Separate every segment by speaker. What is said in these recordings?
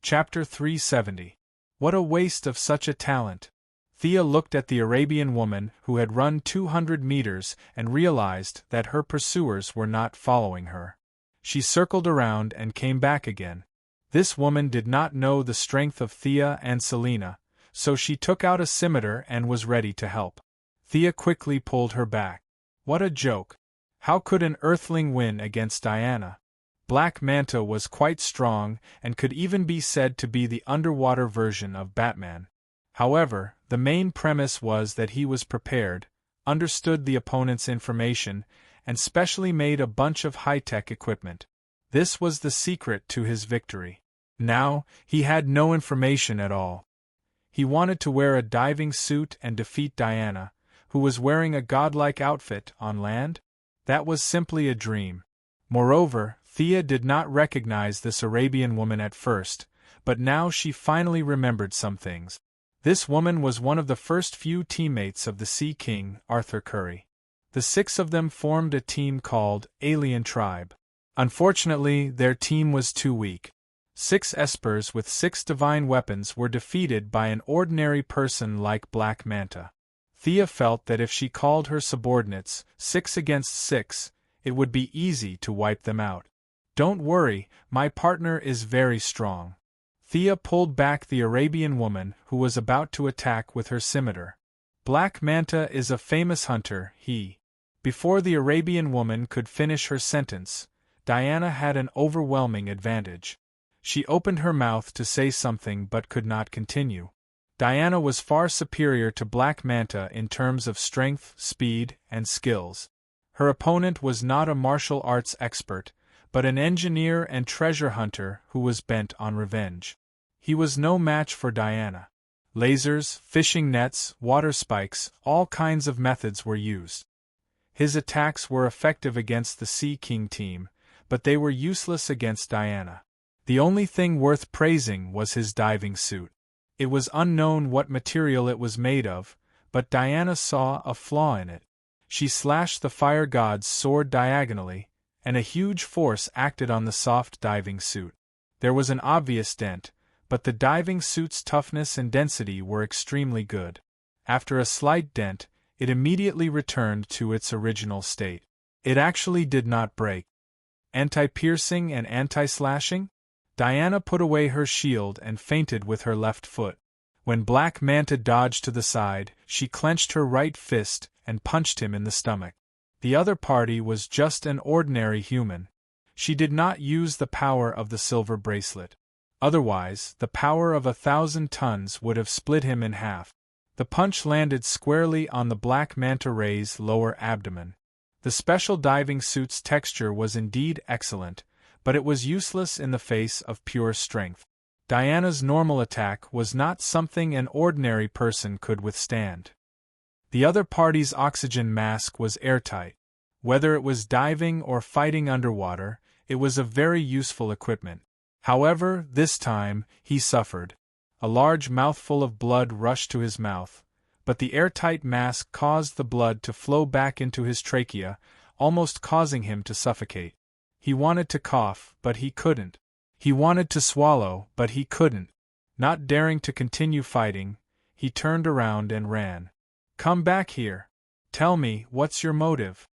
Speaker 1: Chapter 370. What a waste of such a talent! Thea looked at the Arabian woman who had run 200 meters and realized that her pursuers were not following her. She circled around and came back again. This woman did not know the strength of Thea and Selena, so she took out a scimitar and was ready to help. Thea quickly pulled her back. What a joke! How could an earthling win against Diana? Black Manta was quite strong and could even be said to be the underwater version of Batman. However, the main premise was that he was prepared, understood the opponent's information, and specially made a bunch of high-tech equipment. This was the secret to his victory. Now, he had no information at all. He wanted to wear a diving suit and defeat Diana, who was wearing a godlike outfit on land? That was simply a dream. Moreover, Thea did not recognize this Arabian woman at first, but now she finally remembered some things. This woman was one of the first few teammates of the Sea King, Arthur Curry. The 6 of them formed a team called Alien Tribe. Unfortunately, their team was too weak. 6 espers with 6 divine weapons were defeated by an ordinary person like Black Manta. Thea felt that if she called her subordinates 6 against 6, it would be easy to wipe them out. Don't worry, my partner is very strong. Thea pulled back the Arabian woman who was about to attack with her scimitar. Black Manta is a famous hunter, he. Before the Arabian woman could finish her sentence, Diana had an overwhelming advantage. She opened her mouth to say something but could not continue. Diana was far superior to Black Manta in terms of strength, speed, and skills. Her opponent was not a martial arts expert, but an engineer and treasure hunter who was bent on revenge. He was no match for Diana. Lasers, fishing nets, water spikes, all kinds of methods were used. His attacks were effective against the Sea King team, but they were useless against Diana. The only thing worth praising was his diving suit. It was unknown what material it was made of, but Diana saw a flaw in it. She slashed the fire god's sword diagonally, and a huge force acted on the soft diving suit. There was an obvious dent, but the diving suit's toughness and density were extremely good. After a slight dent, it immediately returned to its original state. It actually did not break. Anti-piercing and anti-slashing? Diana put away her shield and feinted with her left foot. When Black Manta dodged to the side, she clenched her right fist and punched him in the stomach. The other party was just an ordinary human. She did not use the power of the silver bracelet. Otherwise, the power of 1,000 tons would have split him in half. The punch landed squarely on the Black Manta Ray's lower abdomen. The special diving suit's texture was indeed excellent, but it was useless in the face of pure strength. Diana's normal attack was not something an ordinary person could withstand. The other party's oxygen mask was airtight. Whether it was diving or fighting underwater, it was a very useful equipment. However, this time, he suffered. A large mouthful of blood rushed to his mouth, but the airtight mask caused the blood to flow back into his trachea, almost causing him to suffocate. He wanted to cough, but he couldn't. He wanted to swallow, but he couldn't. Not daring to continue fighting, he turned around and ran. Come back here. Tell me, what's your motive?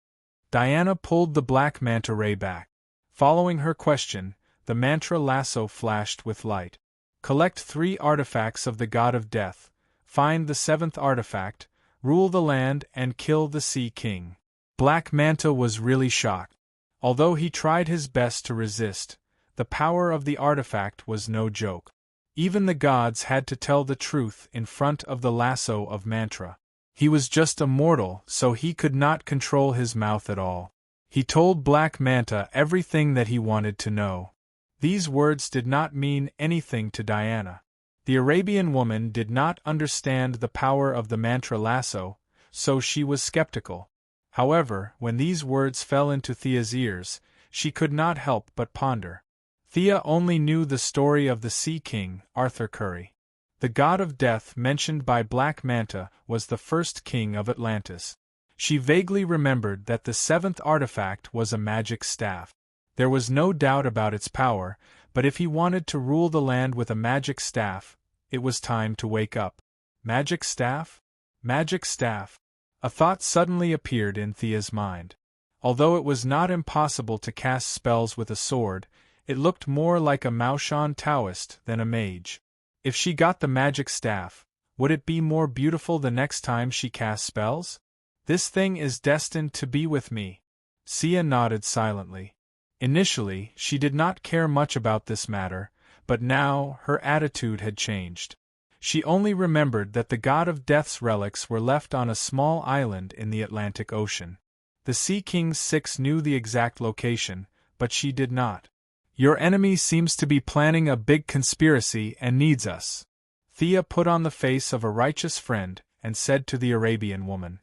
Speaker 1: Diana pulled the Black Manta Ray back. Following her question, the mantra lasso flashed with light. Collect 3 artifacts of the God of Death, find the 7th artifact, rule the land and kill the Sea King. Black Manta was really shocked. Although he tried his best to resist, the power of the artifact was no joke. Even the gods had to tell the truth in front of the lasso of mantra. He was just a mortal, so he could not control his mouth at all. He told Black Manta everything that he wanted to know. These words did not mean anything to Diana. The Arabian woman did not understand the power of the mantra lasso, so she was skeptical. However, when these words fell into Thea's ears, she could not help but ponder. Thea only knew the story of the Sea King, Arthur Curry. The god of death mentioned by Black Manta was the first king of Atlantis. She vaguely remembered that the 7th artifact was a magic staff. There was no doubt about its power, But if he wanted to rule the land with a magic staff, it was time to wake up. Magic staff? Magic staff. A thought suddenly appeared in Thea's mind. Although it was not impossible to cast spells with a sword, it looked more like a Maoshan Taoist than a mage. If she got the magic staff, would it be more beautiful the next time she cast spells? This thing is destined to be with me. Sia nodded silently. Initially, she did not care much about this matter, but now her attitude had changed. She only remembered that the god of death's relics were left on a small island in the Atlantic Ocean. The Sea King's six knew the exact location, but she did not. Your enemy seems to be planning a big conspiracy and needs us. Thea put on the face of a righteous friend and said to the Arabian woman.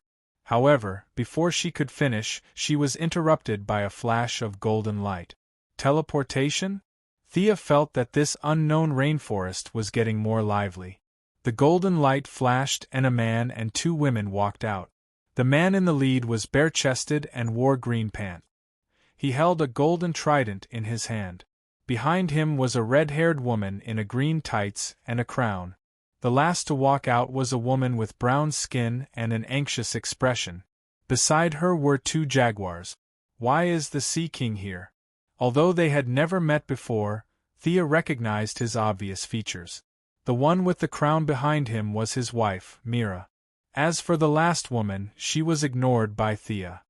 Speaker 1: However, before she could finish, she was interrupted by a flash of golden light. Teleportation? Thea felt that this unknown rainforest was getting more lively. The golden light flashed and a man and two women walked out. The man in the lead was bare-chested and wore green pants. He held a golden trident in his hand. Behind him was a red-haired woman in a green tights and a crown. The last to walk out was a woman with brown skin and an anxious expression. Beside her were two jaguars. Why is the Sea King here? Although they had never met before, Thea recognized his obvious features. The one with the crown behind him was his wife, Mira. As for the last woman, she was ignored by Thea.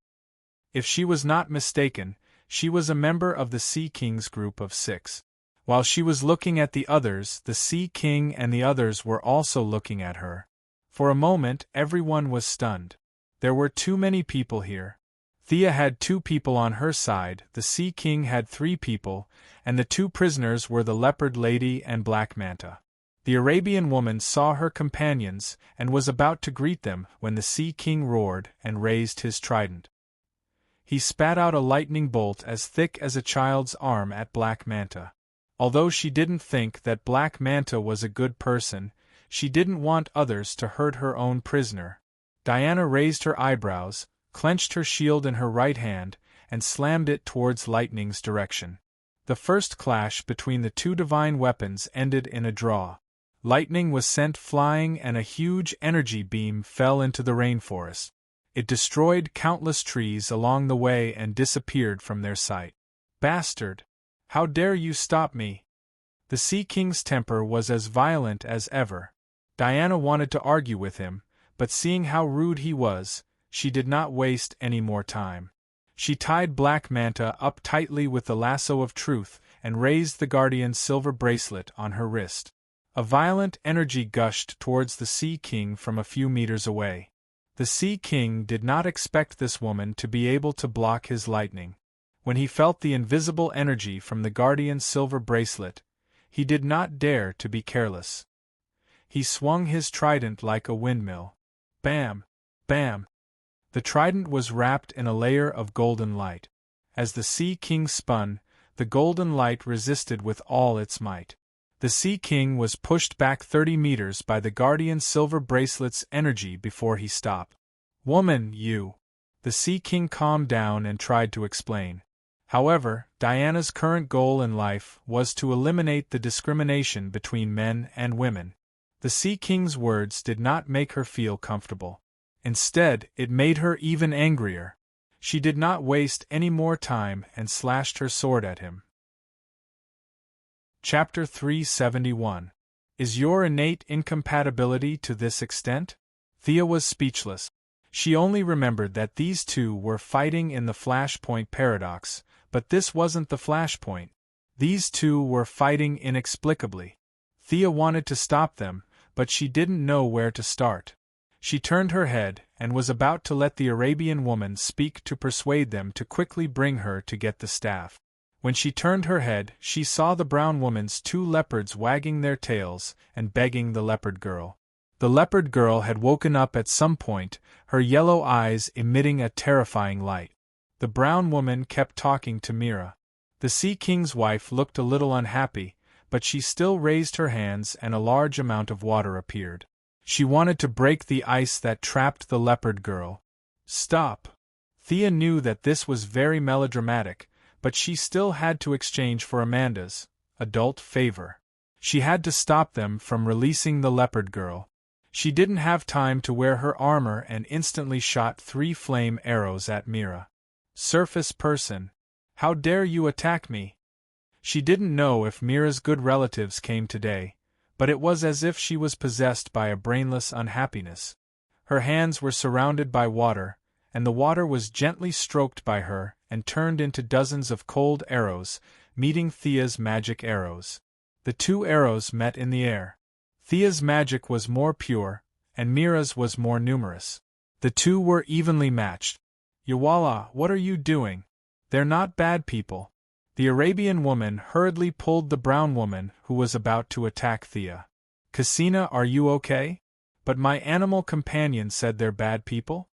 Speaker 1: If she was not mistaken, she was a member of the Sea King's group of 6. While she was looking at the others, the Sea King and the others were also looking at her. For a moment, everyone was stunned. There were too many people here. Thea had 2 people on her side, the Sea King had 3 people, and the 2 prisoners were the Leopard Lady and Black Manta. The Arabian woman saw her companions and was about to greet them when the Sea King roared and raised his trident. He spat out a lightning bolt as thick as a child's arm at Black Manta. Although she didn't think that Black Manta was a good person, she didn't want others to hurt her own prisoner. Diana raised her eyebrows, clenched her shield in her right hand, and slammed it towards Lightning's direction. The first clash between the 2 divine weapons ended in a draw. Lightning was sent flying and a huge energy beam fell into the rainforest. It destroyed countless trees along the way and disappeared from their sight. Bastard! How dare you stop me? The Sea King's temper was as violent as ever. Diana wanted to argue with him, but seeing how rude he was, she did not waste any more time. She tied Black Manta up tightly with the lasso of truth and raised the Guardian's silver bracelet on her wrist. A violent energy gushed towards the Sea King from a few meters away. The Sea King did not expect this woman to be able to block his lightning. When he felt the invisible energy from the Guardian's silver bracelet, he did not dare to be careless. He swung his trident like a windmill. Bam! Bam! The trident was wrapped in a layer of golden light. As the Sea King spun, the golden light resisted with all its might. The Sea King was pushed back 30 meters by the Guardian's silver bracelet's energy before he stopped. Woman, you! The Sea King calmed down and tried to explain. However, Diana's current goal in life was to eliminate the discrimination between men and women. The Sea King's words did not make her feel comfortable. Instead, it made her even angrier. She did not waste any more time and slashed her sword at him. Chapter 371. Is your innate incompatibility to this extent? Thea was speechless. She only remembered that these 2 were fighting in the Flashpoint paradox, but this wasn't the Flashpoint. These 2 were fighting inexplicably. Thea wanted to stop them, but she didn't know where to start. She turned her head and was about to let the Arabian woman speak to persuade them to quickly bring her to get the staff. When she turned her head, she saw the brown woman's 2 leopards wagging their tails and begging the leopard girl. The leopard girl had woken up at some point, her yellow eyes emitting a terrifying light. The brown woman kept talking to Mira. The Sea King's wife looked a little unhappy, but she still raised her hands and a large amount of water appeared. She wanted to break the ice that trapped the leopard girl. Stop! Thea knew that this was very melodramatic, but she still had to exchange for Amanda's adult favor. She had to stop them from releasing the leopard girl. She didn't have time to wear her armor and instantly shot 3 flame arrows at Mira. Surface person. How dare you attack me? She didn't know if Mira's good relatives came today, but it was as if she was possessed by a brainless unhappiness. Her hands were surrounded by water, and the water was gently stroked by her and turned into dozens of cold arrows, meeting Thea's magic arrows. The 2 arrows met in the air. Thea's magic was more pure, and Mira's was more numerous. The 2 were evenly matched. Yawala, what are you doing? They're not bad people. The Arabian woman hurriedly pulled the brown woman who was about to attack Thea. Cassina, are you okay? But my animal companion said they're bad people?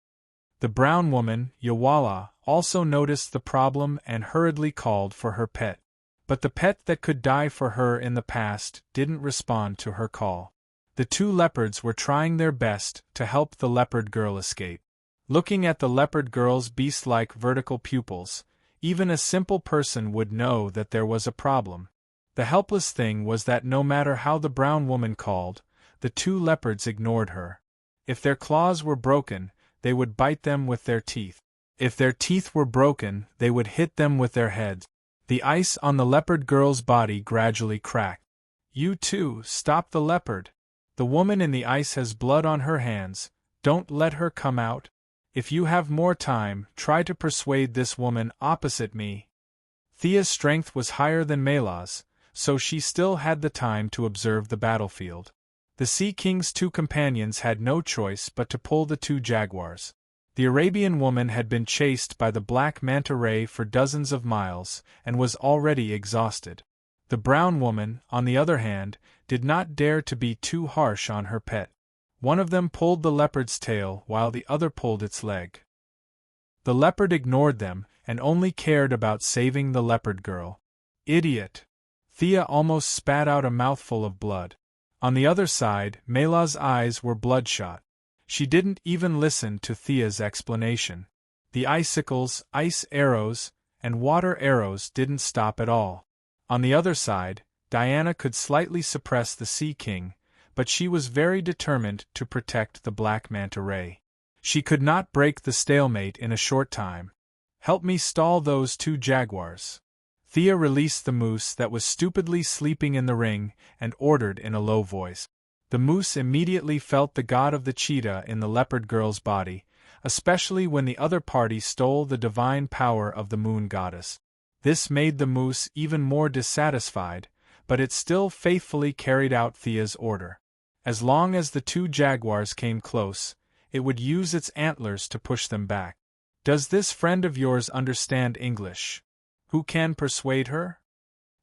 Speaker 1: The brown woman, Yawala, also noticed the problem and hurriedly called for her pet. But the pet that could die for her in the past didn't respond to her call. The 2 leopards were trying their best to help the leopard girl escape. Looking at the leopard girl's beast-like vertical pupils, even a simple person would know that there was a problem. The helpless thing was that no matter how the brown woman called, the 2 leopards ignored her. If their claws were broken, they would bite them with their teeth. If their teeth were broken, they would hit them with their heads. The ice on the leopard girl's body gradually cracked. You too, stop the leopard. The woman in the ice has blood on her hands, don't let her come out. If you have more time, try to persuade this woman opposite me. Thea's strength was higher than Mela's, so she still had the time to observe the battlefield. The Sea King's 2 companions had no choice but to pull the 2 jaguars. The Arabian woman had been chased by the black manta ray for dozens of miles, and was already exhausted. The brown woman, on the other hand, did not dare to be too harsh on her pet. One of them pulled the leopard's tail while the other pulled its leg. The leopard ignored them, and only cared about saving the leopard girl. Idiot! Thea almost spat out a mouthful of blood. On the other side, Mela's eyes were bloodshot. She didn't even listen to Thea's explanation. The icicles, ice arrows, and water arrows didn't stop at all. On the other side, Diana could slightly suppress the Sea King, but she was very determined to protect the black manta ray. She could not break the stalemate in a short time. Help me stall those 2 jaguars. Thea released the moose that was stupidly sleeping in the ring and ordered in a low voice. The moose immediately felt the god of the cheetah in the leopard girl's body, especially when the other party stole the divine power of the moon goddess. This made the moose even more dissatisfied, but it still faithfully carried out Thea's order. As long as the 2 jaguars came close, it would use its antlers to push them back. Does this friend of yours understand English? Who can persuade her?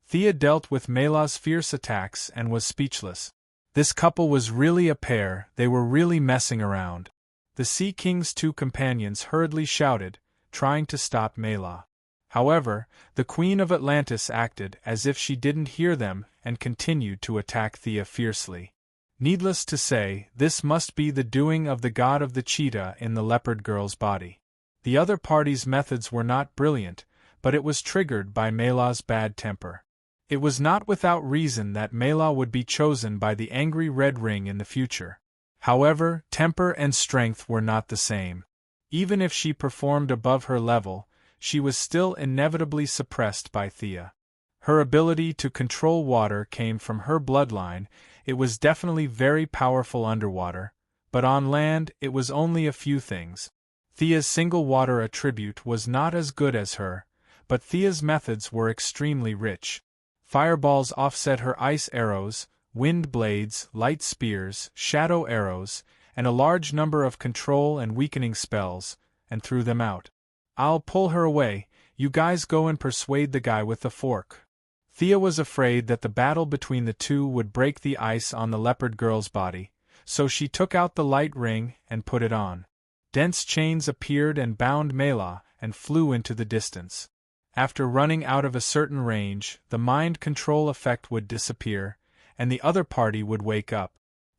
Speaker 1: Thea dealt with Mela's fierce attacks and was speechless. This couple was really a pair, they were really messing around. The Sea King's 2 companions hurriedly shouted, trying to stop Mela. However, the Queen of Atlantis acted as if she didn't hear them and continued to attack Thea fiercely. Needless to say, this must be the doing of the god of the cheetah in the leopard girl's body. The other party's methods were not brilliant, but it was triggered by Mela's bad temper. It was not without reason that Mela would be chosen by the angry Red Ring in the future. However, temper and strength were not the same. Even if she performed above her level, she was still inevitably suppressed by Thea. Her ability to control water came from her bloodline. It was definitely very powerful underwater, but on land it was only a few things. Thea's single water attribute was not as good as her, but Thea's methods were extremely rich. Fireballs offset her ice arrows, wind blades, light spears, shadow arrows, and a large number of control and weakening spells, and threw them out. I'll pull her away, you guys go and persuade the guy with the fork. Thea was afraid that the battle between the 2 would break the ice on the leopard girl's body, so she took out the light ring and put it on. Dense chains appeared and bound Mela, and flew into the distance. After running out of a certain range, the mind control effect would disappear, and the other party would wake up.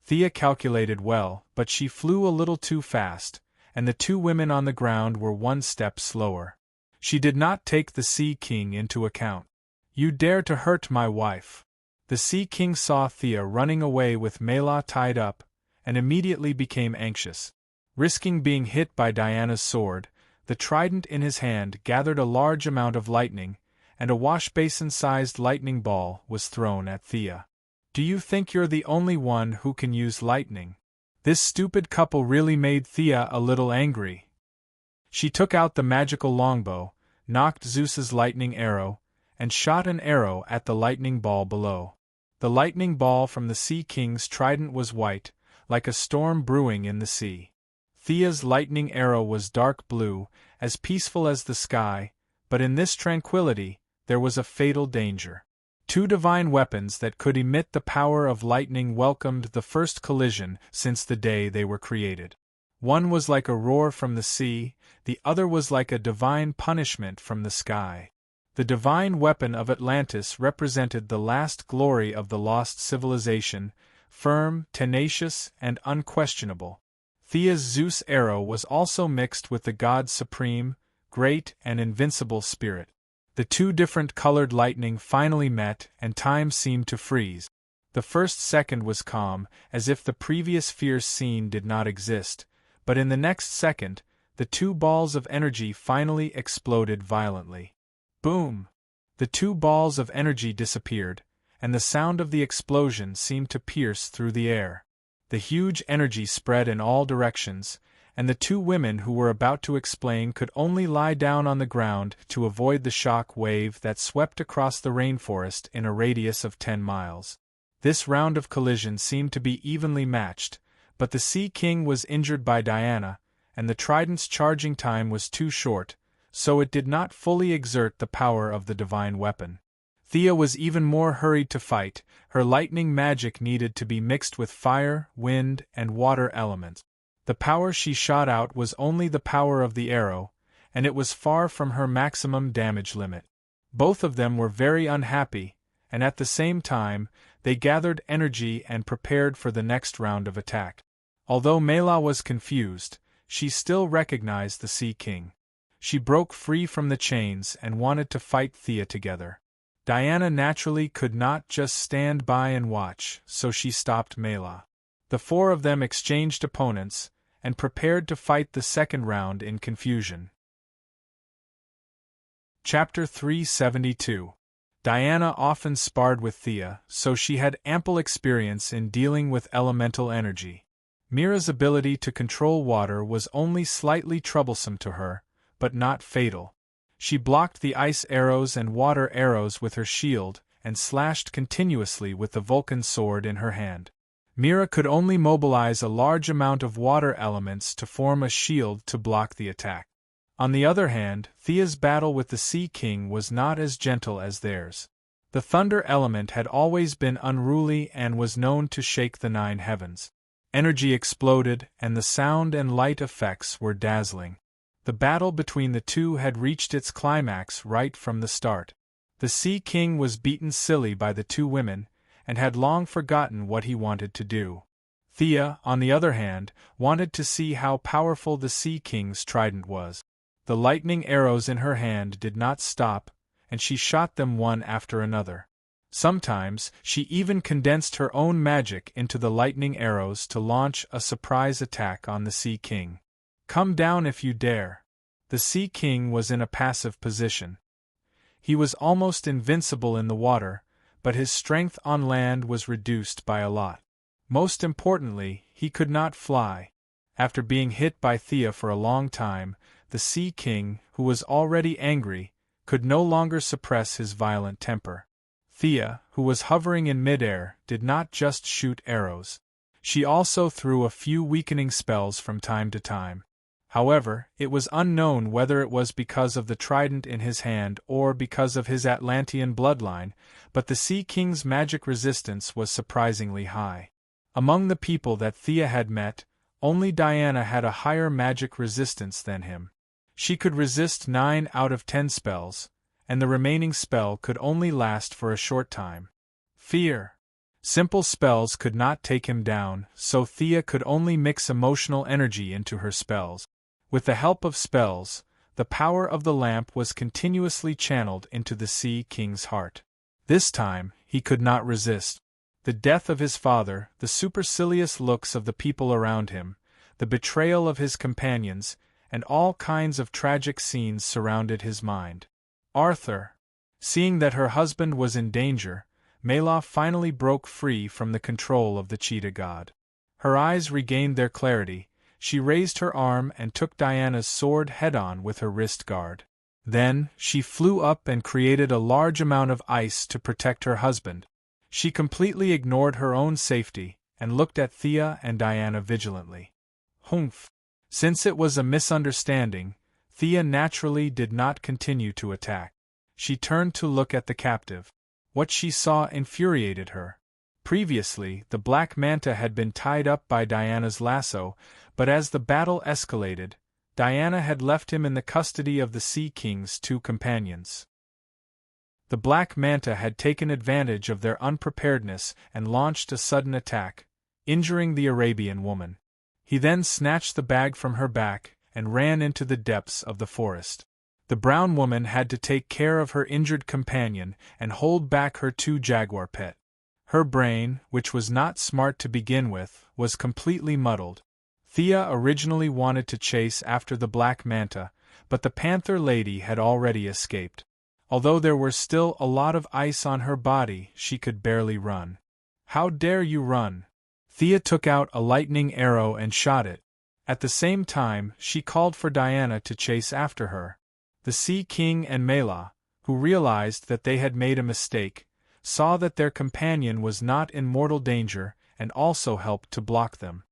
Speaker 1: Thea calculated well, but she flew a little too fast, and the 2 women on the ground were 1 step slower. She did not take the Sea King into account. You dare to hurt my wife. The Sea King saw Thea running away with Mela tied up, and immediately became anxious. Risking being hit by Diana's sword, the trident in his hand gathered a large amount of lightning, and a wash-basin-sized lightning ball was thrown at Thea. Do you think you're the only one who can use lightning? This stupid couple really made Thea a little angry. She took out the magical longbow, knocked Zeus's lightning arrow, and shot an arrow at the lightning ball below. The lightning ball from the Sea King's trident was white, like a storm brewing in the sea. Thea's lightning arrow was dark blue, as peaceful as the sky, but in this tranquility, there was a fatal danger. Two divine weapons that could emit the power of lightning welcomed the first collision since the day they were created. One was like a roar from the sea, the other was like a divine punishment from the sky. The divine weapon of Atlantis represented the last glory of the lost civilization, firm, tenacious, and unquestionable. Thea's Zeus arrow was also mixed with the god's supreme, great, and invincible spirit. The two different colored lightning finally met, and time seemed to freeze. The first second was calm, as if the previous fierce scene did not exist, but in the next second, the two balls of energy finally exploded violently. Boom! The two balls of energy disappeared, and the sound of the explosion seemed to pierce through the air. The huge energy spread in all directions, and the two women who were about to explain could only lie down on the ground to avoid the shock wave that swept across the rainforest in a radius of 10 miles. This round of collision seemed to be evenly matched, but the Sea King was injured by Diana, and the trident's charging time was too short, so it did not fully exert the power of the divine weapon. Thea was even more hurried to fight. Her lightning magic needed to be mixed with fire, wind, and water elements. The power she shot out was only the power of the arrow, and it was far from her maximum damage limit. Both of them were very unhappy, and at the same time, they gathered energy and prepared for the next round of attack. Although Mela was confused, she still recognized the Sea King. She broke free from the chains and wanted to fight Thea together. Diana naturally could not just stand by and watch, so she stopped Mela. The four of them exchanged opponents, and prepared to fight the second round in confusion. Chapter 372. Diana often sparred with Thea, so she had ample experience in dealing with elemental energy. Mira's ability to control water was only slightly troublesome to her, but not fatal. She blocked the ice arrows and water arrows with her shield, and slashed continuously with the Vulcan sword in her hand. Mira could only mobilize a large amount of water elements to form a shield to block the attack. On the other hand, Thea's battle with the Sea King was not as gentle as theirs. The thunder element had always been unruly and was known to shake the 9 heavens. Energy exploded, and the sound and light effects were dazzling. The battle between the two had reached its climax right from the start. The Sea King was beaten silly by the two women, and had long forgotten what he wanted to do. Thea, on the other hand, wanted to see how powerful the Sea King's trident was. The lightning arrows in her hand did not stop, and she shot them one after another. Sometimes, she even condensed her own magic into the lightning arrows to launch a surprise attack on the Sea King. Come down if you dare. The Sea King was in a passive position. He was almost invincible in the water, but his strength on land was reduced by a lot. Most importantly, he could not fly. After being hit by Thea for a long time, the Sea King, who was already angry, could no longer suppress his violent temper. Thea, who was hovering in midair, did not just shoot arrows. She also threw a few weakening spells from time to time. However, it was unknown whether it was because of the trident in his hand or because of his Atlantean bloodline, but the Sea King's magic resistance was surprisingly high. Among the people that Thea had met, only Diana had a higher magic resistance than him. She could resist 9 out of 10 spells, and the remaining spell could only last for a short time. Fear. Simple spells could not take him down, so Thea could only mix emotional energy into her spells. With the help of spells, the power of the lamp was continuously channeled into the Sea King's heart. This time, he could not resist. The death of his father, the supercilious looks of the people around him, the betrayal of his companions, and all kinds of tragic scenes surrounded his mind. Arthur. Seeing that her husband was in danger, Mela finally broke free from the control of the cheetah god. Her eyes regained their clarity, she raised her arm and took Diana's sword head-on with her wrist guard. Then, she flew up and created a large amount of ice to protect her husband. She completely ignored her own safety, and looked at Thea and Diana vigilantly. Humph! Since it was a misunderstanding, Thea naturally did not continue to attack. She turned to look at the captive. What she saw infuriated her. Previously, the Black Manta had been tied up by Diana's lasso, but as the battle escalated, Diana had left him in the custody of the Sea King's two companions. The Black Manta had taken advantage of their unpreparedness and launched a sudden attack, injuring the Arabian woman. He then snatched the bag from her back and ran into the depths of the forest. The brown woman had to take care of her injured companion and hold back her two jaguar pets. Her brain, which was not smart to begin with, was completely muddled. Thea originally wanted to chase after the Black Manta, but the Panther Lady had already escaped. Although there were still a lot of ice on her body, she could barely run. "How dare you run?" Thea took out a lightning arrow and shot it. At the same time, she called for Diana to chase after her. The Sea King and Mela, who realized that they had made a mistake, saw that their companion was not in mortal danger and also helped to block them.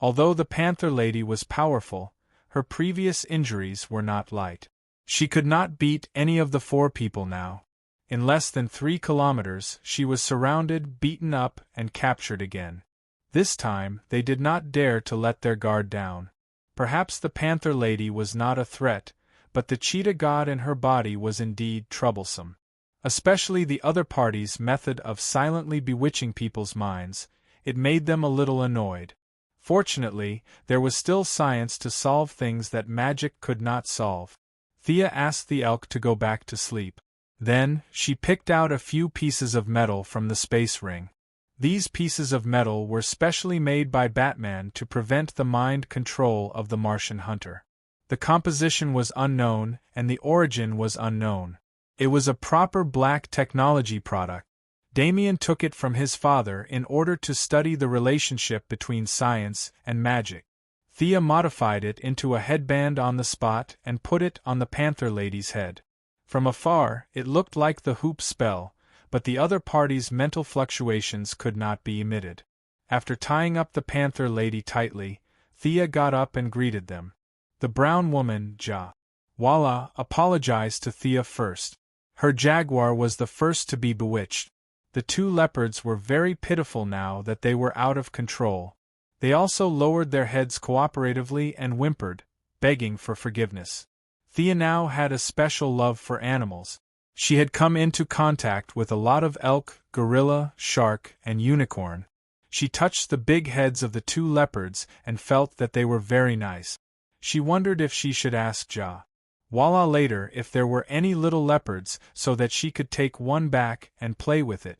Speaker 1: Although the Panther Lady was powerful, her previous injuries were not light. She could not beat any of the four people now. In less than 3 kilometers, she was surrounded, beaten up, and captured again. This time, they did not dare to let their guard down. Perhaps the Panther Lady was not a threat, but the cheetah god in her body was indeed troublesome. Especially the other party's method of silently bewitching people's minds, it made them a little annoyed. Fortunately, there was still science to solve things that magic could not solve. Thea asked the elk to go back to sleep. Then, she picked out a few pieces of metal from the space ring. These pieces of metal were specially made by Batman to prevent the mind control of the Martian hunter. The composition was unknown, and the origin was unknown. It was a proper black technology product. Damien took it from his father in order to study the relationship between science and magic. Thea modified it into a headband on the spot and put it on the Panther Lady's head. From afar, it looked like the hoop spell, but the other party's mental fluctuations could not be emitted. After tying up the Panther Lady tightly, Thea got up and greeted them. The brown woman, Walla, apologized to Thea first. Her jaguar was the first to be bewitched. The two leopards were very pitiful now that they were out of control. They also lowered their heads cooperatively and whimpered, begging for forgiveness. Thea now had a special love for animals. She had come into contact with a lot of elk, gorilla, shark, and unicorn. She touched the big heads of the two leopards and felt that they were very nice. She wondered if she should ask Walla later if there were any little leopards so that she could take one back and play with it.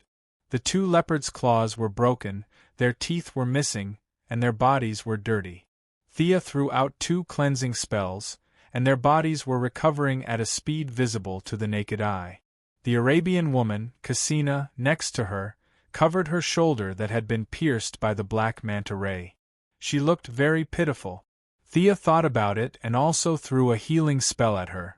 Speaker 1: The two leopards' claws were broken, their teeth were missing, and their bodies were dirty. Thea threw out 2 cleansing spells, and their bodies were recovering at a speed visible to the naked eye. The Arabian woman, Cassina, next to her, covered her shoulder that had been pierced by the Black Manta ray. She looked very pitiful. Thea thought about it and also threw a healing spell at her.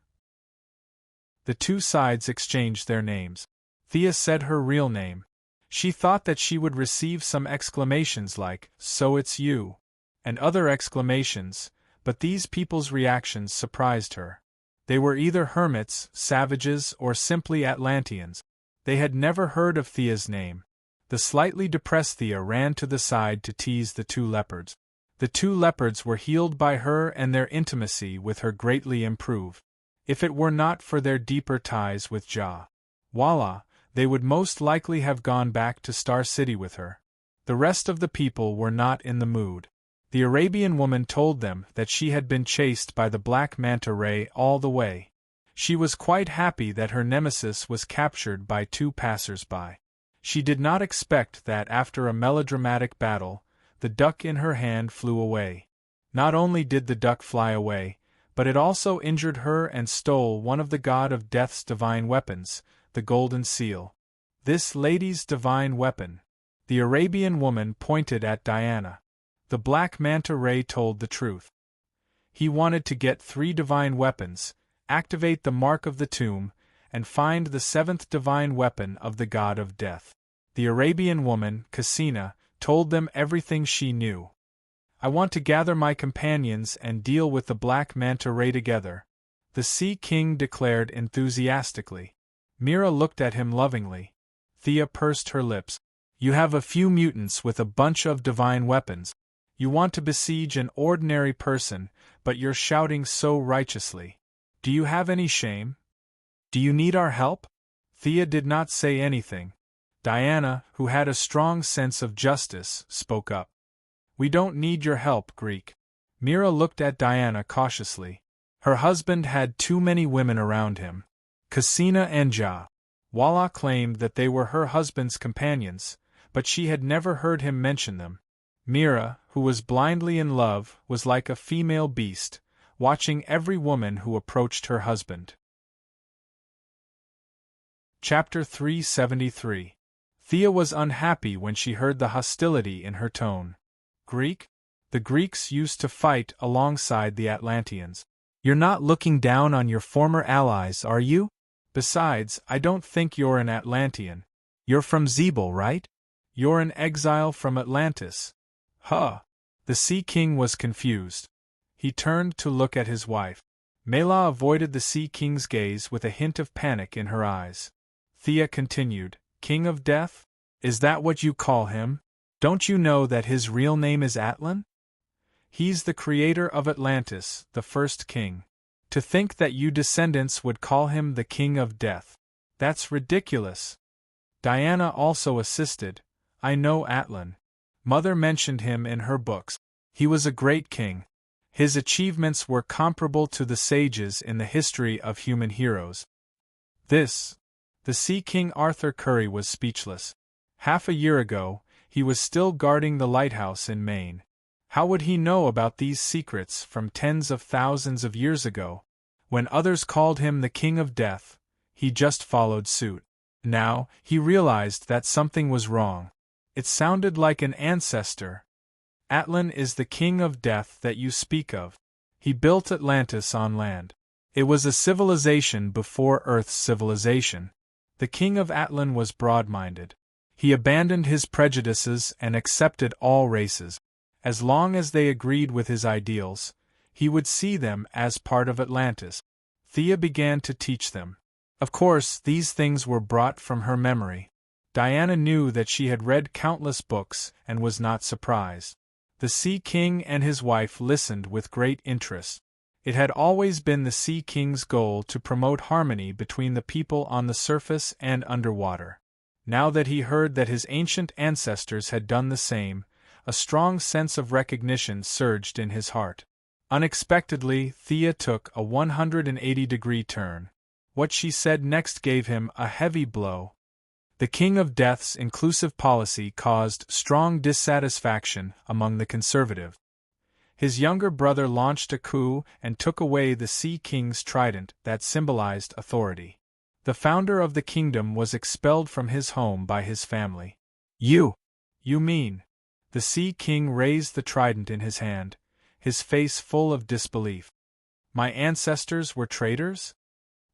Speaker 1: The two sides exchanged their names. Thea said her real name. She thought that she would receive some exclamations like, "So it's you," and other exclamations, but these people's reactions surprised her. They were either hermits, savages, or simply Atlanteans. They had never heard of Thea's name. The slightly depressed Thea ran to the side to tease the two leopards. The two leopards were healed by her and their intimacy with her greatly improved. If it were not for their deeper ties with Walla, they would most likely have gone back to Star City with her. The rest of the people were not in the mood. The Arabian woman told them that she had been chased by the Black Manta ray all the way. She was quite happy that her nemesis was captured by 2 passers-by. She did not expect that after a melodramatic battle, the duck in her hand flew away. Not only did the duck fly away, but it also injured her and stole one of the god of death's divine weapons, the golden seal. This lady's divine weapon. The Arabian woman pointed at Diana. The black manta ray told the truth. He wanted to get 3 divine weapons, activate the mark of the tomb, and find the 7th divine weapon of the god of death. The Arabian woman, Cassina, told them everything she knew. I want to gather my companions and deal with the black manta ray together, the Sea King declared enthusiastically. Mira looked at him lovingly. Thea pursed her lips. You have a few mutants with a bunch of divine weapons. You want to besiege an ordinary person, but you're shouting so righteously. Do you have any shame? Do you need our help? Thea did not say anything. Diana, who had a strong sense of justice, spoke up. We don't need your help, Greek. Mira looked at Diana cautiously. Her husband had too many women around him. Cassina and Walla claimed that they were her husband's companions, but she had never heard him mention them. Mira, who was blindly in love, was like a female beast, watching every woman who approached her husband. Chapter 373. Thea was unhappy when she heard the hostility in her tone. Greek? The Greeks used to fight alongside the Atlanteans. You're not looking down on your former allies, are you? Besides, I don't think you're an Atlantean. You're from Zebul, right? You're an exile from Atlantis. Huh. The Sea King was confused. He turned to look at his wife. Mela avoided the Sea King's gaze with a hint of panic in her eyes. Thea continued, King of Death? Is that what you call him? Don't you know that his real name is Atlan? He's the creator of Atlantis, the first king. To think that you descendants would call him the King of Death. That's ridiculous. Diana also assisted. I know Atlan. Mother mentioned him in her books. He was a great king. His achievements were comparable to the sages in the history of human heroes. The Sea King Arthur Curry was speechless. Half a year ago, he was still guarding the lighthouse in Maine. How would he know about these secrets from tens of thousands of years ago? When others called him the King of Death, he just followed suit. Now, he realized that something was wrong. It sounded like an ancestor. Atlan is the King of Death that you speak of. He built Atlantis on land. It was a civilization before Earth's civilization. The King of Atlan was broad-minded. He abandoned his prejudices and accepted all races. As long as they agreed with his ideals, he would see them as part of Atlantis. Thea began to teach them. Of course, these things were brought from her memory. Diana knew that she had read countless books and was not surprised. The Sea King and his wife listened with great interest. It had always been the Sea King's goal to promote harmony between the people on the surface and underwater. Now that he heard that his ancient ancestors had done the same, a strong sense of recognition surged in his heart. Unexpectedly, Thea took a 180-degree turn. What she said next gave him a heavy blow. The King of Death's inclusive policy caused strong dissatisfaction among the conservatives. His younger brother launched a coup and took away the Sea King's trident that symbolized authority. The founder of the kingdom was expelled from his home by his family. You mean? The Sea King raised the trident in his hand, his face full of disbelief. My ancestors were traitors?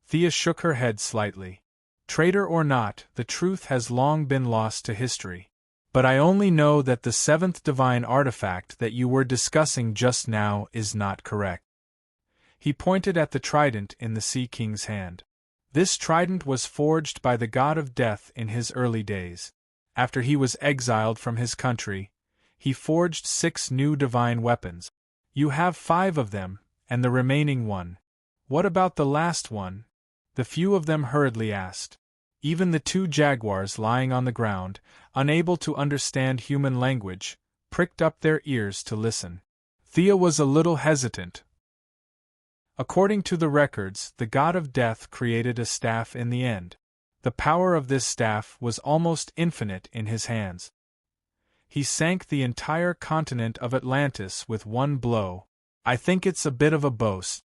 Speaker 1: Thea shook her head slightly. Traitor or not, the truth has long been lost to history. But I only know that the 7th divine artifact that you were discussing just now is not correct. He pointed at the trident in the Sea King's hand. This trident was forged by the god of death in his early days. After he was exiled from his country, he forged 6 new divine weapons. You have 5 of them, and the remaining 1. What about the last one? The few of them hurriedly asked. Even the 2 jaguars lying on the ground, unable to understand human language, pricked up their ears to listen. Thea was a little hesitant. According to the records, the god of death created a staff in the end. The power of this staff was almost infinite in his hands. He sank the entire continent of Atlantis with one blow. I think it's a bit of a boast.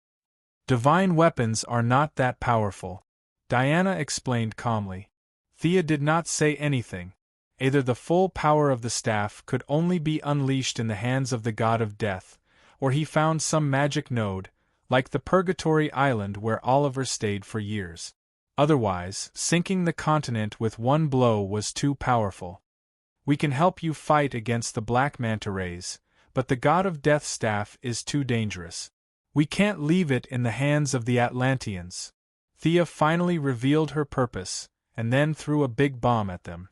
Speaker 1: Divine weapons are not that powerful, Diana explained calmly. Thea did not say anything. Either the full power of the staff could only be unleashed in the hands of the god of death, or he found some magic node, like the Purgatory Island where Oliver stayed for years. Otherwise, sinking the continent with one blow was too powerful. We can help you fight against the black manta rays, but the god of death's staff is too dangerous. We can't leave it in the hands of the Atlanteans. Thea finally revealed her purpose, and then threw a big bomb at them.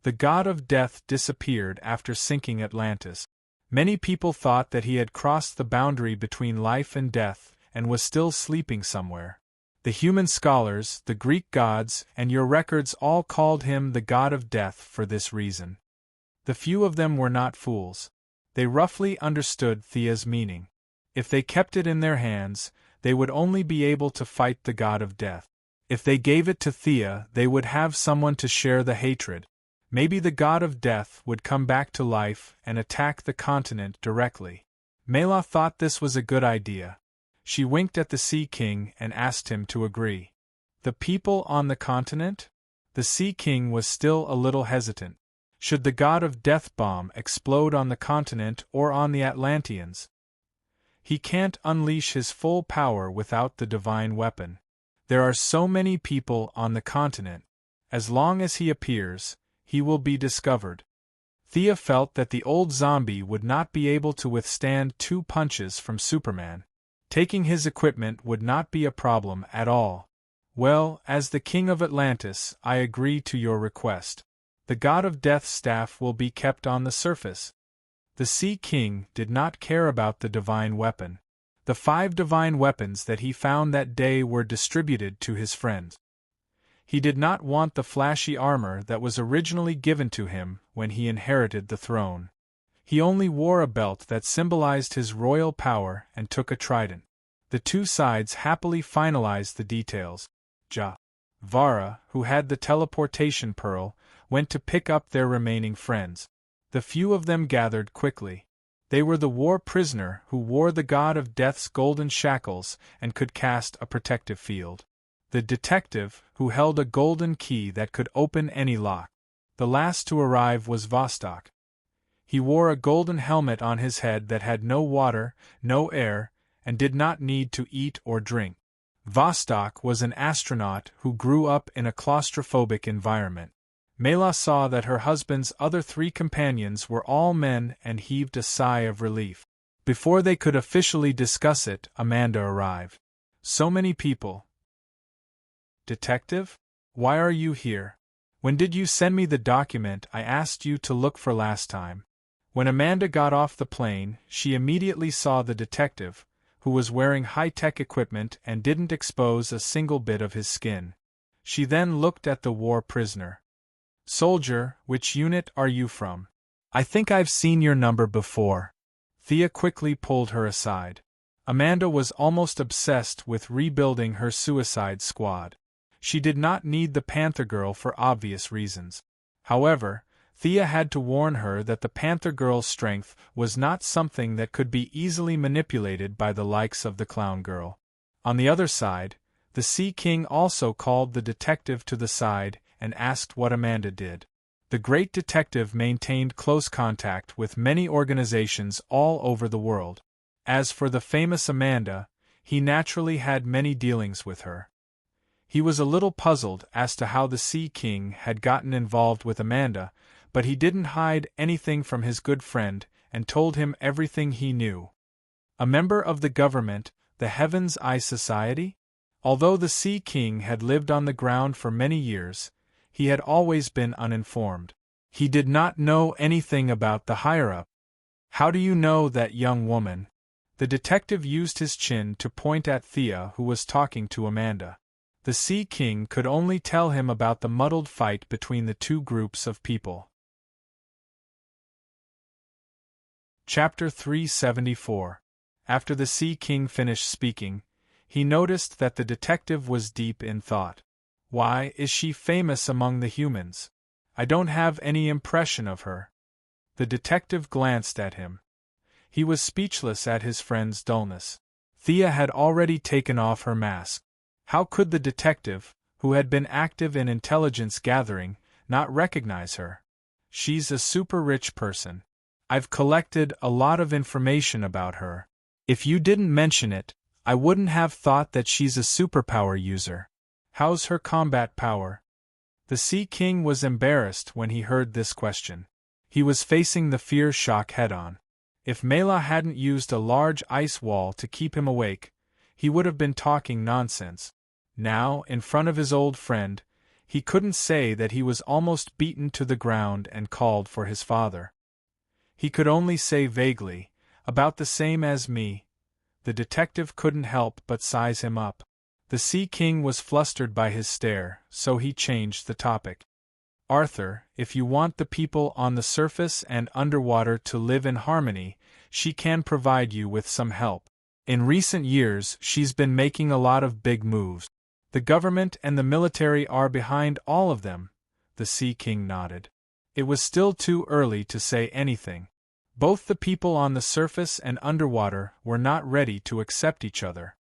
Speaker 1: The god of death disappeared after sinking Atlantis. Many people thought that he had crossed the boundary between life and death, and was still sleeping somewhere. The human scholars, the Greek gods, and your records all called him the god of death for this reason. The few of them were not fools. They roughly understood Thea's meaning. If they kept it in their hands, they would only be able to fight the god of death. If they gave it to Thea, they would have someone to share the hatred. Maybe the god of death would come back to life and attack the continent directly. Mela thought this was a good idea. She winked at the Sea King and asked him to agree. The people on the continent? The Sea King was still a little hesitant. Should the god of death bomb explode on the continent or on the Atlanteans? He can't unleash his full power without the divine weapon. There are so many people on the continent. As long as he appears, he will be discovered. Thea felt that the old zombie would not be able to withstand 2 punches from Superman. Taking his equipment would not be a problem at all. Well, as the King of Atlantis, I agree to your request. The god of death's staff will be kept on the surface. The Sea King did not care about the divine weapon. The 5 divine weapons that he found that day were distributed to his friends. He did not want the flashy armor that was originally given to him when he inherited the throne. He only wore a belt that symbolized his royal power and took a trident. The 2 sides happily finalized the details. Vara, who had the teleportation pearl, went to pick up their remaining friends. The few of them gathered quickly. They were the war prisoner who wore the god of death's golden shackles and could cast a protective field. The detective, who held a golden key that could open any lock. The last to arrive was Vostok. He wore a golden helmet on his head that had no water, no air, and did not need to eat or drink. Vostok was an astronaut who grew up in a claustrophobic environment. Mela saw that her husband's other 3 companions were all men and heaved a sigh of relief. Before they could officially discuss it, Amanda arrived. So many people. Detective? Why are you here? When did you send me the document I asked you to look for last time? When Amanda got off the plane, she immediately saw the detective, who was wearing high-tech equipment and didn't expose a single bit of his skin. She then looked at the war prisoner. Soldier, which unit are you from? I think I've seen your number before. Thea quickly pulled her aside. Amanda was almost obsessed with rebuilding her suicide squad. She did not need the Panther Girl for obvious reasons. However, Thea had to warn her that the Panther Girl's strength was not something that could be easily manipulated by the likes of the Clown Girl. On the other side, the Sea King also called the detective to the side and asked what Amanda did. The great detective maintained close contact with many organizations all over the world. As for the famous Amanda, he naturally had many dealings with her. He was a little puzzled as to how the Sea King had gotten involved with Amanda, but he didn't hide anything from his good friend and told him everything he knew. A member of the government, the Heaven's Eye Society? Although the Sea King had lived on the ground for many years, he had always been uninformed. He did not know anything about the higher-up. How do you know that young woman? The detective used his chin to point at Thea, who was talking to Amanda. The Sea King could only tell him about the muddled fight between the 2 groups of people. Chapter 374. After the Sea King finished speaking, He noticed that the detective was deep in thought. Why is she famous among the humans? I don't have any impression of her. The detective glanced at him. He was speechless at his friend's dullness. Thea had already taken off her mask. How could the detective, who had been active in intelligence gathering, not recognize her? She's a super rich person. I've collected a lot of information about her. If you didn't mention it, I wouldn't have thought that she's a superpower user. How's her combat power? The Sea King was embarrassed when he heard this question. He was facing the fear shock head-on. If Mela hadn't used a large ice wall to keep him awake, he would have been talking nonsense. Now, in front of his old friend, he couldn't say that he was almost beaten to the ground and called for his father. He could only say vaguely, about the same as me. The detective couldn't help but size him up. The Sea King was flustered by his stare, so he changed the topic. Arthur, if you want the people on the surface and underwater to live in harmony, she can provide you with some help. In recent years, she's been making a lot of big moves. The government and the military are behind all of them. The Sea King nodded. It was still too early to say anything. Both the people on the surface and underwater were not ready to accept each other.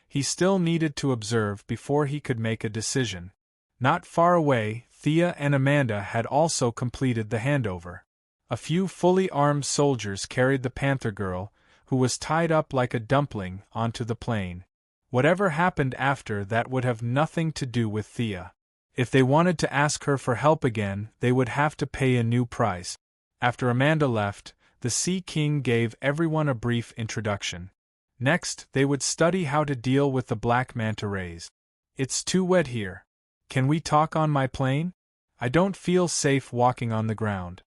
Speaker 1: He still needed to observe before he could make a decision. Not far away, Thea and Amanda had also completed the handover. A few fully armed soldiers carried the Panther Girl, who was tied up like a dumpling, onto the plane. Whatever happened after that would have nothing to do with Thea. If they wanted to ask her for help again, they would have to pay a new price. After Amanda left, the Sea King gave everyone a brief introduction. Next, they would study how to deal with the black manta rays. It's too wet here. Can we talk on my plane? I don't feel safe walking on the ground.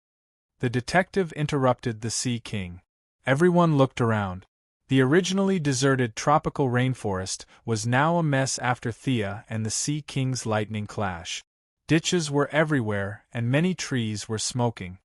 Speaker 1: The detective interrupted the Sea King. Everyone looked around. The originally deserted tropical rainforest was now a mess after Thea and the Sea King's lightning clash. Ditches were everywhere and many trees were smoking.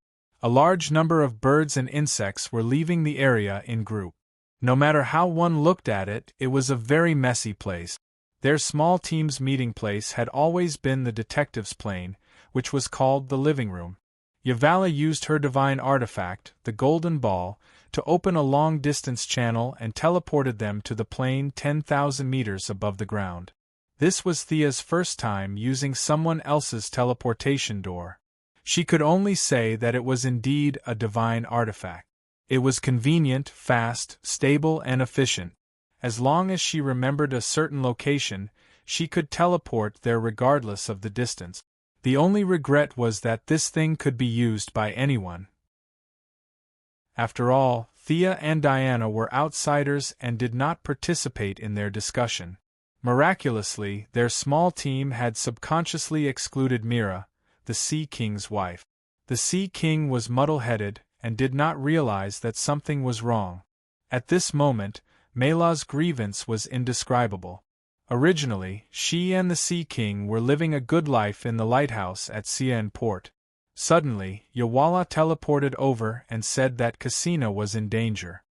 Speaker 1: A large number of birds and insects were leaving the area in groups. No matter how one looked at it, it was a very messy place. Their small team's meeting place had always been the detective's plane, which was called the living room. Yavala used her divine artifact, the golden ball, to open a long-distance channel and teleported them to the plane 10,000 meters above the ground. This was Thea's first time using someone else's teleportation door. She could only say that it was indeed a divine artifact. It was convenient, fast, stable, and efficient. As long as she remembered a certain location, she could teleport there regardless of the distance. The only regret was that this thing could be used by anyone. After all, Thea and Diana were outsiders and did not participate in their discussion. Miraculously, their small team had subconsciously excluded Mira, the Sea King's wife. The Sea King was muddle-headed and did not realize that something was wrong. At this moment, Mela's grievance was indescribable. Originally, she and the Sea King were living a good life in the lighthouse at Cien Port. Suddenly, Yawala teleported over and said that Cassina was in danger.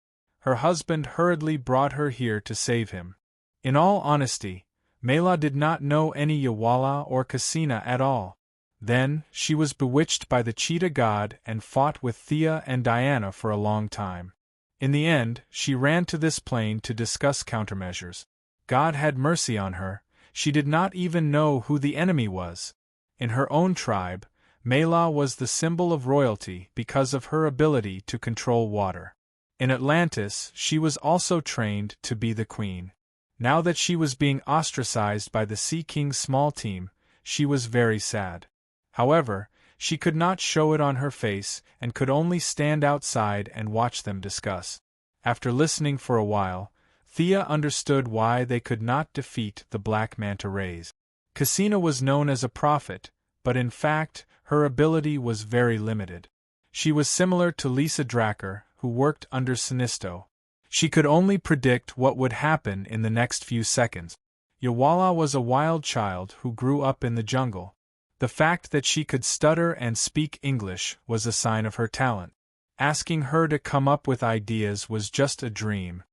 Speaker 1: Her husband hurriedly brought her here to save him. In all honesty, Mela did not know any Yawala or Cassina at all. Then, she was bewitched by the cheetah god and fought with Thea and Diana for a long time. In the end, she ran to this plane to discuss countermeasures. God had mercy on her, she did not even know who the enemy was. In her own tribe, Mela was the symbol of royalty because of her ability to control water. In Atlantis, she was also trained to be the queen. Now that she was being ostracized by the Sea King's small team, she was very sad. However, she could not show it on her face and could only stand outside and watch them discuss. After listening for a while, Thea understood why they could not defeat the black manta rays. Cassina was known as a prophet, but in fact, her ability was very limited. She was similar to Lisa Dracker, who worked under Sinisto. She could only predict what would happen in the next few seconds. Yawala was a wild child who grew up in the jungle. The fact that she could stutter and speak English was a sign of her talent. Asking her to come up with ideas was just a dream.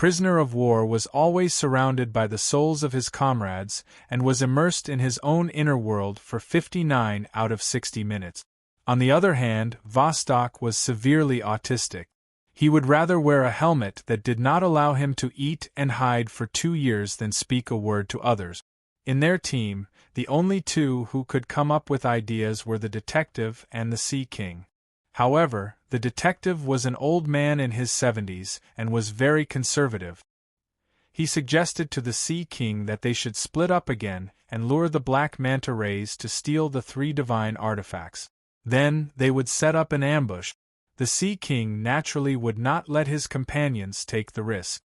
Speaker 1: prisoner of war was always surrounded by the souls of his comrades and was immersed in his own inner world for 59 out of 60 minutes. On the other hand, Vostok was severely autistic. He would rather wear a helmet that did not allow him to eat and hide for 2 years than speak a word to others. In their team, the only two who could come up with ideas were the detective and the Sea King. However, the detective was an old man in his 70s and was very conservative. He suggested to the Sea King that they should split up again and lure the black manta rays to steal the 3 divine artifacts. Then, they would set up an ambush. The Sea King naturally would not let his companions take the risk.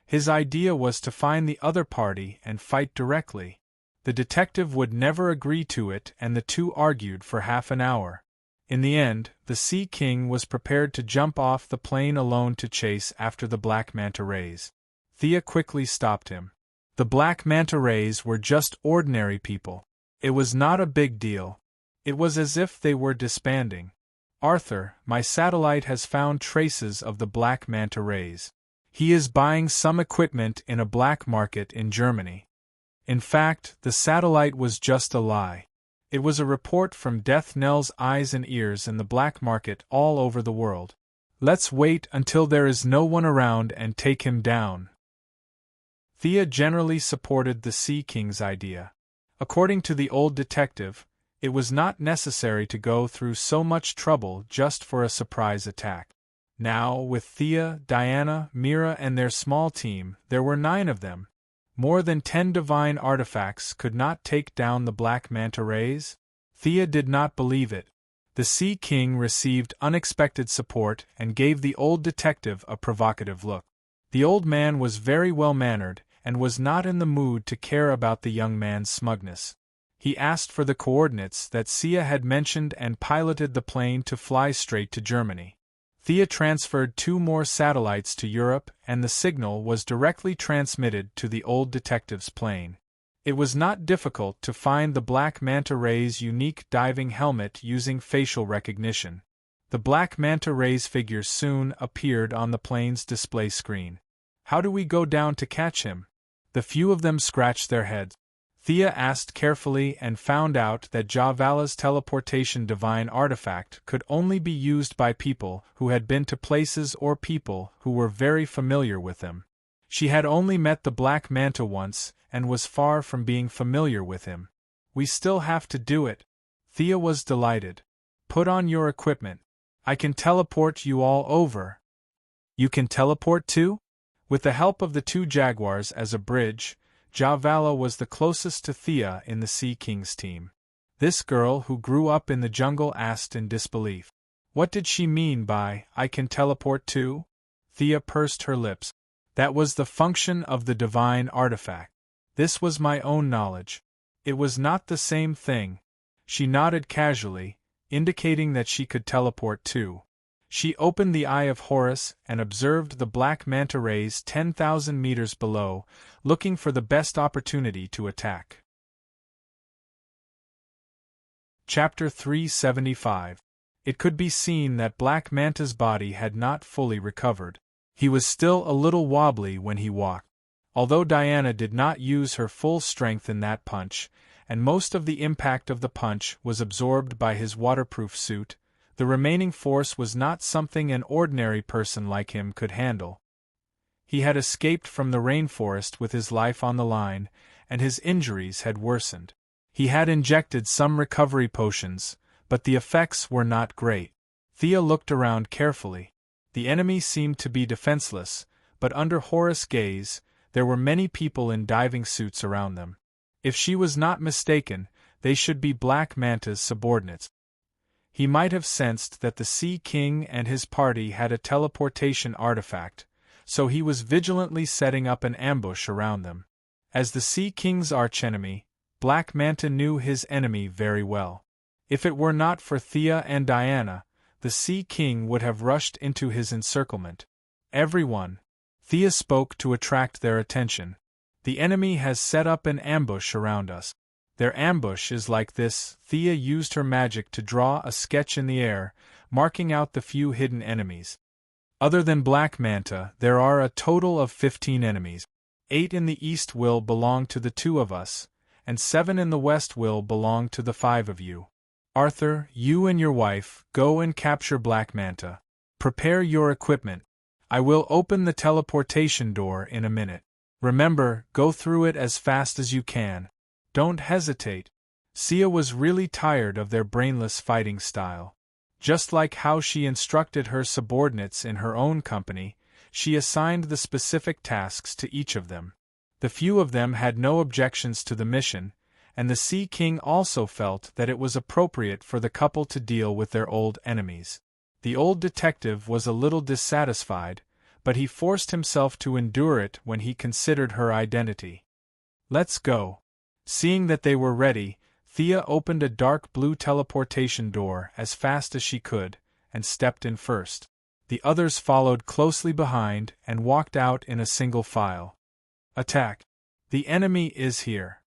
Speaker 1: His idea was to find the other party and fight directly. The detective would never agree to it, and the two argued for half an hour. In the end, the Sea King was prepared to jump off the plane alone to chase after the black manta rays. Thea quickly stopped him. The black manta rays were just ordinary people. It was not a big deal. It was as if they were disbanding. Arthur, my satellite has found traces of the black manta rays. He is buying some equipment in a black market in Germany. In fact, the satellite was just a lie. It was a report from Death Knell's eyes and ears in the black market all over the world. Let's wait until there is no one around and take him down. Thea generally supported the Sea King's idea. According to the old detective, it was not necessary to go through so much trouble just for a surprise attack. Now, with Thea, Diana, Mira and their small team, there were 9 of them. More than 10 divine artifacts could not take down the black manta rays? Thea did not believe it. The Sea King received unexpected support and gave the old detective a provocative look. The old man was very well-mannered and was not in the mood to care about the young man's smugness. He asked for the coordinates that Sia had mentioned and piloted the plane to fly straight to Germany. Thea transferred 2 more satellites to Europe and the signal was directly transmitted to the old detective's plane. It was not difficult to find the black manta ray's unique diving helmet using facial recognition. The black manta ray's figure soon appeared on the plane's display screen. How do we go down to catch him? The few of them scratched their heads. Thea asked carefully and found out that Javala's teleportation divine artifact could only be used by people who had been to places or people who were very familiar with them. She had only met the Black Manta once and was far from being familiar with him. We still have to do it. Thea was delighted. Put on your equipment. I can teleport you all over. You can teleport too? With the help of the 2 jaguars as a bridge, Javala was the closest to Thea in the Sea King's team. This girl who grew up in the jungle asked in disbelief. What did she mean by, I can teleport too? Thea pursed her lips. That was the function of the divine artifact. This was my own knowledge. It was not the same thing. She nodded casually, indicating that she could teleport too. She opened the Eye of Horus and observed the black manta rays 10,000 meters below, looking for the best opportunity to attack. Chapter 375. It could be seen that Black Manta's body had not fully recovered. He was still a little wobbly when he walked. Although Diana did not use her full strength in that punch, and most of the impact of the punch was absorbed by his waterproof suit, the remaining force was not something an ordinary person like him could handle. He had escaped from the rainforest with his life on the line, and his injuries had worsened. He had injected some recovery potions, but the effects were not great. Thea looked around carefully. The enemy seemed to be defenseless, but under Horus' gaze, there were many people in diving suits around them. If she was not mistaken, they should be Black Manta's subordinates. He might have sensed that the Sea King and his party had a teleportation artifact, so he was vigilantly setting up an ambush around them. As the Sea King's archenemy, Black Manta knew his enemy very well. If it were not for Thea and Diana, the Sea King would have rushed into his encirclement. Everyone, Thea spoke to attract their attention. The enemy has set up an ambush around us. Their ambush is like this. Thea used her magic to draw a sketch in the air, marking out the few hidden enemies. Other than Black Manta, there are a total of 15 enemies. 8 in the east will belong to the 2 of us, and 7 in the west will belong to the 5 of you. Arthur, you and your wife, go and capture Black Manta. Prepare your equipment. I will open the teleportation door in a minute. Remember, go through it as fast as you can. Don't hesitate. Sia was really tired of their brainless fighting style. Just like how she instructed her subordinates in her own company, she assigned the specific tasks to each of them. The few of them had no objections to the mission, and the Sea King also felt that it was appropriate for the couple to deal with their old enemies. The old detective was a little dissatisfied, but he forced himself to endure it when he considered her identity. Let's go. Seeing that they were ready, Thea opened a dark blue teleportation door as fast as she could, and stepped in first. The others followed closely behind and walked out in a single file. Attack! The enemy is here.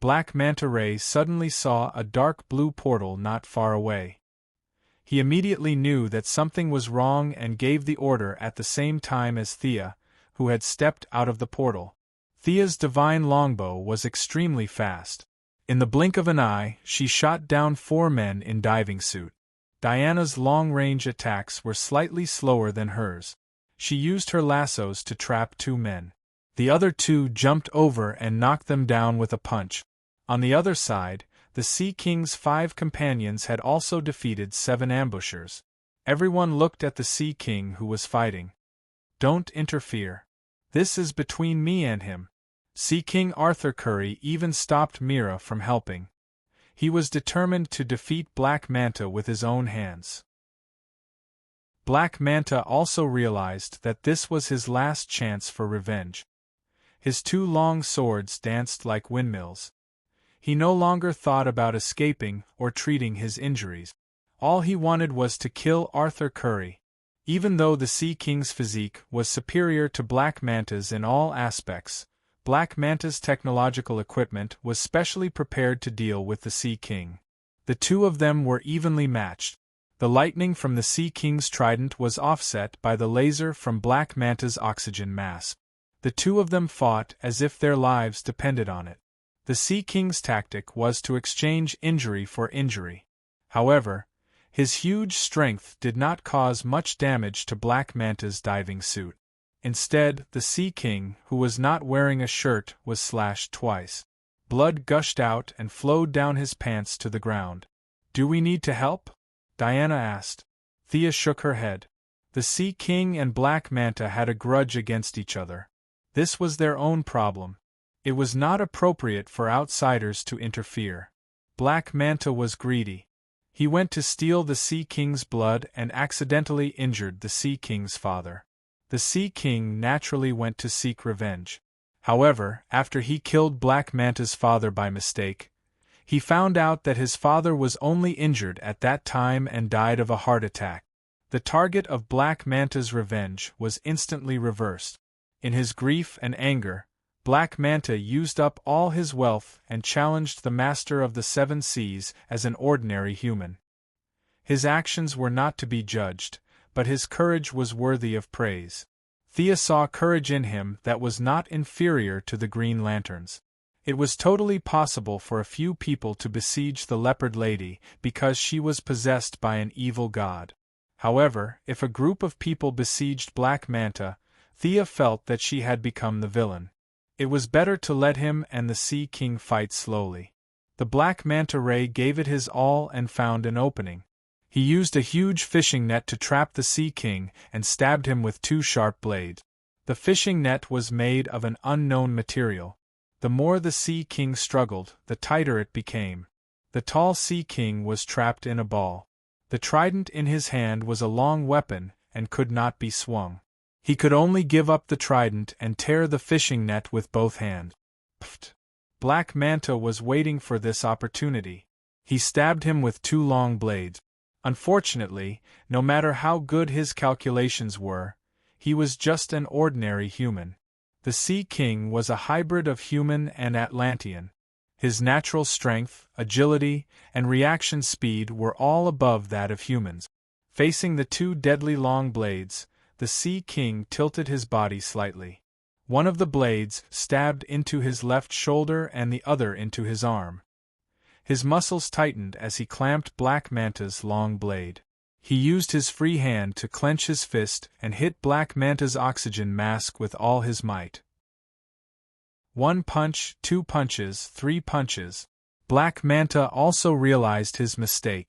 Speaker 1: Black Manta Ray suddenly saw a dark blue portal not far away. He immediately knew that something was wrong and gave the order at the same time as Thea, who had stepped out of the portal. Thea's divine longbow was extremely fast. In the blink of an eye, she shot down 4 men in diving suit. Diana's long-range attacks were slightly slower than hers. She used her lassos to trap 2 men. The other 2 jumped over and knocked them down with a punch. On the other side, the Sea King's 5 companions had also defeated 7 ambushers. Everyone looked at the Sea King who was fighting. Don't interfere. This is between me and him. Sea King Arthur Curry even stopped Mira from helping. He was determined to defeat Black Manta with his own hands. Black Manta also realized that this was his last chance for revenge. His 2 long swords danced like windmills. He no longer thought about escaping or treating his injuries. All he wanted was to kill Arthur Curry. Even though the Sea King's physique was superior to Black Manta's in all aspects, Black Manta's technological equipment was specially prepared to deal with the Sea King. The 2 of them were evenly matched. The lightning from the Sea King's trident was offset by the laser from Black Manta's oxygen mask. The 2 of them fought as if their lives depended on it. The Sea King's tactic was to exchange injury for injury. However, his huge strength did not cause much damage to Black Manta's diving suit. Instead, the Sea King, who was not wearing a shirt, was slashed twice. Blood gushed out and flowed down his pants to the ground. Do we need to help? Diana asked. Thea shook her head. The Sea King and Black Manta had a grudge against each other. This was their own problem. It was not appropriate for outsiders to interfere. Black Manta was greedy. He went to steal the Sea King's blood and accidentally injured the Sea King's father. The Sea King naturally went to seek revenge. However, after he killed Black Manta's father by mistake, he found out that his father was only injured at that time and died of a heart attack. The target of Black Manta's revenge was instantly reversed. In his grief and anger, Black Manta used up all his wealth and challenged the Master of the 7 Seas as an ordinary human. His actions were not to be judged, but his courage was worthy of praise. Thea saw courage in him that was not inferior to the Green Lanterns. It was totally possible for a few people to besiege the Leopard Lady because she was possessed by an evil god. However, if a group of people besieged Black Manta, Thea felt that she had become the villain. It was better to let him and the Sea King fight slowly. The Black Manta Ray gave it his all and found an opening. He used a huge fishing net to trap the Sea King and stabbed him with 2 sharp blades. The fishing net was made of an unknown material. The more the Sea King struggled, the tighter it became. The tall Sea King was trapped in a ball. The trident in his hand was a long weapon and could not be swung. He could only give up the trident and tear the fishing net with both hands. Pfft! Black Manta was waiting for this opportunity. He stabbed him with 2 long blades. Unfortunately, no matter how good his calculations were, he was just an ordinary human. The Sea King was a hybrid of human and Atlantean. His natural strength, agility, and reaction speed were all above that of humans. Facing the 2 deadly long blades, the Sea King tilted his body slightly. One of the blades stabbed into his left shoulder and the other into his arm. His muscles tightened as he clamped Black Manta's long blade. He used his free hand to clench his fist and hit Black Manta's oxygen mask with all his might. 1 punch, 2 punches, 3 punches. Black Manta also realized his mistake.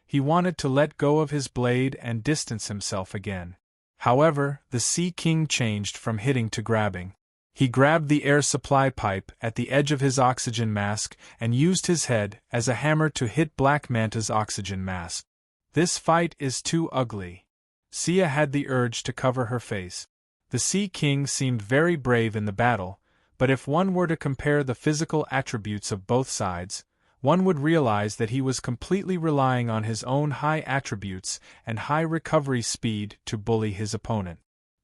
Speaker 1: He wanted to let go of his blade and distance himself again. However, the Sea King changed from hitting to grabbing. He grabbed the air supply pipe at the edge of his oxygen mask and used his head as a hammer to hit Black Manta's oxygen mask. This fight is too ugly. Sia had the urge to cover her face. The Sea King seemed very brave in the battle, but if one were to compare the physical attributes of both sides, one would realize that he was completely relying on his own high attributes and high recovery speed to bully his opponent.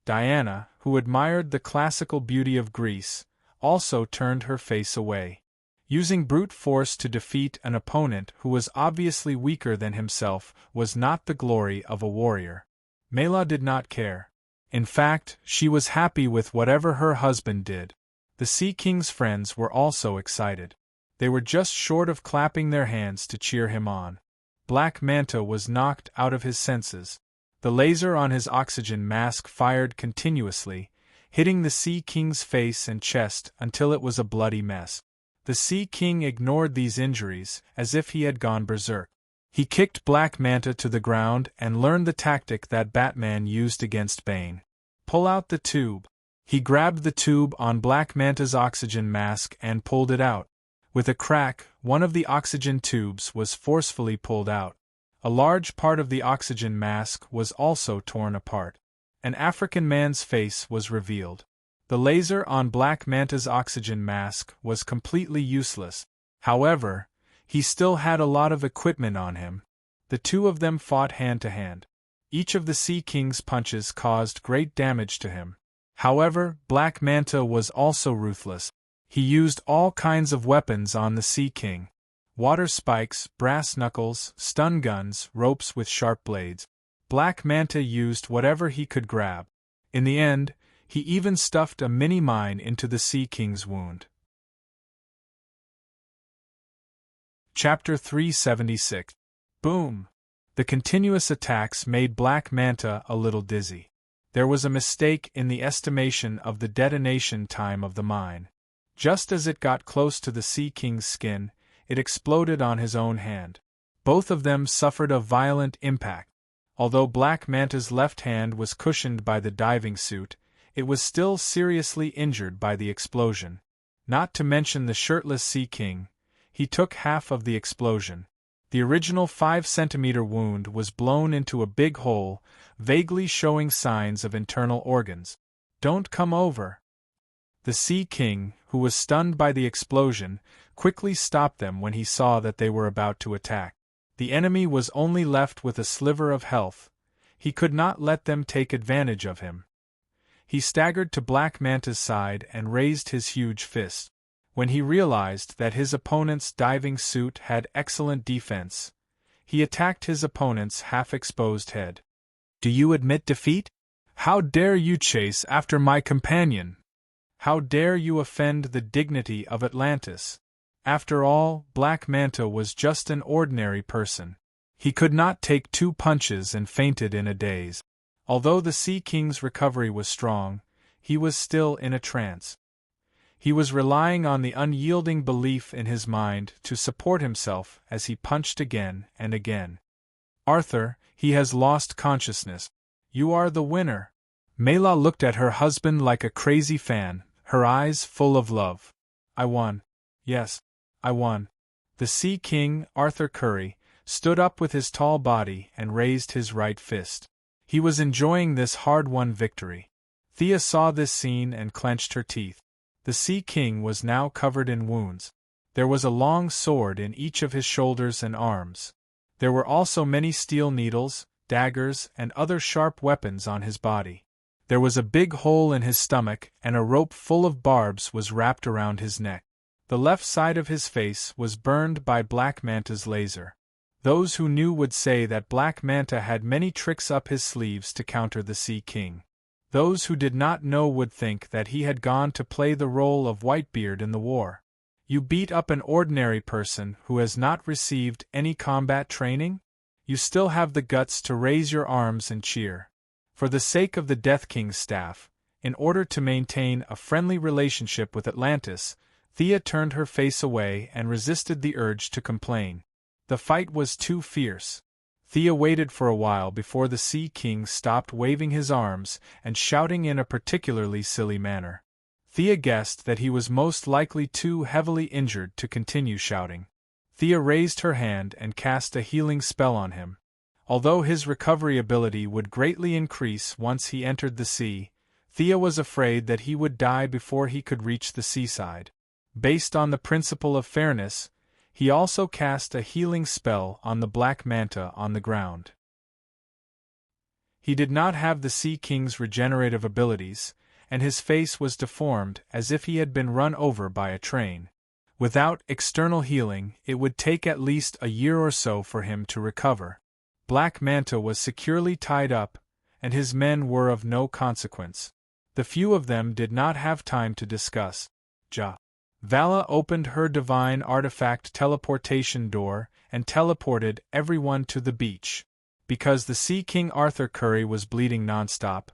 Speaker 1: Diana, who admired the classical beauty of Greece, also turned her face away. Using brute force to defeat an opponent who was obviously weaker than himself was not the glory of a warrior. Mela did not care. In fact, she was happy with whatever her husband did. The Sea King's friends were also excited. They were just short of clapping their hands to cheer him on. Black Manta was knocked out of his senses. The laser on his oxygen mask fired continuously, hitting the Sea King's face and chest until it was a bloody mess. The Sea King ignored these injuries as if he had gone berserk. He kicked Black Manta to the ground and learned the tactic that Batman used against Bane. Pull out the tube. He grabbed the tube on Black Manta's oxygen mask and pulled it out. With a crack, one of the oxygen tubes was forcefully pulled out. A large part of the oxygen mask was also torn apart. An African man's face was revealed. The laser on Black Manta's oxygen mask was completely useless. However, he still had a lot of equipment on him. The two of them fought hand to hand. Each of the Sea King's punches caused great damage to him. However, Black Manta was also ruthless. He used all kinds of weapons on the Sea King. Water spikes, brass knuckles, stun guns, ropes with sharp blades. Black Manta used whatever he could grab. In the end, he even stuffed a mini-mine into the Sea King's wound. Chapter 376. Boom! The continuous attacks made Black Manta a little dizzy. There was a mistake in the estimation of the detonation time of the mine. Just as it got close to the Sea King's skin, it exploded on his own hand. Both of them suffered a violent impact. Although Black Manta's left hand was cushioned by the diving suit, it was still seriously injured by the explosion. Not to mention the shirtless Sea King, he took half of the explosion. The original 5-centimeter wound was blown into a big hole, vaguely showing signs of internal organs. Don't come over. The Sea King, who was stunned by the explosion, quickly stopped them when he saw that they were about to attack. The enemy was only left with a sliver of health. He could not let them take advantage of him. He staggered to Black Manta's side and raised his huge fist. When he realized that his opponent's diving suit had excellent defense, he attacked his opponent's half-exposed head. Do you admit defeat? How dare you chase after my companion? How dare you offend the dignity of Atlantis? After all, Black Manta was just an ordinary person. He could not take 2 punches and fainted in a daze. Although the Sea King's recovery was strong, he was still in a trance. He was relying on the unyielding belief in his mind to support himself as he punched again and again. Arthur, he has lost consciousness. You are the winner. Mela looked at her husband like a crazy fan, her eyes full of love. I won. Yes, I won. The Sea King, Arthur Curry, stood up with his tall body and raised his right fist. He was enjoying this hard-won victory. Thea saw this scene and clenched her teeth. The Sea King was now covered in wounds. There was a long sword in each of his shoulders and arms. There were also many steel needles, daggers, and other sharp weapons on his body. There was a big hole in his stomach, and a rope full of barbs was wrapped around his neck. The left side of his face was burned by Black Manta's laser. Those who knew would say that Black Manta had many tricks up his sleeves to counter the Sea King. Those who did not know would think that he had gone to play the role of Whitebeard in the war. You beat up an ordinary person who has not received any combat training? You still have the guts to raise your arms and cheer. For the sake of the Death King's staff, in order to maintain a friendly relationship with Atlantis, Thea turned her face away and resisted the urge to complain. The fight was too fierce. Thea waited for a while before the Sea King stopped waving his arms and shouting in a particularly silly manner. Thea guessed that he was most likely too heavily injured to continue shouting. Thea raised her hand and cast a healing spell on him. Although his recovery ability would greatly increase once he entered the sea, Thea was afraid that he would die before he could reach the seaside. Based on the principle of fairness, he also cast a healing spell on the Black Manta on the ground. He did not have the Sea King's regenerative abilities, and his face was deformed as if he had been run over by a train. Without external healing, it would take at least a year or so for him to recover. Black Manta was securely tied up, and his men were of no consequence. The few of them did not have time to discuss. Vala opened her divine artifact teleportation door and teleported everyone to the beach. Because the Sea King Arthur Curry was bleeding nonstop,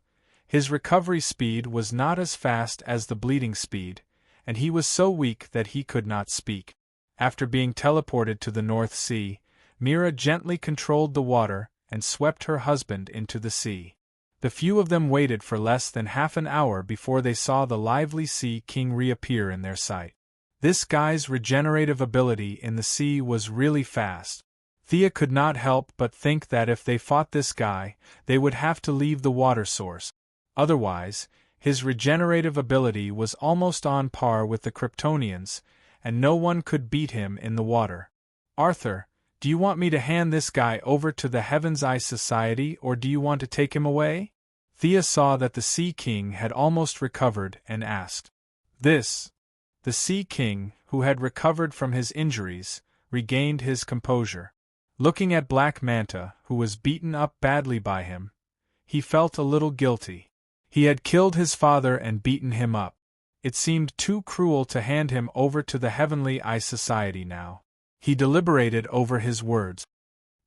Speaker 1: his recovery speed was not as fast as the bleeding speed, and he was so weak that he could not speak. After being teleported to the North Sea, Mira gently controlled the water and swept her husband into the sea. The few of them waited for less than half an hour before they saw the lively Sea King reappear in their sight. This guy's regenerative ability in the sea was really fast. Thea could not help but think that if they fought this guy, they would have to leave the water source. Otherwise, his regenerative ability was almost on par with the Kryptonians, and no one could beat him in the water. Arthur, do you want me to hand this guy over to the Heaven's Eye Society or do you want to take him away? Thea saw that the Sea King had almost recovered and asked. The Sea King, who had recovered from his injuries, regained his composure. Looking at Black Manta, who was beaten up badly by him, he felt a little guilty. He had killed his father and beaten him up. It seemed too cruel to hand him over to the Heavenly Eye Society now. He deliberated over his words.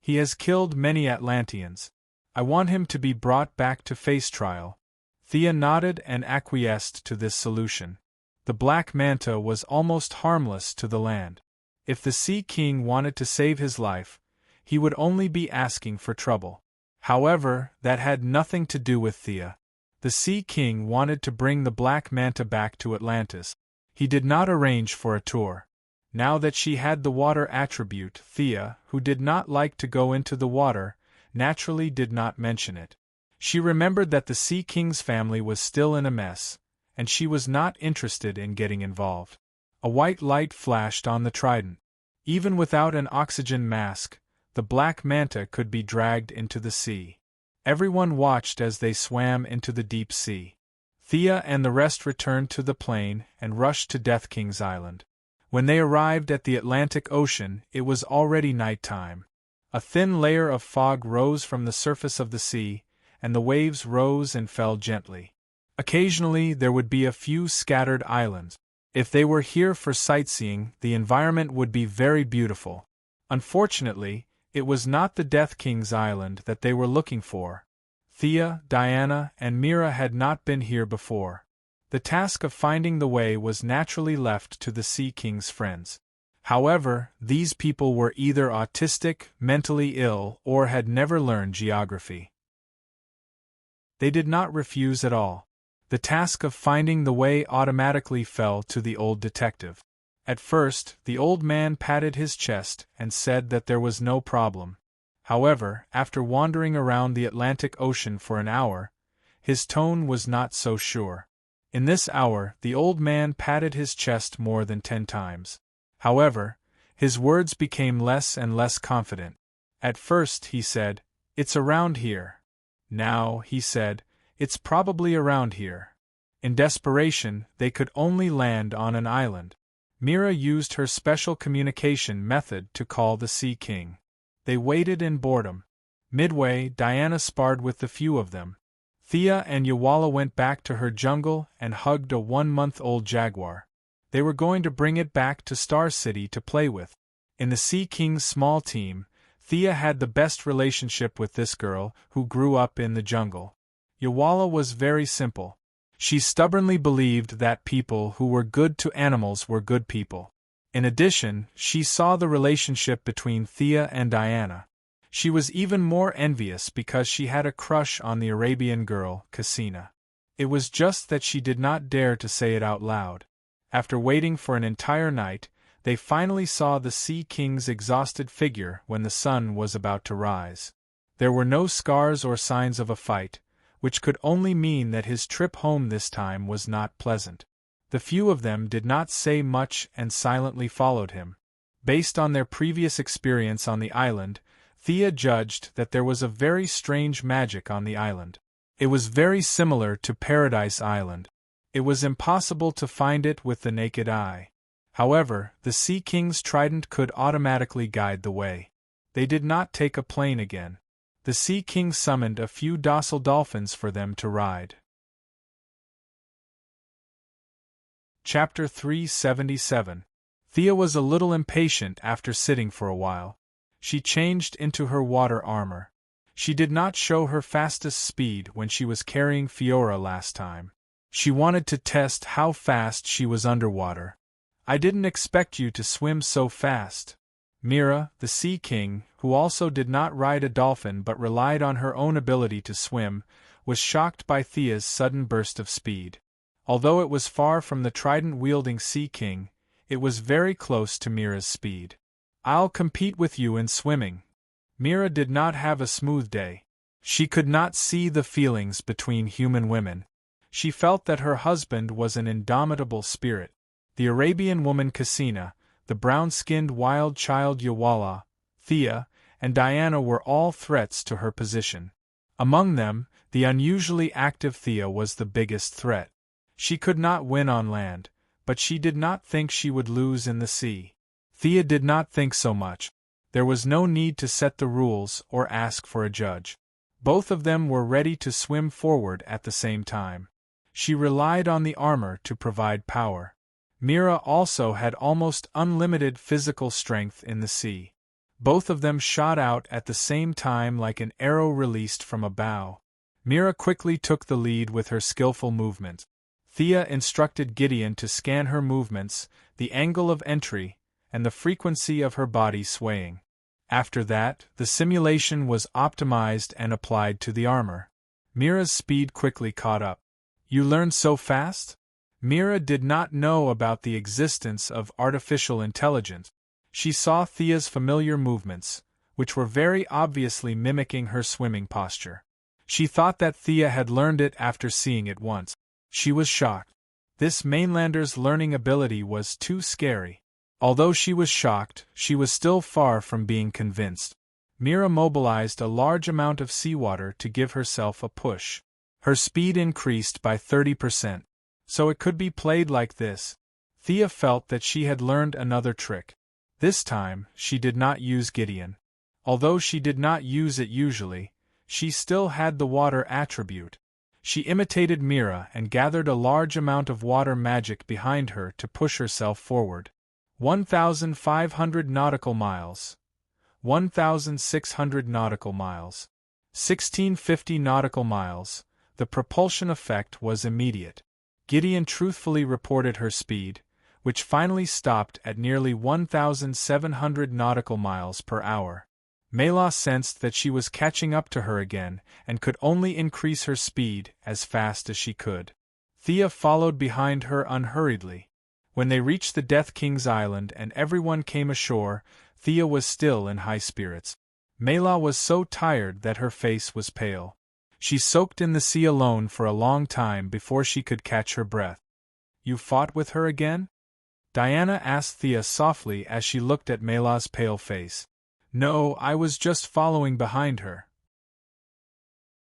Speaker 1: He has killed many Atlanteans. I want him to be brought back to face trial. Thea nodded and acquiesced to this solution. The Black Manta was almost harmless to the land. If the Sea King wanted to save his life, he would only be asking for trouble. However, that had nothing to do with Thea. The Sea King wanted to bring the Black Manta back to Atlantis. He did not arrange for a tour. Now that she had the water attribute, Thea, who did not like to go into the water, naturally did not mention it. She remembered that the Sea King's family was still in a mess, and she was not interested in getting involved. A white light flashed on the trident. Even without an oxygen mask, the Black Manta could be dragged into the sea. Everyone watched as they swam into the deep sea. Thea and the rest returned to the plane and rushed to Death King's Island. When they arrived at the Atlantic Ocean, it was already nighttime. A thin layer of fog rose from the surface of the sea, and the waves rose and fell gently. Occasionally there would be a few scattered islands. If they were here for sightseeing, the environment would be very beautiful. Unfortunately, it was not the Death King's Island that they were looking for. Thea, Diana, and Mira had not been here before. The task of finding the way was naturally left to the Sea King's friends. However, these people were either autistic, mentally ill, or had never learned geography. They did not refuse at all. The task of finding the way automatically fell to the old detective. At first, the old man patted his chest and said that there was no problem. However, after wandering around the Atlantic Ocean for an hour, his tone was not so sure. In this hour, the old man patted his chest more than 10 times. However, his words became less and less confident. At first, he said, "It's around here." Now, he said, "It's probably around here." In desperation, they could only land on an island. Mira used her special communication method to call the Sea King. They waited in boredom. Midway, Diana sparred with the few of them. Thea and Yawala went back to her jungle and hugged a 1-month-old jaguar. They were going to bring it back to Star City to play with. In the Sea King's small team, Thea had the best relationship with this girl, who grew up in the jungle. Yawala was very simple. She stubbornly believed that people who were good to animals were good people. In addition, she saw the relationship between Thea and Diana. She was even more envious because she had a crush on the Arabian girl, Cassina. It was just that she did not dare to say it out loud. After waiting for an entire night, they finally saw the Sea King's exhausted figure when the sun was about to rise. There were no scars or signs of a fight, which could only mean that his trip home this time was not pleasant. The few of them did not say much and silently followed him. Based on their previous experience on the island, Thea judged that there was a very strange magic on the island. It was very similar to Paradise Island. It was impossible to find it with the naked eye. However, the Sea King's trident could automatically guide the way. They did not take a plane again. The Sea King summoned a few docile dolphins for them to ride. Chapter 377. Thea was a little impatient after sitting for a while. She changed into her water armor. She did not show her fastest speed when she was carrying Fiora last time. She wanted to test how fast she was underwater. "I didn't expect you to swim so fast." Mira, the Sea King, who also did not ride a dolphin but relied on her own ability to swim, was shocked by Thea's sudden burst of speed. Although it was far from the trident-wielding Sea King, it was very close to Mira's speed. "I'll compete with you in swimming." Mira did not have a smooth day. She could not see the feelings between human women. She felt that her husband was an indomitable spirit. The Arabian woman Cassina, the brown-skinned wild child Yawala, Thea, and Diana were all threats to her position. Among them, the unusually active Thea was the biggest threat. She could not win on land, but she did not think she would lose in the sea. Thea did not think so much. There was no need to set the rules or ask for a judge. Both of them were ready to swim forward at the same time. She relied on the armor to provide power. Mira also had almost unlimited physical strength in the sea. Both of them shot out at the same time like an arrow released from a bow. Mira quickly took the lead with her skillful movement. Thea instructed Gideon to scan her movements, the angle of entry, and the frequency of her body swaying. After that, the simulation was optimized and applied to the armor. Mira's speed quickly caught up. "You learned so fast?" Mira did not know about the existence of artificial intelligence. She saw Thea's familiar movements, which were very obviously mimicking her swimming posture. She thought that Thea had learned it after seeing it once. She was shocked. This mainlander's learning ability was too scary. Although she was shocked, she was still far from being convinced. Mira mobilized a large amount of seawater to give herself a push. Her speed increased by 30%. So it could be played like this. Thea felt that she had learned another trick. This time, she did not use Gideon. Although she did not use it usually, she still had the water attribute. She imitated Mira and gathered a large amount of water magic behind her to push herself forward. 1,500 nautical miles. 1,600 nautical miles. 1,650 nautical miles. The propulsion effect was immediate. Gideon truthfully reported her speed, which finally stopped at nearly 1,700 nautical miles per hour. Mela sensed that she was catching up to her again and could only increase her speed as fast as she could. Thea followed behind her unhurriedly. When they reached the Death King's island and everyone came ashore, Thea was still in high spirits. Mela was so tired that her face was pale. She soaked in the sea alone for a long time before she could catch her breath. "You fought with her again?" Diana asked Thea softly as she looked at Mela's pale face. "No, I was just following behind her.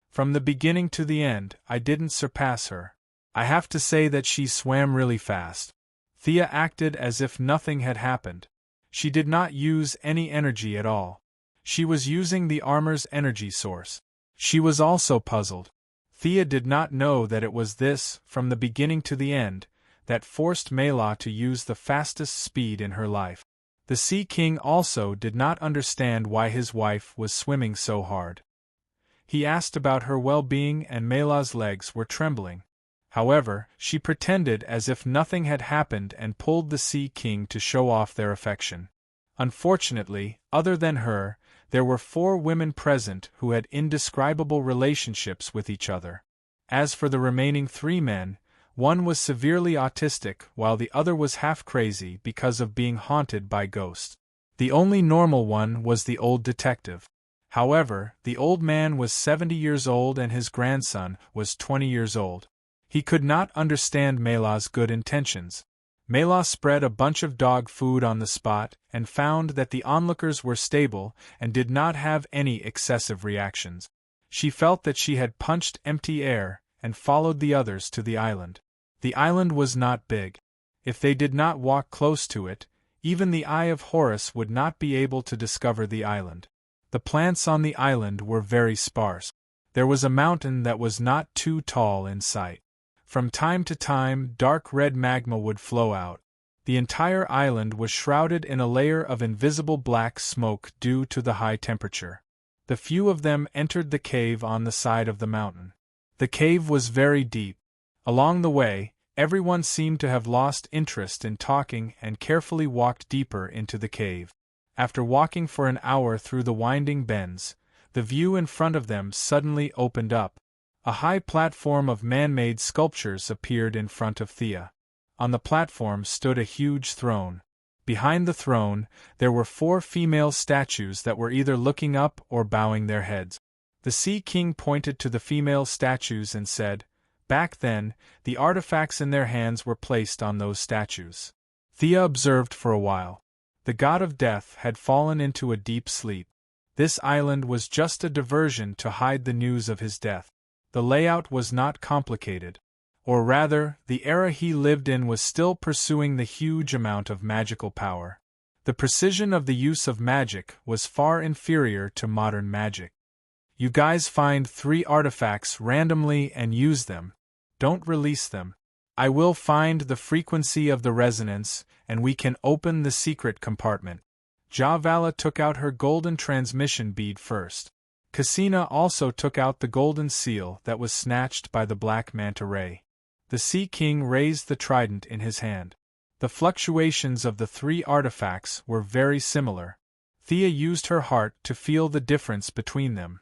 Speaker 1: From the beginning to the end, I didn't surpass her. I have to say that she swam really fast." Thea acted as if nothing had happened. She did not use any energy at all. She was using the armor's energy source. She was also puzzled. Thea did not know that it was this, from the beginning to the end, that forced Mela to use the fastest speed in her life. The Sea King also did not understand why his wife was swimming so hard. He asked about her well-being and Mela's legs were trembling. However, she pretended as if nothing had happened and pulled the Sea King to show off their affection. Unfortunately, other than her, there were 4 women present who had indescribable relationships with each other. As for the remaining 3 men, one was severely autistic while the other was half crazy because of being haunted by ghosts. The only normal one was the old detective. However, the old man was 70 years old and his grandson was 20 years old. He could not understand Mela's good intentions. Mela spread a bunch of dog food on the spot and found that the onlookers were stable and did not have any excessive reactions. She felt that she had punched empty air and followed the others to the island. The island was not big. If they did not walk close to it, even the Eye of Horus would not be able to discover the island. The plants on the island were very sparse. There was a mountain that was not too tall in sight. From time to time, dark red magma would flow out. The entire island was shrouded in a layer of invisible black smoke due to the high temperature. The few of them entered the cave on the side of the mountain. The cave was very deep. Along the way, everyone seemed to have lost interest in talking and carefully walked deeper into the cave. After walking for an hour through the winding bends, the view in front of them suddenly opened up. A high platform of man-made sculptures appeared in front of Thea. On the platform stood a huge throne. Behind the throne, there were 4 female statues that were either looking up or bowing their heads. The Sea King pointed to the female statues and said, "Back then, the artifacts in their hands were placed on those statues." Thea observed for a while. The god of death had fallen into a deep sleep. This island was just a diversion to hide the news of his death. The layout was not complicated. Or rather, the era he lived in was still pursuing the huge amount of magical power. The precision of the use of magic was far inferior to modern magic. You guys find 3 artifacts randomly and use them. Don't release them. I will find the frequency of the resonance, and we can open the secret compartment. Javala took out her golden transmission bead first. Cassina also took out the golden seal that was snatched by the black manta ray. The Sea King raised the trident in his hand. The fluctuations of the 3 artifacts were very similar. Thea used her heart to feel the difference between them.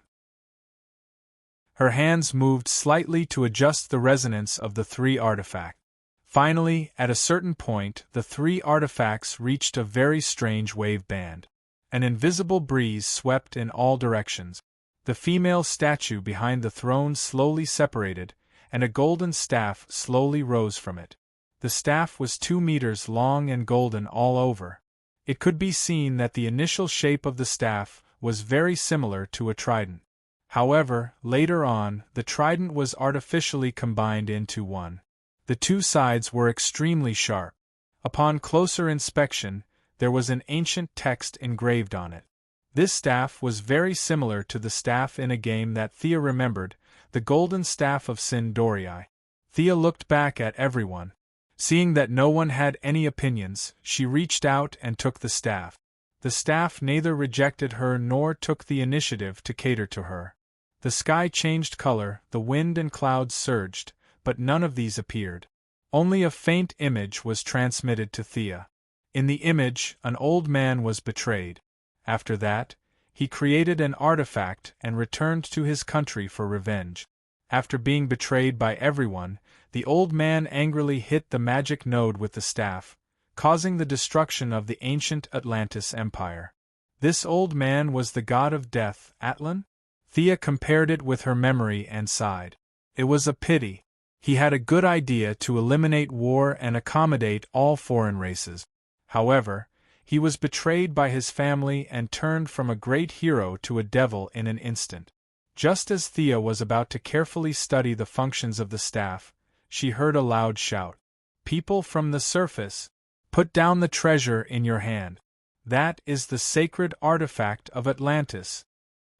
Speaker 1: Her hands moved slightly to adjust the resonance of the 3 artifacts. Finally, at a certain point, the 3 artifacts reached a very strange wave band. An invisible breeze swept in all directions. The female statue behind the throne slowly separated, and a golden staff slowly rose from it. The staff was 2 meters long and golden all over. It could be seen that the initial shape of the staff was very similar to a trident. However, later on, the trident was artificially combined into one. The 2 sides were extremely sharp. Upon closer inspection, there was an ancient text engraved on it. This staff was very similar to the staff in a game that Thea remembered, the Golden Staff of Sindorii. Thea looked back at everyone. Seeing that no one had any opinions, she reached out and took the staff. The staff neither rejected her nor took the initiative to cater to her. The sky changed color, the wind and clouds surged, but none of these appeared. Only a faint image was transmitted to Thea. In the image, an old man was betrayed. After that, he created an artifact and returned to his country for revenge. After being betrayed by everyone, the old man angrily hit the magic node with the staff, causing the destruction of the ancient Atlantis Empire. This old man was the god of death, Atlan? Thea compared it with her memory and sighed. It was a pity. He had a good idea to eliminate war and accommodate all foreign races. However, he was betrayed by his family and turned from a great hero to a devil in an instant. Just as Thea was about to carefully study the functions of the staff, she heard a loud shout. "People from the surface, put down the treasure in your hand." That is the sacred artifact of Atlantis.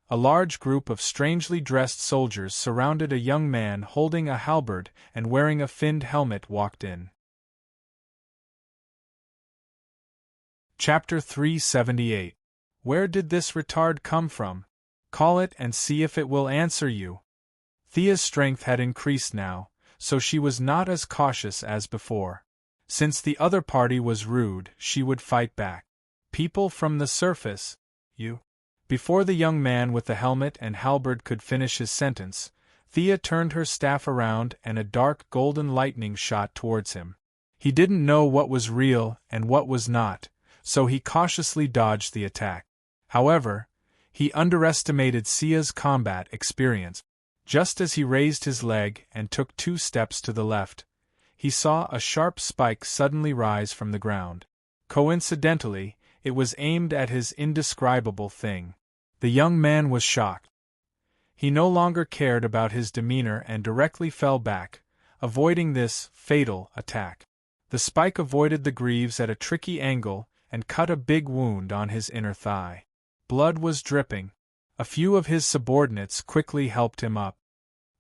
Speaker 1: A large group of strangely dressed soldiers surrounded a young man holding a halberd and wearing a finned helmet walked in. Chapter 378. Where did this retard come from? Call it and see if it will answer you. Thea's strength had increased now, so she was not as cautious as before. Since the other party was rude, she would fight back. People from the surface, you? Before the young man with the helmet and halberd could finish his sentence, Thea turned her staff around and a dark golden lightning shot towards him. He didn't know what was real and what was not, so he cautiously dodged the attack. However, he underestimated Sia's combat experience. Just as he raised his leg and took 2 steps to the left, he saw a sharp spike suddenly rise from the ground. Coincidentally, it was aimed at his indescribable thing. The young man was shocked. He no longer cared about his demeanor and directly fell back, avoiding this fatal attack. The spike avoided the greaves at a tricky angle and cut a big wound on his inner thigh. Blood was dripping. A few of his subordinates quickly helped him up.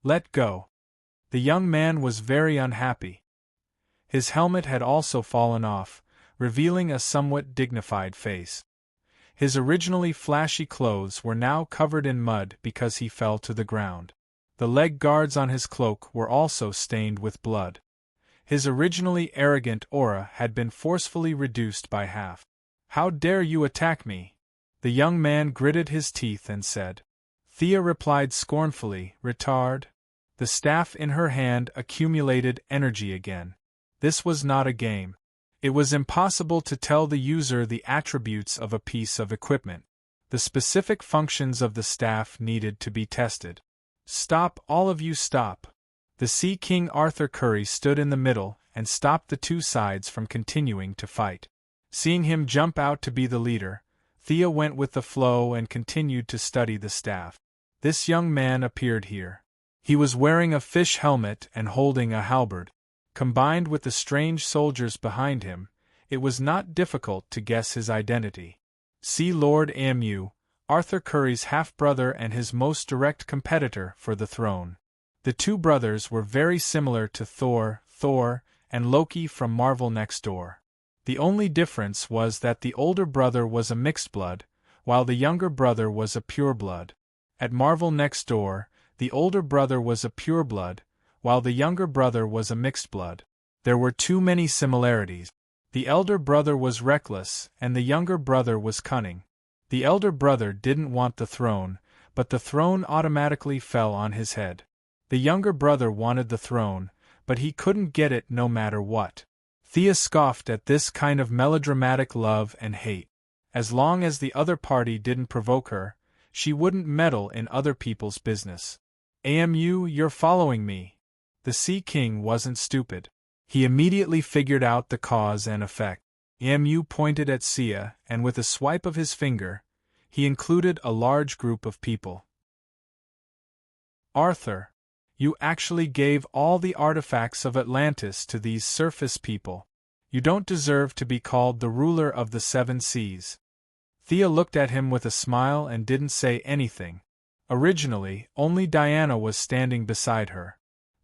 Speaker 1: Let go. The young man was very unhappy. His helmet had also fallen off, revealing a somewhat dignified face. His originally flashy clothes were now covered in mud because he fell to the ground. The leg guards on his cloak were also stained with blood. His originally arrogant aura had been forcefully reduced by half. "How dare you attack me?" The young man gritted his teeth and said. Thea replied scornfully, "Retard." The staff in her hand accumulated energy again. This was not a game. It was impossible to tell the user the attributes of a piece of equipment. The specific functions of the staff needed to be tested. "Stop, all of you, stop." The Sea King Arthur Curry stood in the middle and stopped the 2 sides from continuing to fight. Seeing him jump out to be the leader, Thea went with the flow and continued to study the staff. This young man appeared here. He was wearing a fish helmet and holding a halberd. Combined with the strange soldiers behind him, it was not difficult to guess his identity. See Lord Amu, Arthur Curry's half-brother and his most direct competitor for the throne. The 2 brothers were very similar to Thor, and Loki from Marvel Next Door. The only difference was that the older brother was a mixed blood, while the younger brother was a pureblood. At Marvel Next Door, the older brother was a pureblood, while the younger brother was a mixed blood. There were too many similarities. The elder brother was reckless, and the younger brother was cunning. The elder brother didn't want the throne, but the throne automatically fell on his head. The younger brother wanted the throne, but he couldn't get it no matter what. Thea scoffed at this kind of melodramatic love and hate. As long as the other party didn't provoke her, she wouldn't meddle in other people's business. "Amu, you're following me." The Sea King wasn't stupid. He immediately figured out the cause and effect. Amu pointed at Sia, and with a swipe of his finger, he included a large group of people. "Arthur, you actually gave all the artifacts of Atlantis to these surface people. You don't deserve to be called the ruler of the 7 seas." Thea looked at him with a smile and didn't say anything. Originally, only Diana was standing beside her.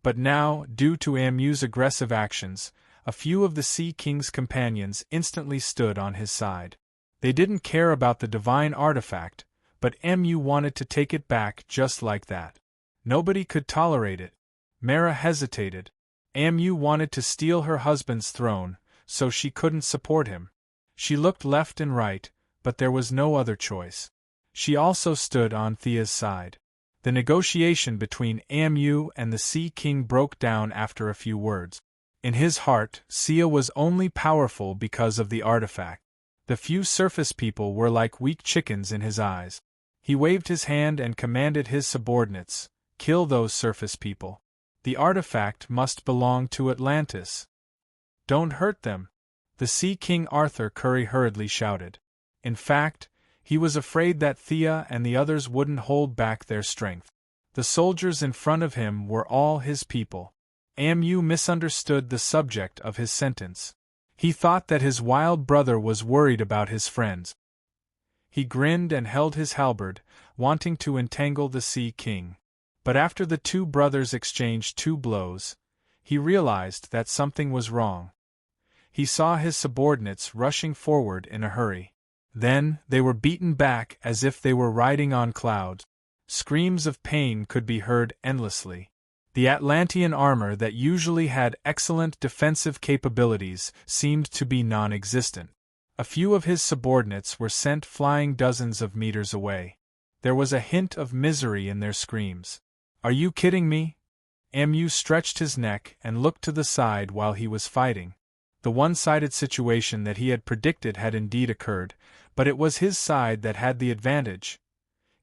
Speaker 1: But now, due to Amu's aggressive actions, a few of the Sea King's companions instantly stood on his side. They didn't care about the divine artifact, but Amu wanted to take it back just like that. Nobody could tolerate it. Mara hesitated. Amu wanted to steal her husband's throne, so she couldn't support him. She looked left and right, but there was no other choice. She also stood on Thea's side. The negotiation between Amu and the Sea King broke down after a few words. In his heart, Sia was only powerful because of the artifact. The few surface people were like weak chickens in his eyes. He waved his hand and commanded his subordinates, "Kill those surface people. The artifact must belong to Atlantis. Don't hurt them," the Sea King Arthur Curry hurriedly shouted. In fact, he was afraid that Thea and the others wouldn't hold back their strength. The soldiers in front of him were all his people. Amu misunderstood the subject of his sentence. He thought that his wild brother was worried about his friends. He grinned and held his halberd, wanting to entangle the Sea King. But after the two brothers exchanged 2 blows, he realized that something was wrong. He saw his subordinates rushing forward in a hurry. Then, they were beaten back as if they were riding on clouds. Screams of pain could be heard endlessly. The Atlantean armor that usually had excellent defensive capabilities seemed to be non-existent. A few of his subordinates were sent flying dozens of meters away. There was a hint of misery in their screams. "Are you kidding me?" Mu stretched his neck and looked to the side while he was fighting. The one-sided situation that he had predicted had indeed occurred, but it was his side that had the advantage.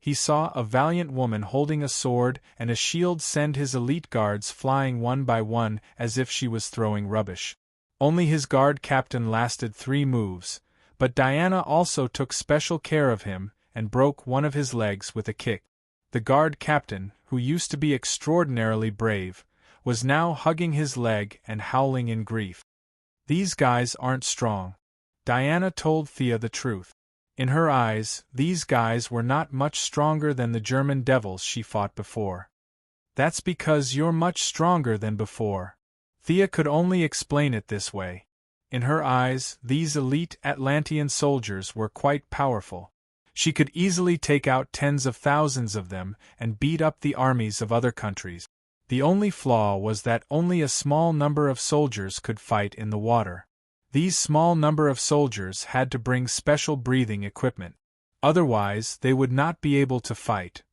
Speaker 1: He saw a valiant woman holding a sword and a shield send his elite guards flying one by one as if she was throwing rubbish. Only his guard captain lasted 3 moves, but Diana also took special care of him and broke one of his legs with a kick. The guard captain, who used to be extraordinarily brave, was now hugging his leg and howling in grief. "These guys aren't strong." Diana told Thea the truth. In her eyes, these guys were not much stronger than the German devils she fought before. "That's because you're much stronger than before." Thea could only explain it this way. In her eyes, these elite Atlantean soldiers were quite powerful. She could easily take out tens of thousands of them and beat up the armies of other countries. The only flaw was that only a small number of soldiers could fight in the water. These small number of soldiers had to bring special breathing equipment. Otherwise, they would not be able to fight.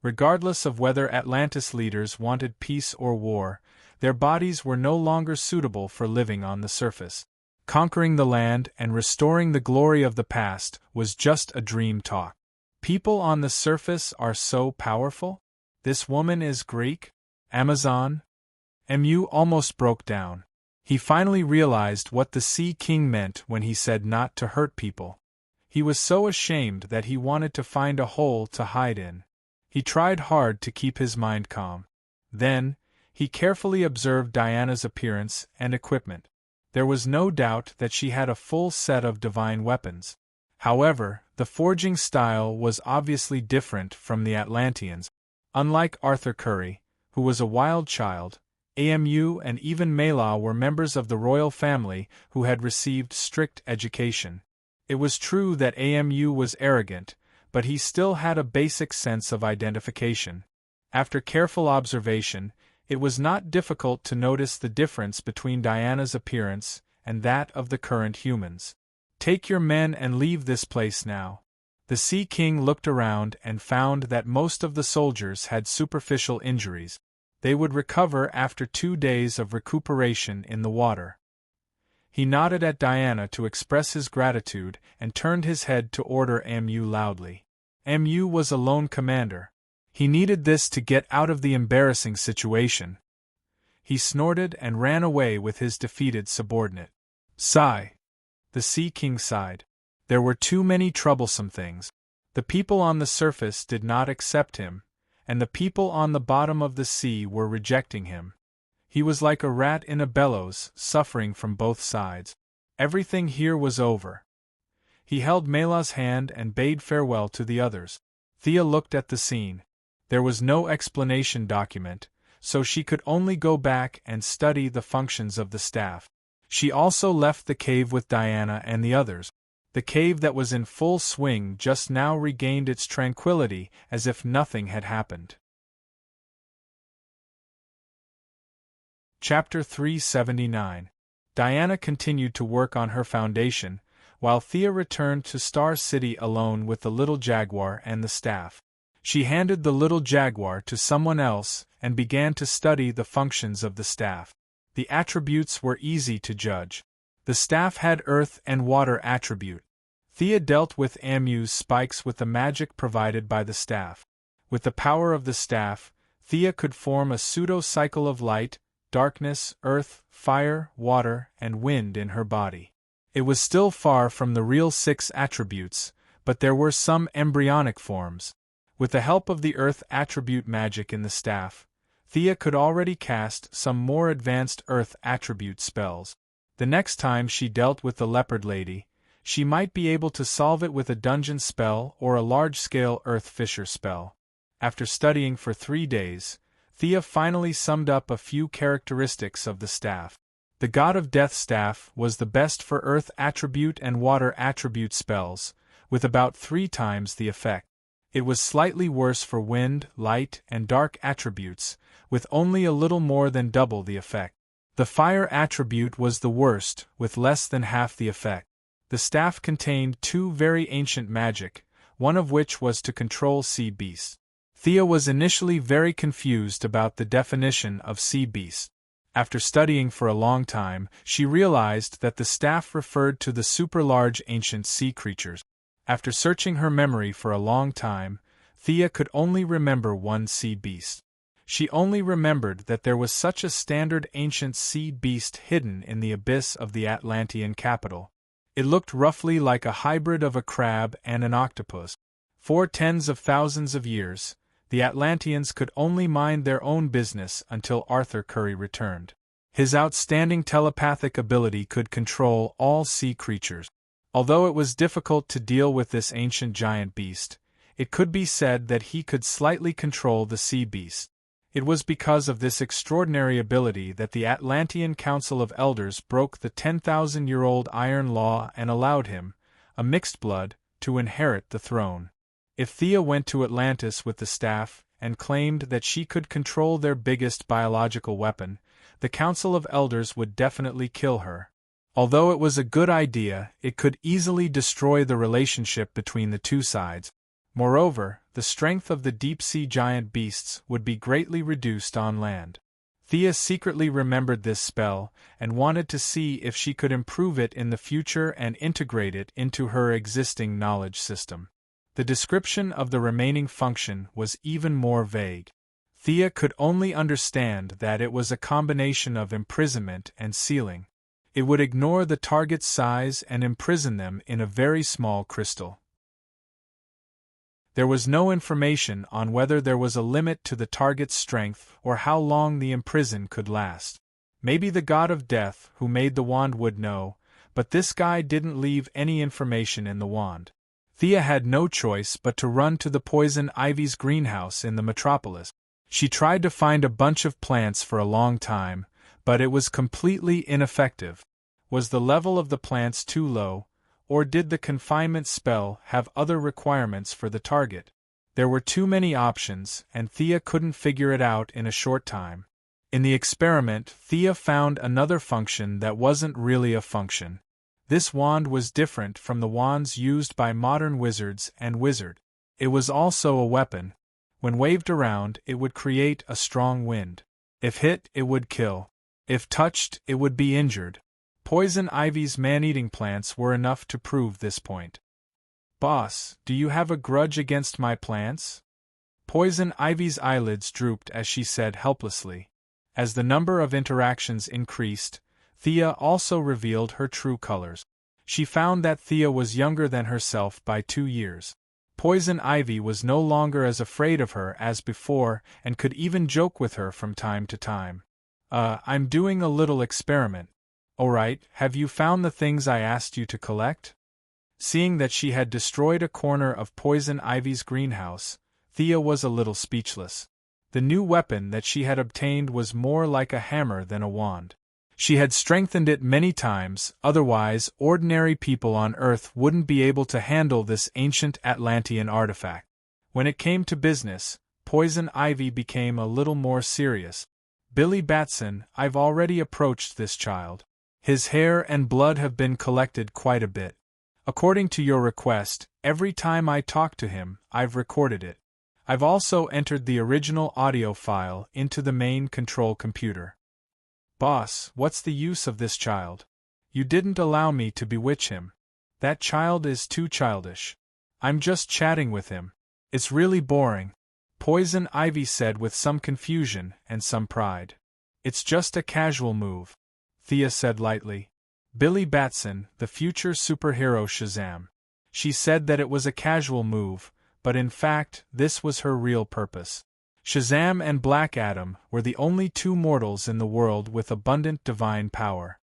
Speaker 1: Regardless of whether Atlantis leaders wanted peace or war, their bodies were no longer suitable for living on the surface. Conquering the land and restoring the glory of the past was just a dream talk. People on the surface are so powerful? This woman is Greek? Amazon? Mu almost broke down. He finally realized what the Sea King meant when he said not to hurt people. He was so ashamed that he wanted to find a hole to hide in. He tried hard to keep his mind calm. Then, he carefully observed Diana's appearance and equipment. There was no doubt that she had a full set of divine weapons. However, the forging style was obviously different from the Atlanteans. Unlike Arthur Curry, who was a wild child, Amu and even Mela were members of the royal family who had received strict education. It was true that Amu was arrogant, but he still had a basic sense of identification. After careful observation, it was not difficult to notice the difference between Diana's appearance and that of the current humans. "Take your men and leave this place now." The Sea King looked around and found that most of the soldiers had superficial injuries. They would recover after 2 days of recuperation in the water. He nodded at Diana to express his gratitude and turned his head to order Mu loudly. Mu was a lone commander. He needed this to get out of the embarrassing situation. He snorted and ran away with his defeated subordinate. Sigh. The Sea King sighed. There were too many troublesome things. The people on the surface did not accept him, and the people on the bottom of the sea were rejecting him. He was like a rat in a bellows, suffering from both sides. Everything here was over. He held Mela's hand and bade farewell to the others. Thea looked at the scene. There was no explanation document, so she could only go back and study the functions of the staff. She also left the cave with Diana and the others. The cave that was in full swing just now regained its tranquility as if nothing had happened. Chapter 379. Diana continued to work on her foundation, while Thea returned to Star City alone with the little jaguar and the staff. She handed the little jaguar to someone else and began to study the functions of the staff. The attributes were easy to judge. The staff had earth and water attribute. Thea dealt with Amu's spikes with the magic provided by the staff. With the power of the staff, Thea could form a pseudo-cycle of light, darkness, earth, fire, water, and wind in her body. It was still far from the real 6 attributes, but there were some embryonic forms. With the help of the earth attribute magic in the staff, Thea could already cast some more advanced earth attribute spells. The next time she dealt with the leopard lady, she might be able to solve it with a dungeon spell or a large-scale earth fissure spell. After studying for 3 days, Thea finally summed up a few characteristics of the staff. The God of Death staff was the best for earth attribute and water attribute spells, with about 3 times the effect. It was slightly worse for wind, light, and dark attributes, with only a little more than double the effect. The fire attribute was the worst, with less than half the effect. The staff contained 2 very ancient magic, one of which was to control sea beasts. Thea was initially very confused about the definition of sea beast. After studying for a long time, she realized that the staff referred to the super-large ancient sea creatures. After searching her memory for a long time, Thea could only remember one sea beast. She only remembered that there was such a standard ancient sea beast hidden in the abyss of the Atlantean capital. It looked roughly like a hybrid of a crab and an octopus. For tens of thousands of years, the Atlanteans could only mind their own business until Arthur Curry returned. His outstanding telepathic ability could control all sea creatures. Although it was difficult to deal with this ancient giant beast, it could be said that he could slightly control the sea beast. It was because of this extraordinary ability that the Atlantean Council of Elders broke the 10,000-year-old Iron Law and allowed him, a mixed blood, to inherit the throne. If Thea went to Atlantis with the staff and claimed that she could control their biggest biological weapon, the Council of Elders would definitely kill her. Although it was a good idea, it could easily destroy the relationship between the two sides. Moreover, the strength of the deep-sea giant beasts would be greatly reduced on land. Thea secretly remembered this spell and wanted to see if she could improve it in the future and integrate it into her existing knowledge system. The description of the remaining function was even more vague. Thea could only understand that it was a combination of imprisonment and sealing. It would ignore the target's size and imprison them in a very small crystal. There was no information on whether there was a limit to the target's strength or how long the imprison could last. Maybe the God of Death who made the wand would know, but this guy didn't leave any information in the wand. Thea had no choice but to run to the poison ivy's greenhouse in the metropolis. She tried to find a bunch of plants for a long time, but it was completely ineffective. Was the level of the plants too low, or did the confinement spell have other requirements for the target? There were too many options, and Thea couldn't figure it out in a short time. In the experiment, Thea found another function that wasn't really a function. This wand was different from the wands used by modern wizards and wizard. It was also a weapon. When waved around, it would create a strong wind. If hit, it would kill. If touched, it would be injured. Poison ivy's man-eating plants were enough to prove this point. "Boss, do you have a grudge against my plants?" Poison ivy's eyelids drooped as she said helplessly. As the number of interactions increased, Thea also revealed her true colors. She found that Thea was younger than herself by 2 years. Poison ivy was no longer as afraid of her as before and could even joke with her from time to time. I'm doing a little experiment. Alright, have you found the things I asked you to collect?" Seeing that she had destroyed a corner of Poison Ivy's greenhouse, Thea was a little speechless. The new weapon that she had obtained was more like a hammer than a wand. She had strengthened it many times, otherwise ordinary people on Earth wouldn't be able to handle this ancient Atlantean artifact. When it came to business, Poison Ivy became a little more serious. "Billy Batson, I've already approached this child. His hair and blood have been collected quite a bit. According to your request, every time I talk to him, I've recorded it. I've also entered the original audio file into the main control computer." "Boss, what's the use of this child? You didn't allow me to bewitch him. That child is too childish. I'm just chatting with him. It's really boring," Poison Ivy said with some confusion and some pride. "It's just a casual move," Thea said lightly. "Billy Batson, the future superhero Shazam." She said that it was a casual move, but in fact, this was her real purpose. Shazam and Black Adam were the only 2 mortals in the world with abundant divine power.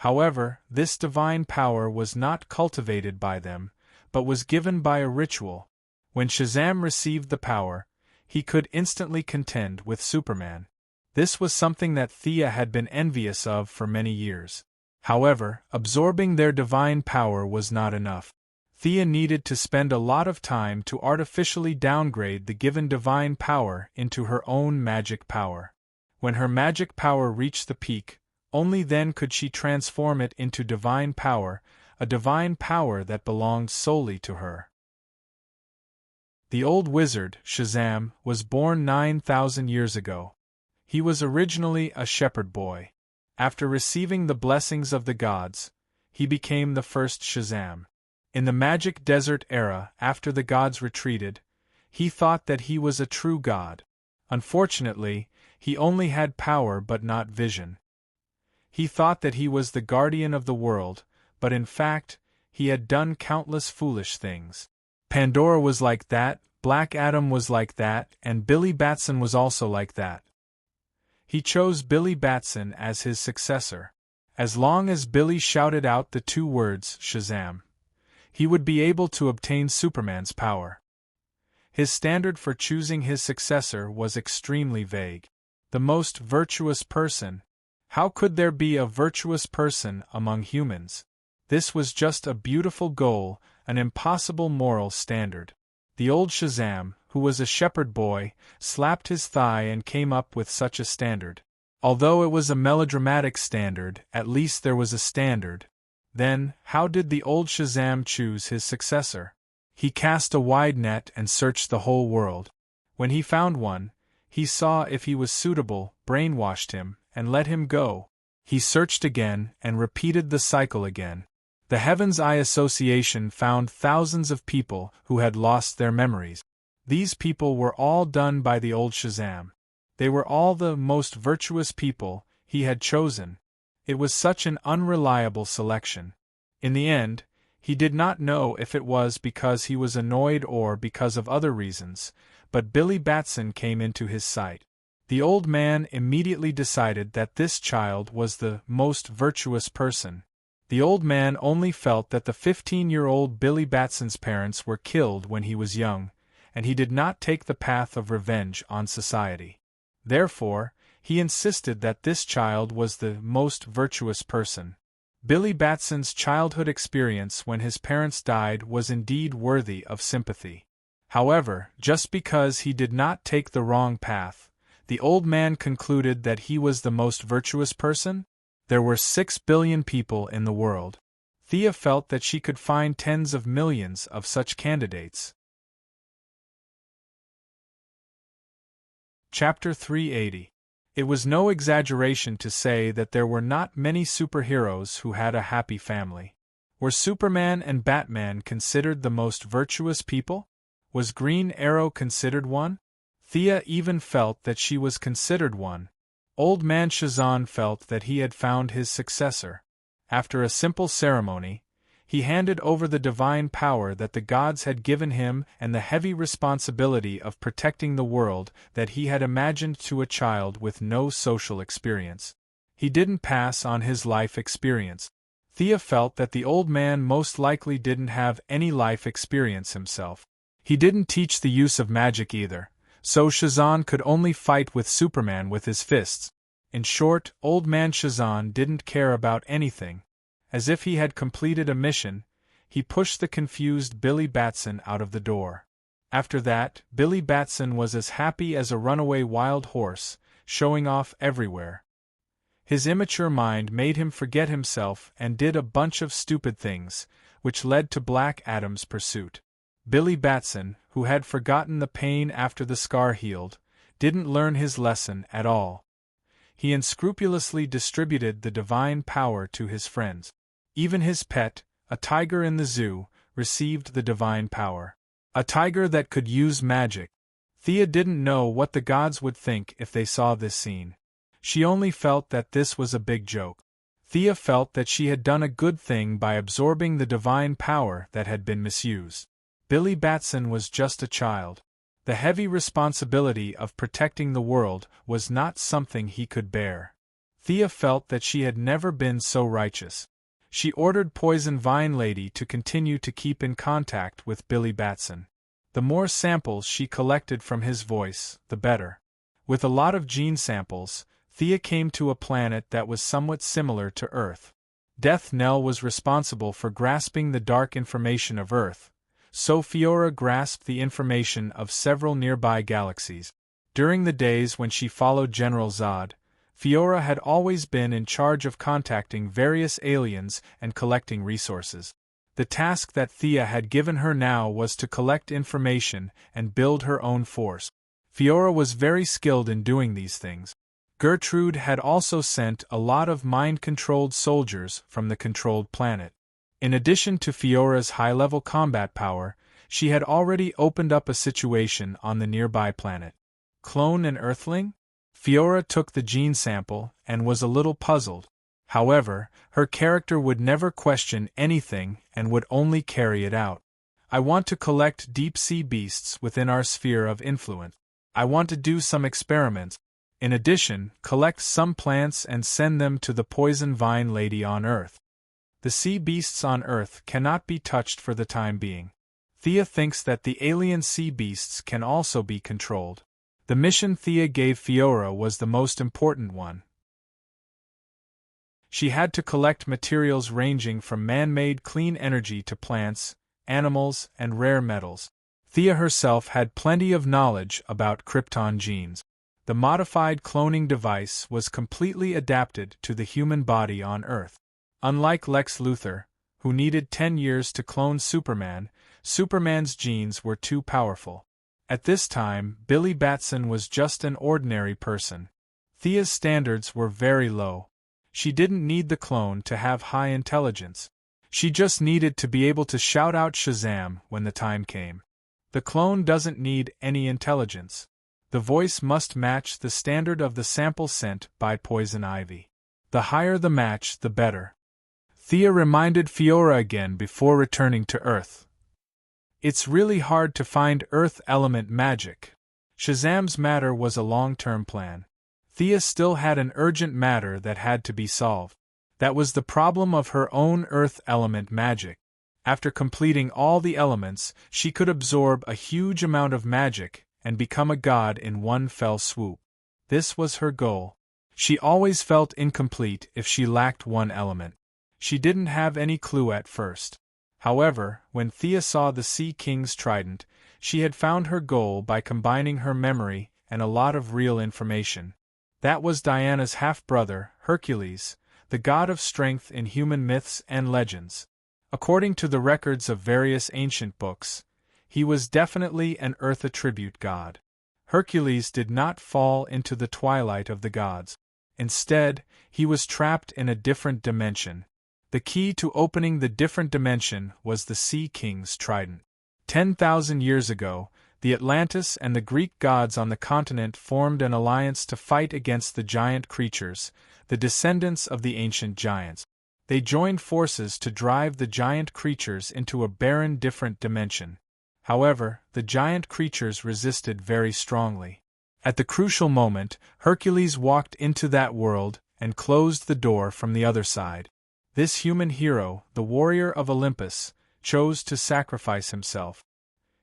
Speaker 1: However, this divine power was not cultivated by them, but was given by a ritual. When Shazam received the power, he could instantly contend with Superman. This was something that Thea had been envious of for many years. However, absorbing their divine power was not enough. Thea needed to spend a lot of time to artificially downgrade the given divine power into her own magic power. When her magic power reached the peak, only then could she transform it into divine power, a divine power that belonged solely to her. The old wizard, Shazam, was born 9,000 years ago. He was originally a shepherd boy. After receiving the blessings of the gods, he became the first Shazam. In the magic desert era, after the gods retreated, he thought that he was a true god. Unfortunately, he only had power but not vision. He thought that he was the guardian of the world, but in fact, he had done countless foolish things. Pandora was like that, Black Adam was like that, and Billy Batson was also like that. He chose Billy Batson as his successor. As long as Billy shouted out the two words, Shazam, he would be able to obtain Superman's power. His standard for choosing his successor was extremely vague. The most virtuous person. How could there be a virtuous person among humans? This was just a beautiful goal, an impossible moral standard. The old Shazam, who was a shepherd boy, slapped his thigh and came up with such a standard. Although it was a melodramatic standard, at least there was a standard. Then, how did the old Shazam choose his successor? He cast a wide net and searched the whole world. When he found one, he saw if he was suitable, brainwashed him, and let him go. He searched again and repeated the cycle again. The Heaven's Eye Association found thousands of people who had lost their memories. These people were all done by the old Shazam. They were all the most virtuous people he had chosen. It was such an unreliable selection. In the end, he did not know if it was because he was annoyed or because of other reasons, but Billy Batson came into his sight. The old man immediately decided that this child was the most virtuous person. The old man only felt that the 15-year-old Billy Batson's parents were killed when he was young, and he did not take the path of revenge on society. Therefore, he insisted that this child was the most virtuous person. Billy Batson's childhood experience when his parents died was indeed worthy of sympathy. However, just because he did not take the wrong path, the old man concluded that he was the most virtuous person? There were 6 billion people in the world. Thea felt that she could find tens of millions of such candidates. Chapter 380. It was no exaggeration to say that there were not many superheroes who had a happy family. Were Superman and Batman considered the most virtuous people? Was Green Arrow considered one? Thea even felt that she was considered one. Old Man Shazam felt that he had found his successor. After a simple ceremony, he handed over the divine power that the gods had given him and the heavy responsibility of protecting the world that he had imagined to a child with no social experience. He didn't pass on his life experience. Thea felt that the old man most likely didn't have any life experience himself. He didn't teach the use of magic either, so Shazam could only fight with Superman with his fists. In short, Old Man Shazam didn't care about anything. As if he had completed a mission, he pushed the confused Billy Batson out of the door. After that, Billy Batson was as happy as a runaway wild horse, showing off everywhere. His immature mind made him forget himself and did a bunch of stupid things, which led to Black Adam's pursuit. Billy Batson, who had forgotten the pain after the scar healed, didn't learn his lesson at all. He unscrupulously distributed the divine power to his friends. Even his pet, a tiger in the zoo, received the divine power. A tiger that could use magic. Thea didn't know what the gods would think if they saw this scene. She only felt that this was a big joke. Thea felt that she had done a good thing by absorbing the divine power that had been misused. Billy Batson was just a child. The heavy responsibility of protecting the world was not something he could bear. Thea felt that she had never been so righteous. She ordered Poison Vine Lady to continue to keep in contact with Billy Batson. The more samples she collected from his voice, the better. With a lot of gene samples, Thea came to a planet that was somewhat similar to Earth. Death Knell was responsible for grasping the dark information of Earth, so Fiora grasped the information of several nearby galaxies. During the days when she followed General Zod, Fiora had always been in charge of contacting various aliens and collecting resources. The task that Thea had given her now was to collect information and build her own force. Fiora was very skilled in doing these things. Gertrude had also sent a lot of mind-controlled soldiers from the controlled planet. In addition to Fiora's high-level combat power, she had already opened up a situation on the nearby planet. Clone an Earthling? Fiora took the gene sample and was a little puzzled. However, her character would never question anything and would only carry it out. I want to collect deep-sea beasts within our sphere of influence. I want to do some experiments. In addition, collect some plants and send them to the Poison Vine Lady on Earth. The sea beasts on Earth cannot be touched for the time being. Thea thinks that the alien sea beasts can also be controlled. The mission Thea gave Fiora was the most important one. She had to collect materials ranging from man-made clean energy to plants, animals, and rare metals. Thea herself had plenty of knowledge about Krypton genes. The modified cloning device was completely adapted to the human body on Earth. Unlike Lex Luthor, who needed 10 years to clone Superman, Superman's genes were too powerful. At this time, Billy Batson was just an ordinary person. Thea's standards were very low. She didn't need the clone to have high intelligence. She just needed to be able to shout out Shazam when the time came. The clone doesn't need any intelligence. The voice must match the standard of the sample sent by Poison Ivy. The higher the match, the better. Thea reminded Fiora again before returning to Earth. It's really hard to find Earth element magic. Shazam's matter was a long-term plan. Thea still had an urgent matter that had to be solved. That was the problem of her own Earth element magic. After completing all the elements, she could absorb a huge amount of magic and become a god in one fell swoop. This was her goal. She always felt incomplete if she lacked one element. She didn't have any clue at first. However, when Thea saw the Sea King's trident, she had found her goal by combining her memory and a lot of real information. That was Diana's half-brother, Hercules, the god of strength in human myths and legends. According to the records of various ancient books, he was definitely an Earth attribute god. Hercules did not fall into the twilight of the gods. Instead, he was trapped in a different dimension. The key to opening the different dimension was the Sea King's trident. 10,000 years ago, the Atlantis and the Greek gods on the continent formed an alliance to fight against the giant creatures, the descendants of the ancient giants. They joined forces to drive the giant creatures into a barren different dimension. However, the giant creatures resisted very strongly. At the crucial moment, Hercules walked into that world and closed the door from the other side. This human hero, the warrior of Olympus, chose to sacrifice himself.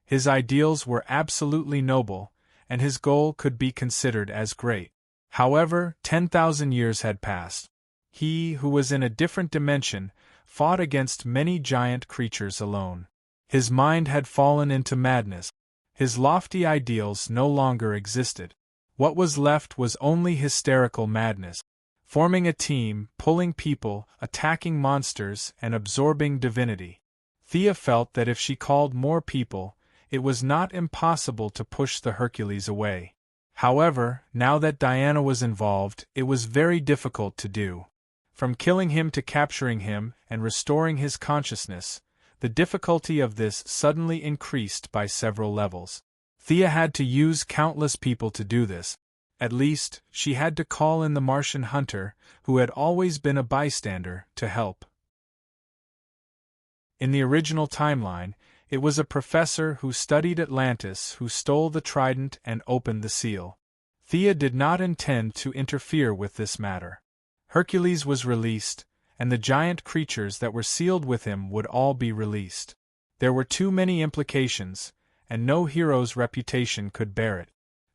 Speaker 1: His ideals were absolutely noble, and his goal could be considered as great. However, 10,000 years had passed. He, who was in a different dimension, fought against many giant creatures alone. His mind had fallen into madness. His lofty ideals no longer existed. What was left was only hysterical madness. Forming a team, pulling people, attacking monsters, and absorbing divinity. Thea felt that if she called more people, it was not impossible to push the Hercules away. However, now that Diana was involved, it was very difficult to do. From killing him to capturing him and restoring his consciousness, the difficulty of this suddenly increased by several levels. Thea had to use countless people to do this. At least, she had to call in the Martian hunter, who had always been a bystander, to help. In the original timeline, it was a professor who studied Atlantis who stole the trident and opened the seal. Thea did not intend to interfere with this matter. Hercules was released, and the giant creatures that were sealed with him would all be released. There were too many implications, and no hero's reputation could bear it.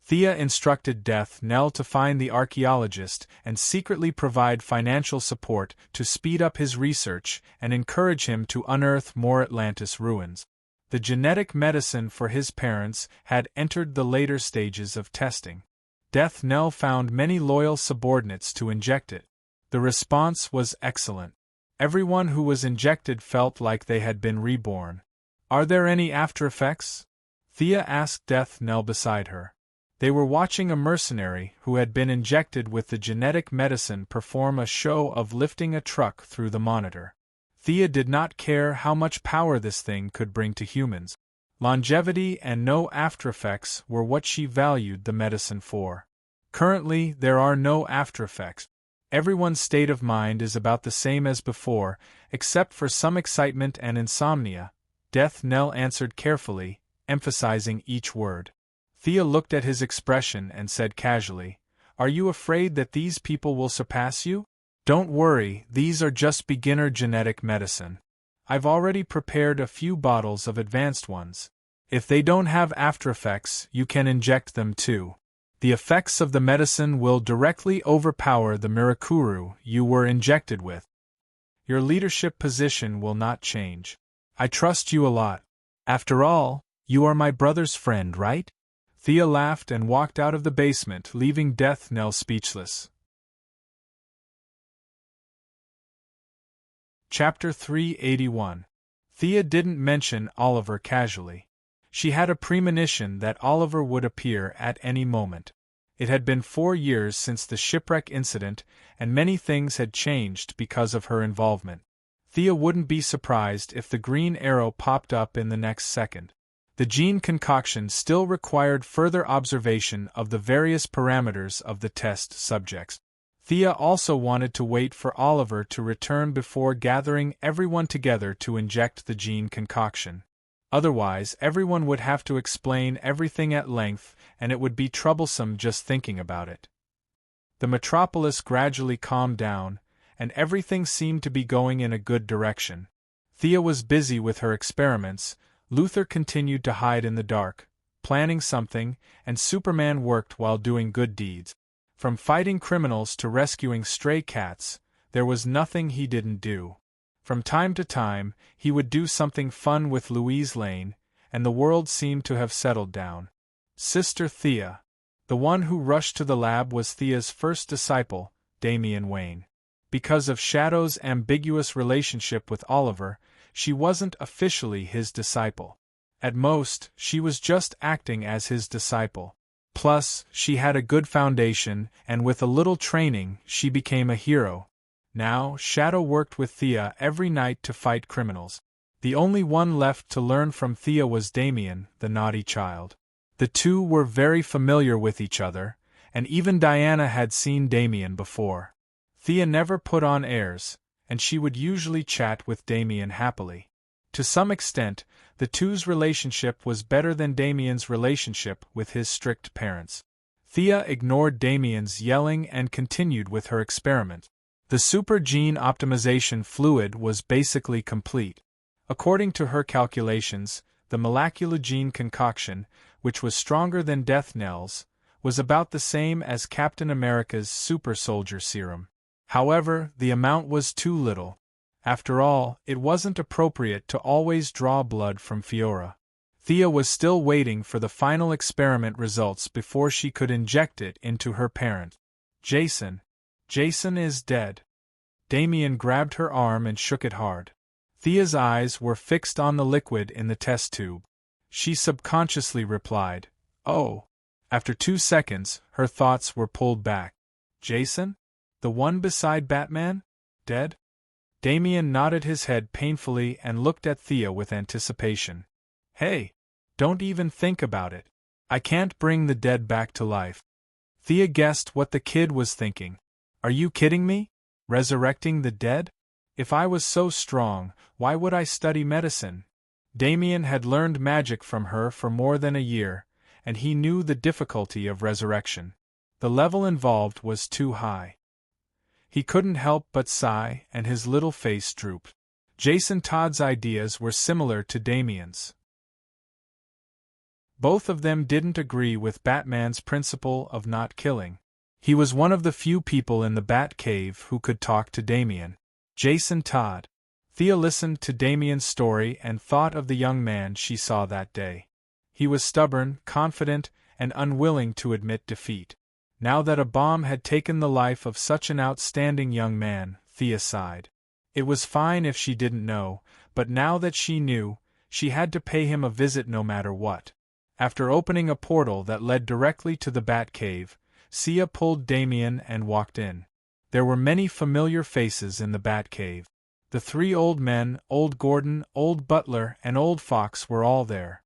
Speaker 1: Thea instructed Death Knell to find the archaeologist and secretly provide financial support to speed up his research and encourage him to unearth more Atlantis ruins. The genetic medicine for his parents had entered the later stages of testing. Death Knell found many loyal subordinates to inject it. The response was excellent. Everyone who was injected felt like they had been reborn. Are there any after effects? Thea asked Death Knell beside her. They were watching a mercenary who had been injected with the genetic medicine perform a show of lifting a truck through the monitor. Thea did not care how much power this thing could bring to humans. Longevity and no aftereffects were what she valued the medicine for. Currently, there are no aftereffects. Everyone's state of mind is about the same as before, except for some excitement and insomnia, Death Knell answered carefully, emphasizing each word. Thea looked at his expression and said casually, "Are you afraid that these people will surpass you? Don't worry, these are just beginner genetic medicine. I've already prepared a few bottles of advanced ones. If they don't have aftereffects, you can inject them too. The effects of the medicine will directly overpower the Mirakuru you were injected with. Your leadership position will not change. I trust you a lot. After all, you are my brother's friend, right?" Thea laughed and walked out of the basement, leaving Death Knell speechless. Chapter 381. Thea didn't mention Oliver casually. She had a premonition that Oliver would appear at any moment. It had been 4 years since the shipwreck incident, and many things had changed because of her involvement. Thea wouldn't be surprised if the green arrow popped up in the next second. The gene concoction still required further observation of the various parameters of the test subjects. Thea also wanted to wait for Oliver to return before gathering everyone together to inject the gene concoction. Otherwise, everyone would have to explain everything at length, and it would be troublesome just thinking about it. The metropolis gradually calmed down, and everything seemed to be going in a good direction. Thea was busy with her experiments, Luther continued to hide in the dark, planning something, and Superman worked while doing good deeds. From fighting criminals to rescuing stray cats, there was nothing he didn't do. From time to time, he would do something fun with Louise Lane, and the world seemed to have settled down. Sister Thea. The one who rushed to the lab was Thea's first disciple, Damian Wayne. Because of Shadow's ambiguous relationship with Oliver, she wasn't officially his disciple. At most, she was just acting as his disciple. Plus, she had a good foundation, and with a little training, she became a hero. Now, Shadow worked with Thea every night to fight criminals. The only one left to learn from Thea was Damian, the naughty child. The two were very familiar with each other, and even Diana had seen Damian before. Thea never put on airs, and she would usually chat with Damian happily. To some extent, the two's relationship was better than Damian's relationship with his strict parents. Thea ignored Damian's yelling and continued with her experiment. The super gene optimization fluid was basically complete. According to her calculations, the molecular gene concoction, which was stronger than Death Knell's, was about the same as Captain America's super soldier serum. However, the amount was too little. After all, it wasn't appropriate to always draw blood from Fiora. Thea was still waiting for the final experiment results before she could inject it into her parent. Jason is dead. Damian grabbed her arm and shook it hard. Thea's eyes were fixed on the liquid in the test tube. She subconsciously replied, "Oh." After 2 seconds, her thoughts were pulled back. Jason? The one beside Batman? Dead? Damian nodded his head painfully and looked at Thea with anticipation. "Hey, don't even think about it. I can't bring the dead back to life." Thea guessed what the kid was thinking. Are you kidding me? Resurrecting the dead? If I was so strong, why would I study medicine? Damian had learned magic from her for more than a year, and he knew the difficulty of resurrection. The level involved was too high. He couldn't help but sigh, and his little face drooped. Jason Todd's ideas were similar to Damien's. Both of them didn't agree with Batman's principle of not killing. He was one of the few people in the Batcave who could talk to Damien. Jason Todd. Thea listened to Damien's story and thought of the young man she saw that day. He was stubborn, confident, and unwilling to admit defeat. Now that a bomb had taken the life of such an outstanding young man, Thea sighed. It was fine if she didn't know, but now that she knew, she had to pay him a visit no matter what. After opening a portal that led directly to the Batcave, Thea pulled Damien and walked in. There were many familiar faces in the Batcave. The three old men, Old Gordon, Old Butler, and Old Fox were all there.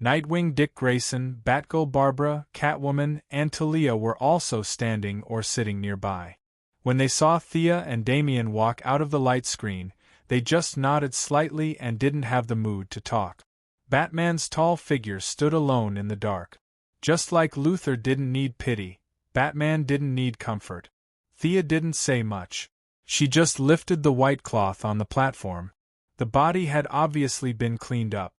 Speaker 1: Nightwing Dick Grayson, Batgirl Barbara, Catwoman, and Talia were also standing or sitting nearby. When they saw Thea and Damien walk out of the light screen, they just nodded slightly and didn't have the mood to talk. Batman's tall figure stood alone in the dark. Just like Luthor didn't need pity, Batman didn't need comfort. Thea didn't say much. She just lifted the white cloth on the platform. The body had obviously been cleaned up.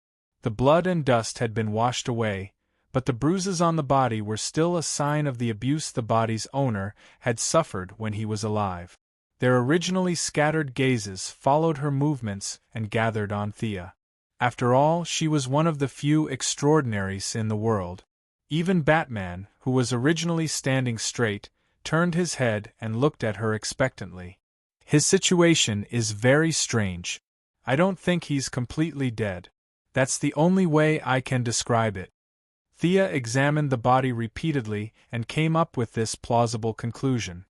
Speaker 1: The blood and dust had been washed away, but the bruises on the body were still a sign of the abuse the body's owner had suffered when he was alive. Their originally scattered gazes followed her movements and gathered on Thea. After all, she was one of the few extraordinaries in the world. Even Batman, who was originally standing straight, turned his head and looked at her expectantly. His situation is very strange. I don't think he's completely dead. That's the only way I can describe it. Thea examined the body repeatedly and came up with this plausible conclusion.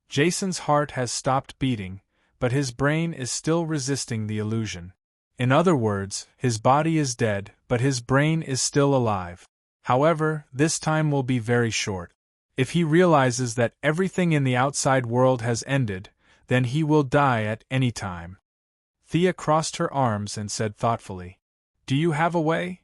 Speaker 1: Jason's heart has stopped beating, but his brain is still resisting the illusion. In other words, his body is dead, but his brain is still alive. However, this time will be very short. If he realizes that everything in the outside world has ended, then he will die at any time. Thea crossed her arms and said thoughtfully, "Do you have a way?"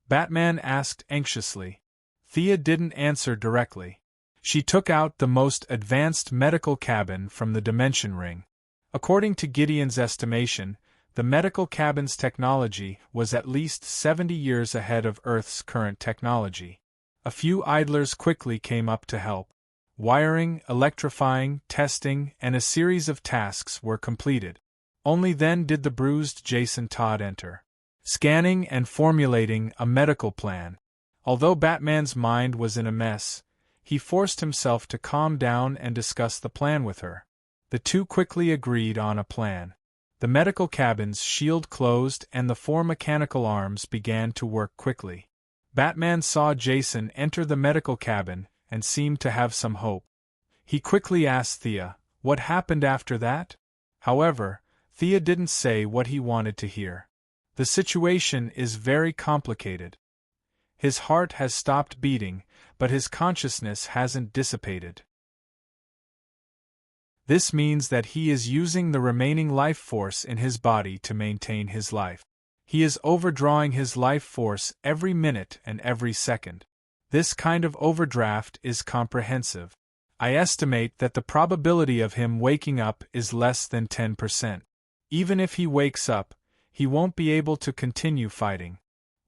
Speaker 1: Batman asked anxiously. Thea didn't answer directly. She took out the most advanced medical cabin from the Dimension Ring. According to Gideon's estimation, the medical cabin's technology was at least 70 years ahead of Earth's current technology. A few idlers quickly came up to help. Wiring, electrifying, testing, and a series of tasks were completed. Only then did the bruised Jason Todd enter, scanning and formulating a medical plan. Although Batman's mind was in a mess, he forced himself to calm down and discuss the plan with her. The two quickly agreed on a plan. The medical cabin's shield closed and the four mechanical arms began to work quickly. Batman saw Jason enter the medical cabin and seemed to have some hope. He quickly asked Thea, what happened after that? However, Thea didn't say what he wanted to hear. The situation is very complicated. His heart has stopped beating, but his consciousness hasn't dissipated. This means that he is using the remaining life force in his body to maintain his life. He is overdrawing his life force every minute and every second. This kind of overdraft is comprehensive. I estimate that the probability of him waking up is less than 10%. Even if he wakes up, he won't be able to continue fighting.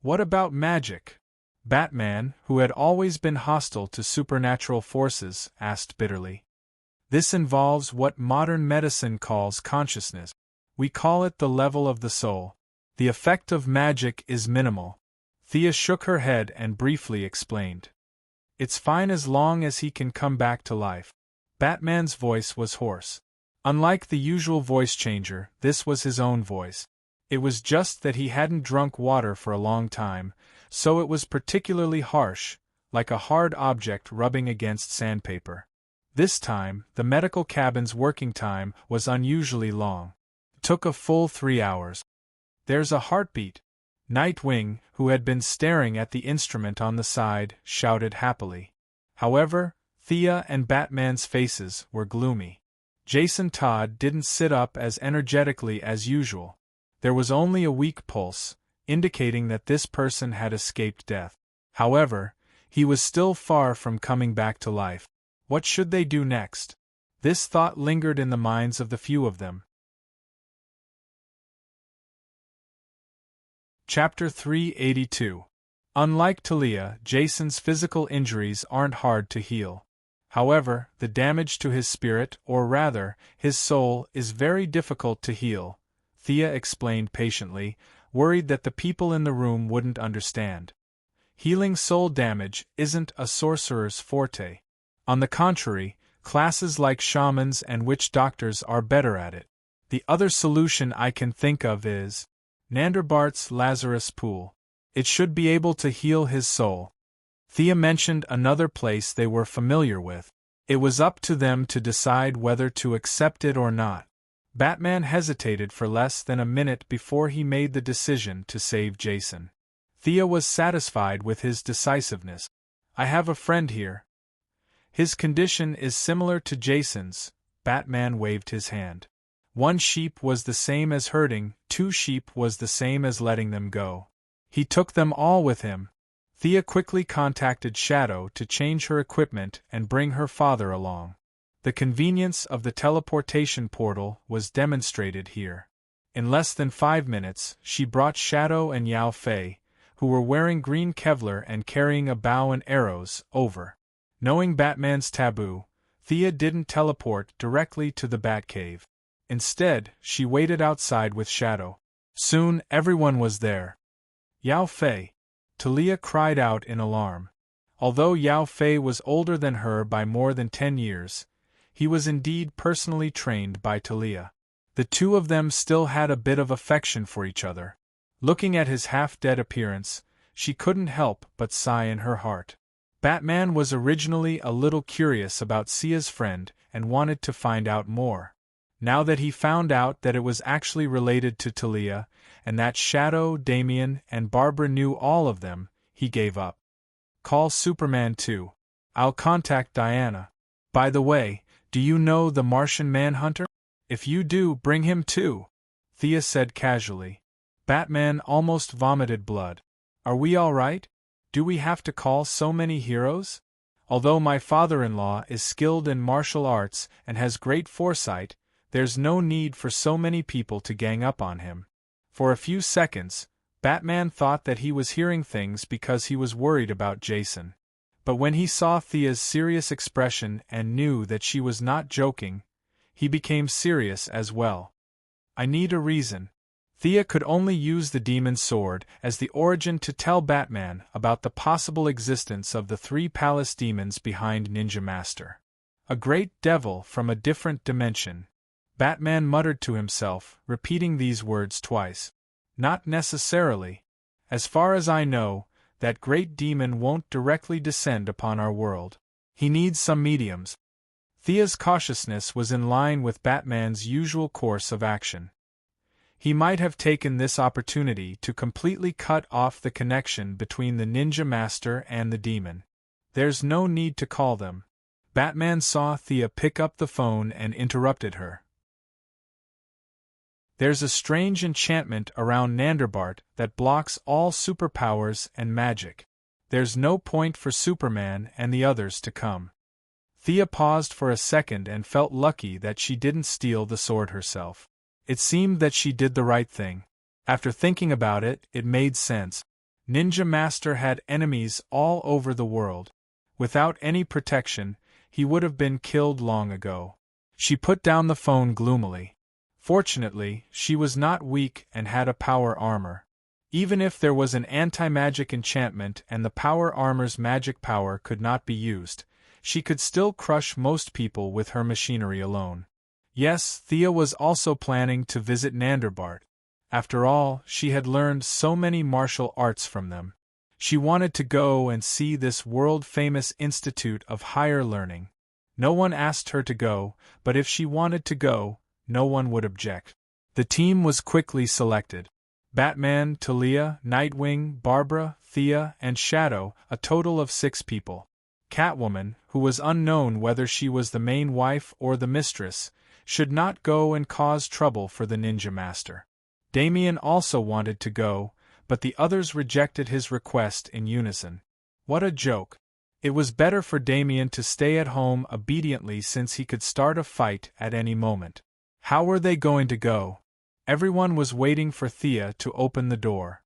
Speaker 1: What about magic? Batman, who had always been hostile to supernatural forces, asked bitterly. This involves what modern medicine calls consciousness. We call it the level of the soul. The effect of magic is minimal. Thea shook her head and briefly explained. It's fine as long as he can come back to life. Batman's voice was hoarse. Unlike the usual voice changer, this was his own voice. It was just that he hadn't drunk water for a long time, so it was particularly harsh, like a hard object rubbing against sandpaper. This time, the medical cabin's working time was unusually long. It took a full 3 hours. There's a heartbeat. Nightwing, who had been staring at the instrument on the side, shouted happily. However, Thea and Batman's faces were gloomy. Jason Todd didn't sit up as energetically as usual. There was only a weak pulse, indicating that this person had escaped death. However, he was still far from coming back to life. What should they do next? This thought lingered in the minds of the few of them. Chapter 382. Unlike Talia, Jason's physical injuries aren't hard to heal. However, the damage to his spirit, or rather, his soul, is very difficult to heal, Thea explained patiently, worried that the people in the room wouldn't understand. Healing soul damage isn't a sorcerer's forte. On the contrary, classes like shamans and witch doctors are better at it. The other solution I can think of is Nanderbart's Lazarus Pool. It should be able to heal his soul. Thea mentioned another place they were familiar with. It was up to them to decide whether to accept it or not. Batman hesitated for less than a minute before he made the decision to save Jason. Thea was satisfied with his decisiveness. I have a friend here. His condition is similar to Jason's. Batman waved his hand. 1 sheep was the same as herding, 2 sheep was the same as letting them go. He took them all with him. Thea quickly contacted Shadow to change her equipment and bring her father along. The convenience of the teleportation portal was demonstrated here. In less than 5 minutes, she brought Shadow and Yao Fei, who were wearing green Kevlar and carrying a bow and arrows, over. Knowing Batman's taboo, Thea didn't teleport directly to the Batcave. Instead, she waited outside with Shadow. Soon, everyone was there. Yao Fei! Talia cried out in alarm. Although Yao Fei was older than her by more than 10 years, he was indeed personally trained by Talia. The two of them still had a bit of affection for each other. Looking at his half-dead appearance, she couldn't help but sigh in her heart. Batman was originally a little curious about Sia's friend and wanted to find out more. Now that he found out that it was actually related to Talia, and that Shadow, Damian, and Barbara knew all of them, he gave up. Call Superman too. I'll contact Diana. By the way, do you know the Martian Manhunter? If you do, bring him too, Thea said casually. Batman almost vomited blood. Are we all right? Do we have to call so many heroes? Although my father-in-law is skilled in martial arts and has great foresight, there's no need for so many people to gang up on him. For a few seconds, Batman thought that he was hearing things because he was worried about Jason. But when he saw Thea's serious expression and knew that she was not joking, he became serious as well. I need a reason. Thea could only use the demon's sword as the origin to tell Batman about the possible existence of the 3 palace demons behind Ninja Master. A great devil from a different dimension. Batman muttered to himself, repeating these words twice. Not necessarily. As far as I know, that great demon won't directly descend upon our world. He needs some mediums. Thea's cautiousness was in line with Batman's usual course of action. He might have taken this opportunity to completely cut off the connection between the Ninja Master and the demon. There's no need to call them. Batman saw Thea pick up the phone and interrupted her. There's a strange enchantment around Nanderbart that blocks all superpowers and magic. There's no point for Superman and the others to come. Thea paused for a second and felt lucky that she didn't steal the sword herself. It seemed that she did the right thing. After thinking about it, it made sense. Ninja Master had enemies all over the world. Without any protection, he would have been killed long ago. She put down the phone gloomily. Fortunately, she was not weak and had a power armor. Even if there was an anti-magic enchantment and the power armor's magic power could not be used, she could still crush most people with her machinery alone. Yes, Thea was also planning to visit Nanderbart. After all, she had learned so many martial arts from them. She wanted to go and see this world-famous institute of higher learning. No one asked her to go, but if she wanted to go, no one would object. The team was quickly selected. Batman, Talia, Nightwing, Barbara, Thea, and Shadow, a total of 6 people. Catwoman, who was unknown whether she was the main wife or the mistress, should not go and cause trouble for the Ninja Master. Damian also wanted to go, but the others rejected his request in unison. What a joke! It was better for Damien to stay at home obediently since he could start a fight at any moment. How were they going to go? Everyone was waiting for Thea to open the door.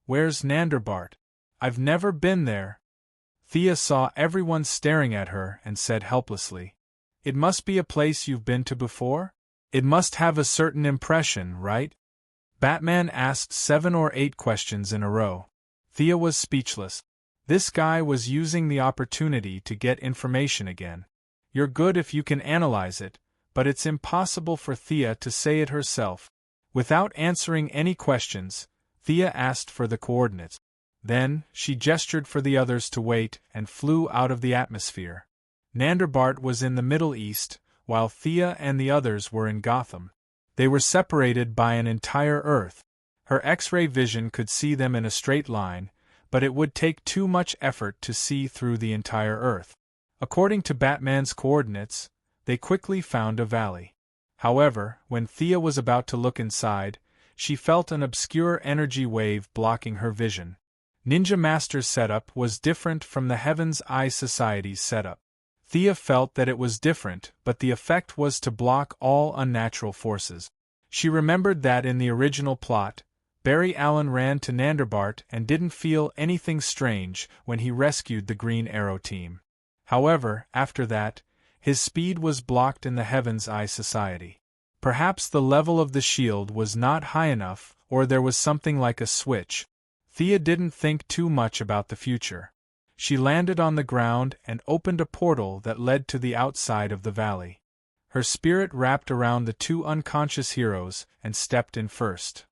Speaker 1: Where's Nanderbart? I've never been there. Thea saw everyone staring at her and said helplessly. It must be a place you've been to before? It must have a certain impression, right? Batman asked 7 or 8 questions in a row. Thea was speechless. This guy was using the opportunity to get information again. You're good if you can analyze it, but it's impossible for Thea to say it herself. Without answering any questions, Thea asked for the coordinates. Then, she gestured for the others to wait and flew out of the atmosphere. Nanderbart was in the Middle East, while Thea and the others were in Gotham. They were separated by an entire Earth. Her X-ray vision could see them in a straight line, but it would take too much effort to see through the entire Earth. According to Batman's coordinates, they quickly found a valley. However, when Thea was about to look inside, she felt an obscure energy wave blocking her vision. Ninja Master's setup was different from the Heaven's Eye Society's setup. Thea felt that it was different, but the effect was to block all unnatural forces. She remembered that in the original plot, Barry Allen ran to Nanderbart and didn't feel anything strange when he rescued the Green Arrow team. However, after that, his speed was blocked in the Heaven's Eye Society. Perhaps the level of the shield was not high enough, or there was something like a switch. Thea didn't think too much about the future. She landed on the ground and opened a portal that led to the outside of the valley. Her spirit wrapped around the 2 unconscious heroes and stepped in first.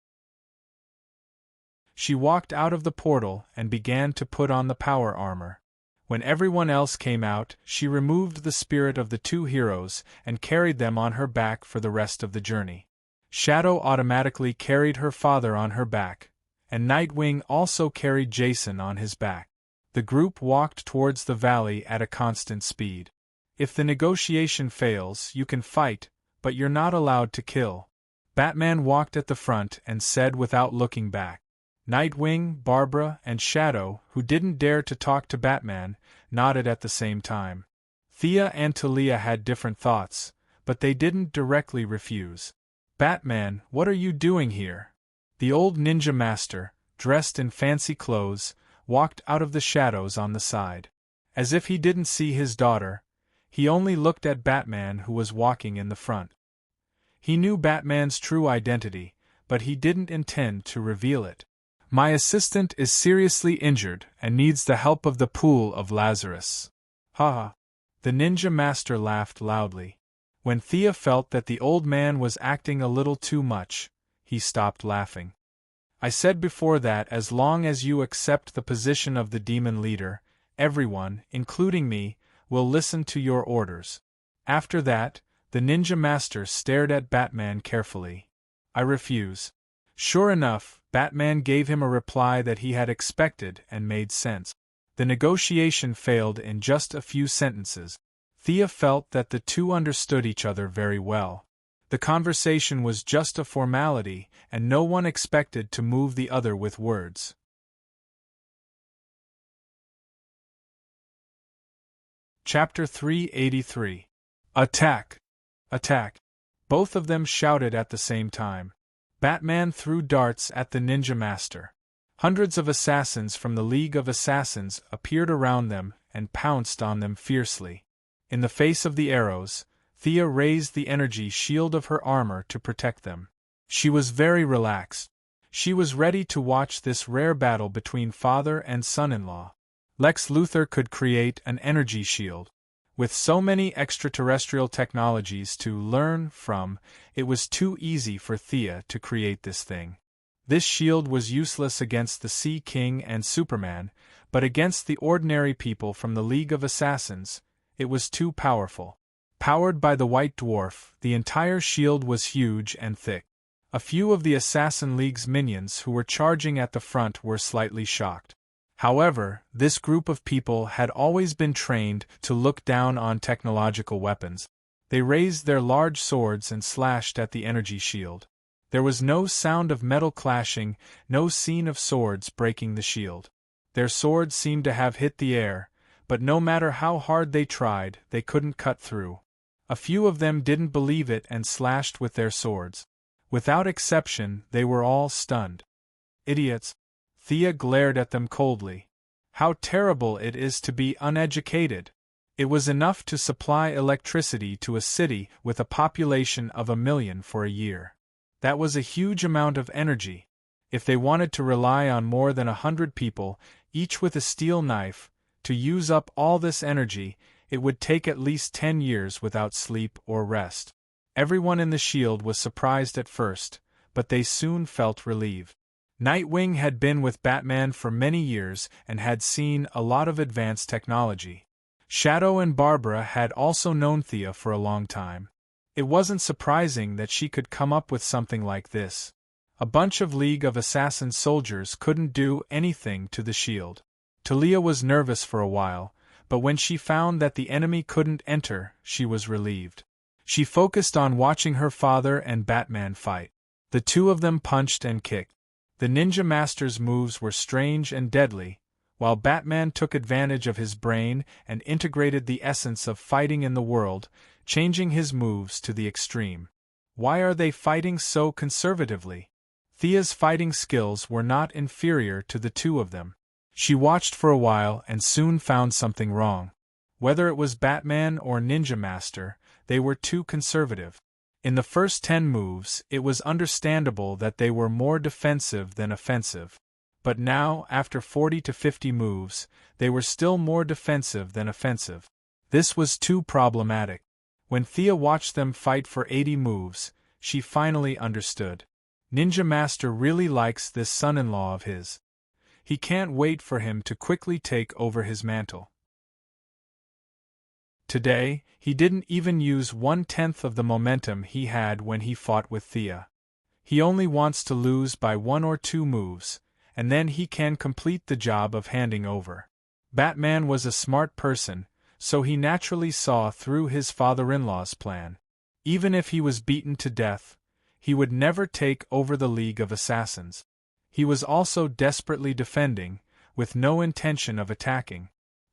Speaker 1: She walked out of the portal and began to put on the power armor. When everyone else came out, she removed the spirit of the 2 heroes and carried them on her back for the rest of the journey. Shadow automatically carried her father on her back, and Nightwing also carried Jason on his back. The group walked towards the valley at a constant speed. If the negotiation fails, you can fight, but you're not allowed to kill. Batman walked at the front and said without looking back. Nightwing, Barbara, and Shadow, who didn't dare to talk to Batman, nodded at the same time. Thea and Talia had different thoughts, but they didn't directly refuse. Batman, what are you doing here? The old ninja master, dressed in fancy clothes, walked out of the shadows on the side. As if he didn't see his daughter, he only looked at Batman, who was walking in the front. He knew Batman's true identity, but he didn't intend to reveal it. My assistant is seriously injured and needs the help of the Pool of Lazarus. Ha! The ninja master laughed loudly. When Thea felt that the old man was acting a little too much, he stopped laughing. I said before that as long as you accept the position of the demon leader, everyone, including me, will listen to your orders. After that, the ninja master stared at Batman carefully. I refuse. Sure enough, Batman gave him a reply that he had expected and made sense. The negotiation failed in just a few sentences. Thea felt that the 2 understood each other very well. The conversation was just a formality, and no one expected to move the other with words. Chapter 383. Attack! Attack! Both of them shouted at the same time. Batman threw darts at the ninja master. Hundreds of assassins from the League of Assassins appeared around them and pounced on them fiercely. In the face of the arrows, Thea raised the energy shield of her armor to protect them. She was very relaxed. She was ready to watch this rare battle between father and son-in-law. Lex Luthor could create an energy shield. With so many extraterrestrial technologies to learn from, it was too easy for Thea to create this thing. This shield was useless against the Sea King and Superman, but against the ordinary people from the League of Assassins, it was too powerful. Powered by the White Dwarf, the entire shield was huge and thick. A few of the Assassin League's minions who were charging at the front were slightly shocked. However, this group of people had always been trained to look down on technological weapons. They raised their large swords and slashed at the energy shield. There was no sound of metal clashing, no scene of swords breaking the shield. Their swords seemed to have hit the air, but no matter how hard they tried, they couldn't cut through. A few of them didn't believe it and slashed with their swords. Without exception, they were all stunned. Idiots! Thea glared at them coldly. How terrible it is to be uneducated! It was enough to supply electricity to a city with a population of 1 million for a year. That was a huge amount of energy. If they wanted to rely on more than 100 people, each with a steel knife, to use up all this energy, it would take at least 10 years without sleep or rest. Everyone in the Shield was surprised at first, but they soon felt relieved. Nightwing had been with Batman for many years and had seen a lot of advanced technology. Shadow and Barbara had also known Thea for a long time. It wasn't surprising that she could come up with something like this. A bunch of League of Assassins soldiers couldn't do anything to the Shield. Talia was nervous for a while, but when she found that the enemy couldn't enter, she was relieved. She focused on watching her father and Batman fight. The two of them punched and kicked. The Ninja Master's moves were strange and deadly, while Batman took advantage of his brain and integrated the essence of fighting in the world, changing his moves to the extreme. Why are they fighting so conservatively? Thea's fighting skills were not inferior to the two of them. She watched for a while and soon found something wrong. Whether it was Batman or Ninja Master, they were too conservative. In the first 10 moves, it was understandable that they were more defensive than offensive. But now, after 40 to 50 moves, they were still more defensive than offensive. This was too problematic. When Thea watched them fight for 80 moves, she finally understood. Ninja Master really likes this son-in-law of his. He can't wait for him to quickly take over his mantle. Today, he didn't even use 1/10 of the momentum he had when he fought with Thea. He only wants to lose by 1 or 2 moves, and then he can complete the job of handing over. Batman was a smart person, so he naturally saw through his father-in-law's plan. Even if he was beaten to death, he would never take over the League of Assassins. He was also desperately defending, with no intention of attacking.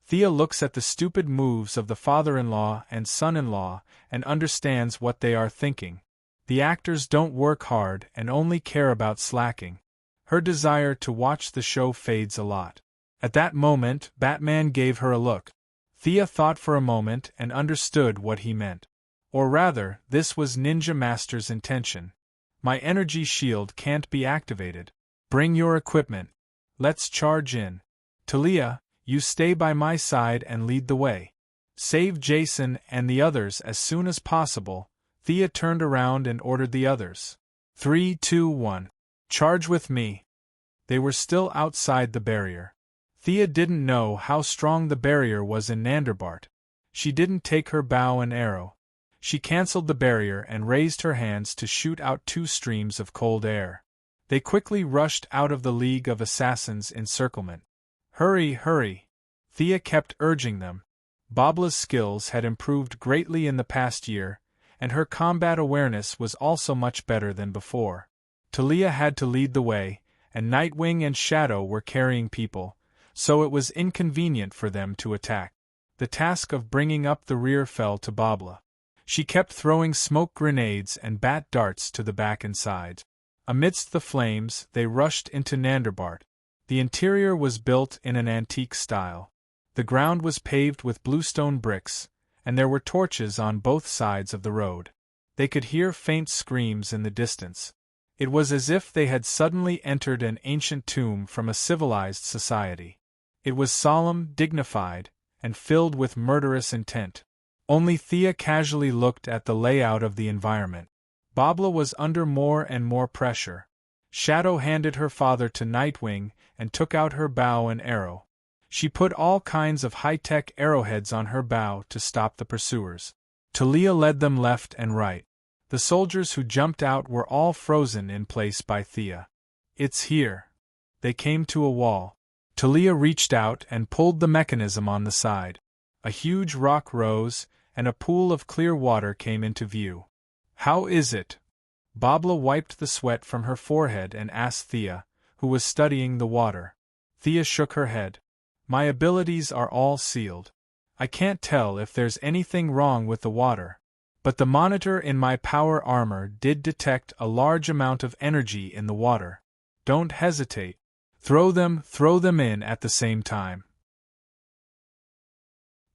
Speaker 1: Thea looks at the stupid moves of the father-in-law and son-in-law and understands what they are thinking. The actors don't work hard and only care about slacking. Her desire to watch the show fades a lot. At that moment, Batman gave her a look. Thea thought for a moment and understood what he meant. Or rather, this was Ninja Master's intention. My energy shield can't be activated. Bring your equipment. Let's charge in. Talia, you stay by my side and lead the way. Save Jason and the others as soon as possible. Thea turned around and ordered the others. 3, 2, 1. Charge with me. They were still outside the barrier. Thea didn't know how strong the barrier was in Nandarbart. She didn't take her bow and arrow. She cancelled the barrier and raised her hands to shoot out 2 streams of cold air. They quickly rushed out of the League of Assassins' encirclement. Hurry, hurry! Thea kept urging them. Babla's skills had improved greatly in the past year, and her combat awareness was also much better than before. Talia had to lead the way, and Nightwing and Shadow were carrying people, so it was inconvenient for them to attack. The task of bringing up the rear fell to Babla. She kept throwing smoke grenades and bat darts to the back and sides. Amidst the flames, they rushed into Nandarbart. The interior was built in an antique style. The ground was paved with bluestone bricks, and there were torches on both sides of the road. They could hear faint screams in the distance. It was as if they had suddenly entered an ancient tomb from a civilized society. It was solemn, dignified, and filled with murderous intent. Only Thea casually looked at the layout of the environment. Babla was under more and more pressure. Shadow handed her father to Nightwing and took out her bow and arrow. She put all kinds of high-tech arrowheads on her bow to stop the pursuers. Talia led them left and right. The soldiers who jumped out were all frozen in place by Thea. It's here. They came to a wall. Talia reached out and pulled the mechanism on the side. A huge rock rose, and a pool of clear water came into view. How is it? Babla wiped the sweat from her forehead and asked Thea, who was studying the water. Thea shook her head. My abilities are all sealed. I can't tell if there's anything wrong with the water. But the monitor in my power armor did detect a large amount of energy in the water. Don't hesitate. Throw them in at the same time.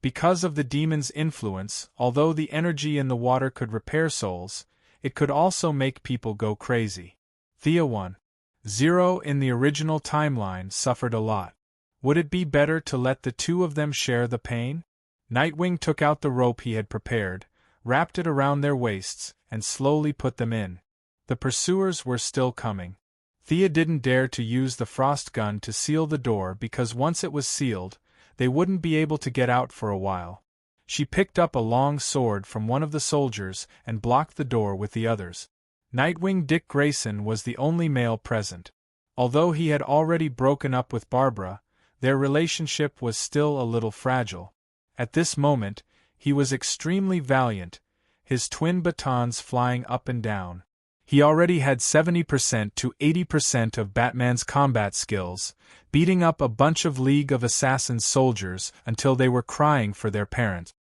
Speaker 1: Because of the demon's influence, although the energy in the water could repair souls, it could also make people go crazy. Thea 1.0 in the original timeline suffered a lot. Would it be better to let the two of them share the pain? Nightwing took out the rope he had prepared, wrapped it around their waists, and slowly put them in. The pursuers were still coming. Thea didn't dare to use the frost gun to seal the door because once it was sealed, they wouldn't be able to get out for a while. She picked up a long sword from one of the soldiers and blocked the door with the others. Nightwing Dick Grayson was the only male present. Although he had already broken up with Barbara, their relationship was still a little fragile. At this moment, he was extremely valiant, his twin batons flying up and down. He already had 70% to 80% of Batman's combat skills, beating up a bunch of League of Assassins soldiers until they were crying for their parents.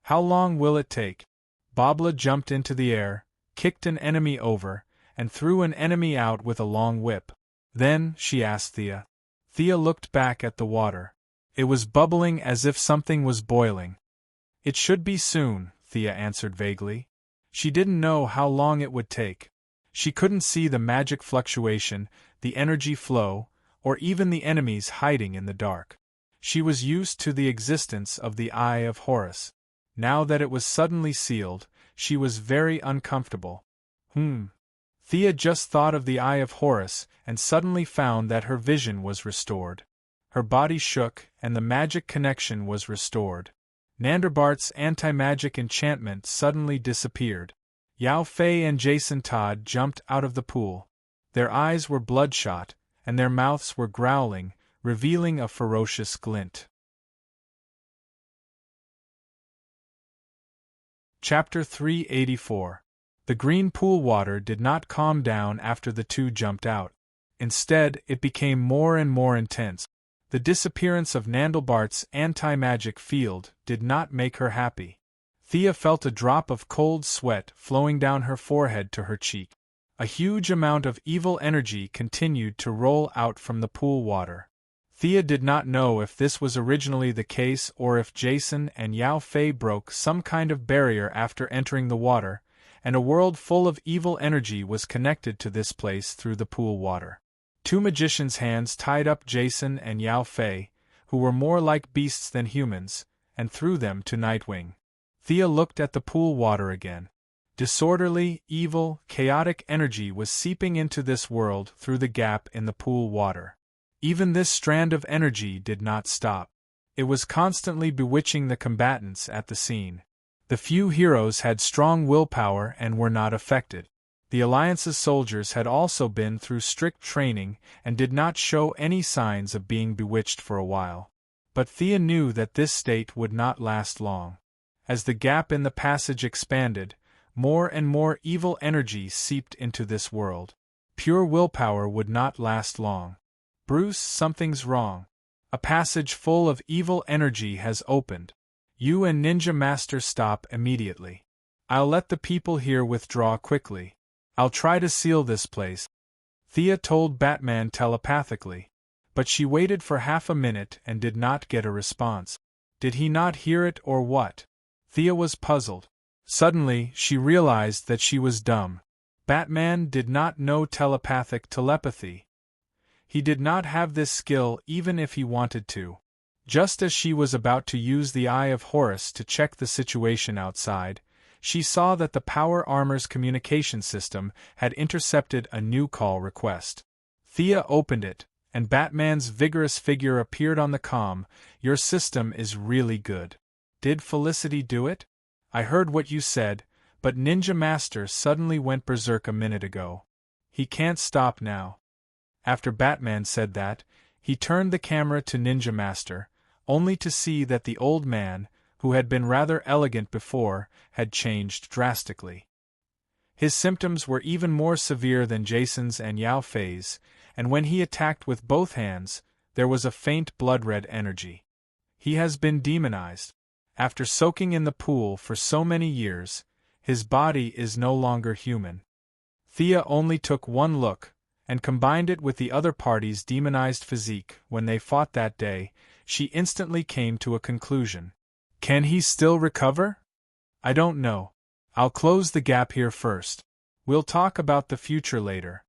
Speaker 1: How long will it take? Bobla jumped into the air, kicked an enemy over, and threw an enemy out with a long whip. Then, she asked Thea. Thea looked back at the water. It was bubbling as if something was boiling. It should be soon, Thea answered vaguely. She didn't know how long it would take. She couldn't see the magic fluctuation, the energy flow, or even the enemies hiding in the dark. She was used to the existence of the Eye of Horus. Now that it was suddenly sealed, she was very uncomfortable. Thea just thought of the Eye of Horus and suddenly found that her vision was restored. Her body shook and the magic connection was restored. Nanderbart's anti-magic enchantment suddenly disappeared. Yao Fei and Jason Todd jumped out of the pool. Their eyes were bloodshot, and their mouths were growling, revealing a ferocious glint. Chapter 384. The green pool water did not calm down after the two jumped out. Instead, it became more and more intense. The disappearance of Nandelbart's anti-magic field did not make her happy. Thea felt a drop of cold sweat flowing down her forehead to her cheek. A huge amount of evil energy continued to roll out from the pool water. Thea did not know if this was originally the case or if Jason and Yao Fei broke some kind of barrier after entering the water, and a world full of evil energy was connected to this place through the pool water. Two magicians' hands tied up Jason and Yao Fei, who were more like beasts than humans, and threw them to Nightwing. Thea looked at the pool water again. Disorderly, evil, chaotic energy was seeping into this world through the gap in the pool water. Even this strand of energy did not stop. It was constantly bewitching the combatants at the scene. The few heroes had strong willpower and were not affected. The Alliance's soldiers had also been through strict training and did not show any signs of being bewitched for a while. But Thea knew that this state would not last long. As the gap in the passage expanded, more and more evil energy seeped into this world. Pure willpower would not last long. Bruce, something's wrong. A passage full of evil energy has opened. You and Ninja Master stop immediately. I'll let the people here withdraw quickly. I'll try to seal this place. Thea told Batman telepathically. But she waited for half a minute and did not get a response. Did he not hear it or what? Thea was puzzled. Suddenly, she realized that she was dumb. Batman did not know telepathic telepathy. He did not have this skill even if he wanted to. Just as she was about to use the Eye of Horus to check the situation outside, she saw that the power armor's communication system had intercepted a new call request. Thea opened it, and Batman's vigorous figure appeared on the comm. Your system is really good. Did Felicity do it? I heard what you said, but Ninja Master suddenly went berserk a minute ago. He can't stop now. After Batman said that, he turned the camera to Ninja Master, only to see that the old man, who had been rather elegant before, had changed drastically. His symptoms were even more severe than Jason's and Yao Fei's, and when he attacked with both hands, There was a faint blood-red energy. He has been demonized. After soaking in the pool for so many years, his body is no longer human. Thea only took one look, and combined it with the other party's demonized physique. When they fought that day, she instantly came to a conclusion. Can he still recover? I don't know. I'll close the gap here first. We'll talk about the future later.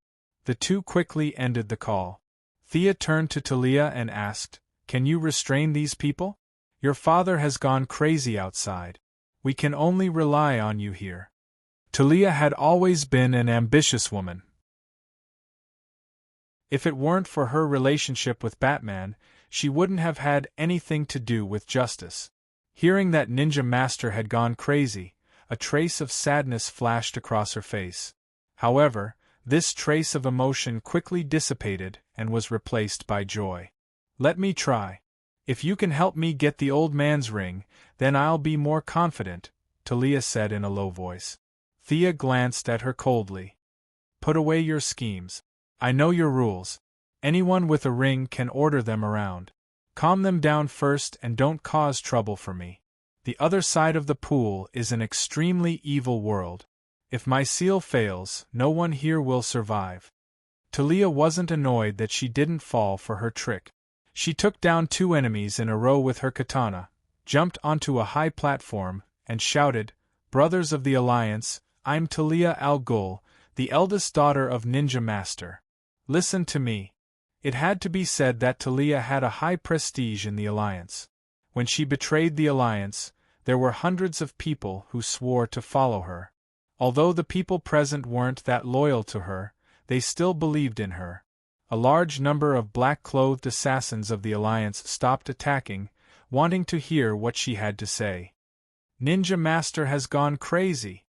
Speaker 1: The two quickly ended the call. Thea turned to Talia and asked, Can you restrain these people? Your father has gone crazy outside. We can only rely on you here. Talia had always been an ambitious woman. If it weren't for her relationship with Batman, she wouldn't have had anything to do with justice. Hearing that Ninja Master had gone crazy, a trace of sadness flashed across her face. However, this trace of emotion quickly dissipated and was replaced by joy. Let me try. If you can help me get the old man's ring, then I'll be more confident, Talia said in a low voice. Thea glanced at her coldly. Put away your schemes. I know your rules. Anyone with a ring can order them around. Calm them down first and don't cause trouble for me. The other side of the pool is an extremely evil world. If my seal fails, no one here will survive. Talia wasn't annoyed that she didn't fall for her trick. She took down two enemies in a row with her katana, jumped onto a high platform, and shouted, Brothers of the Alliance, I'm Talia al Ghul, the eldest daughter of Ninja Master. Listen to me. It had to be said that Talia had a high prestige in the Alliance. When she betrayed the Alliance, there were hundreds of people who swore to follow her. Although the people present weren't that loyal to her, they still believed in her. A large number of black-clothed assassins of the Alliance stopped attacking, wanting to hear what she had to say. Ninja Master has gone crazy.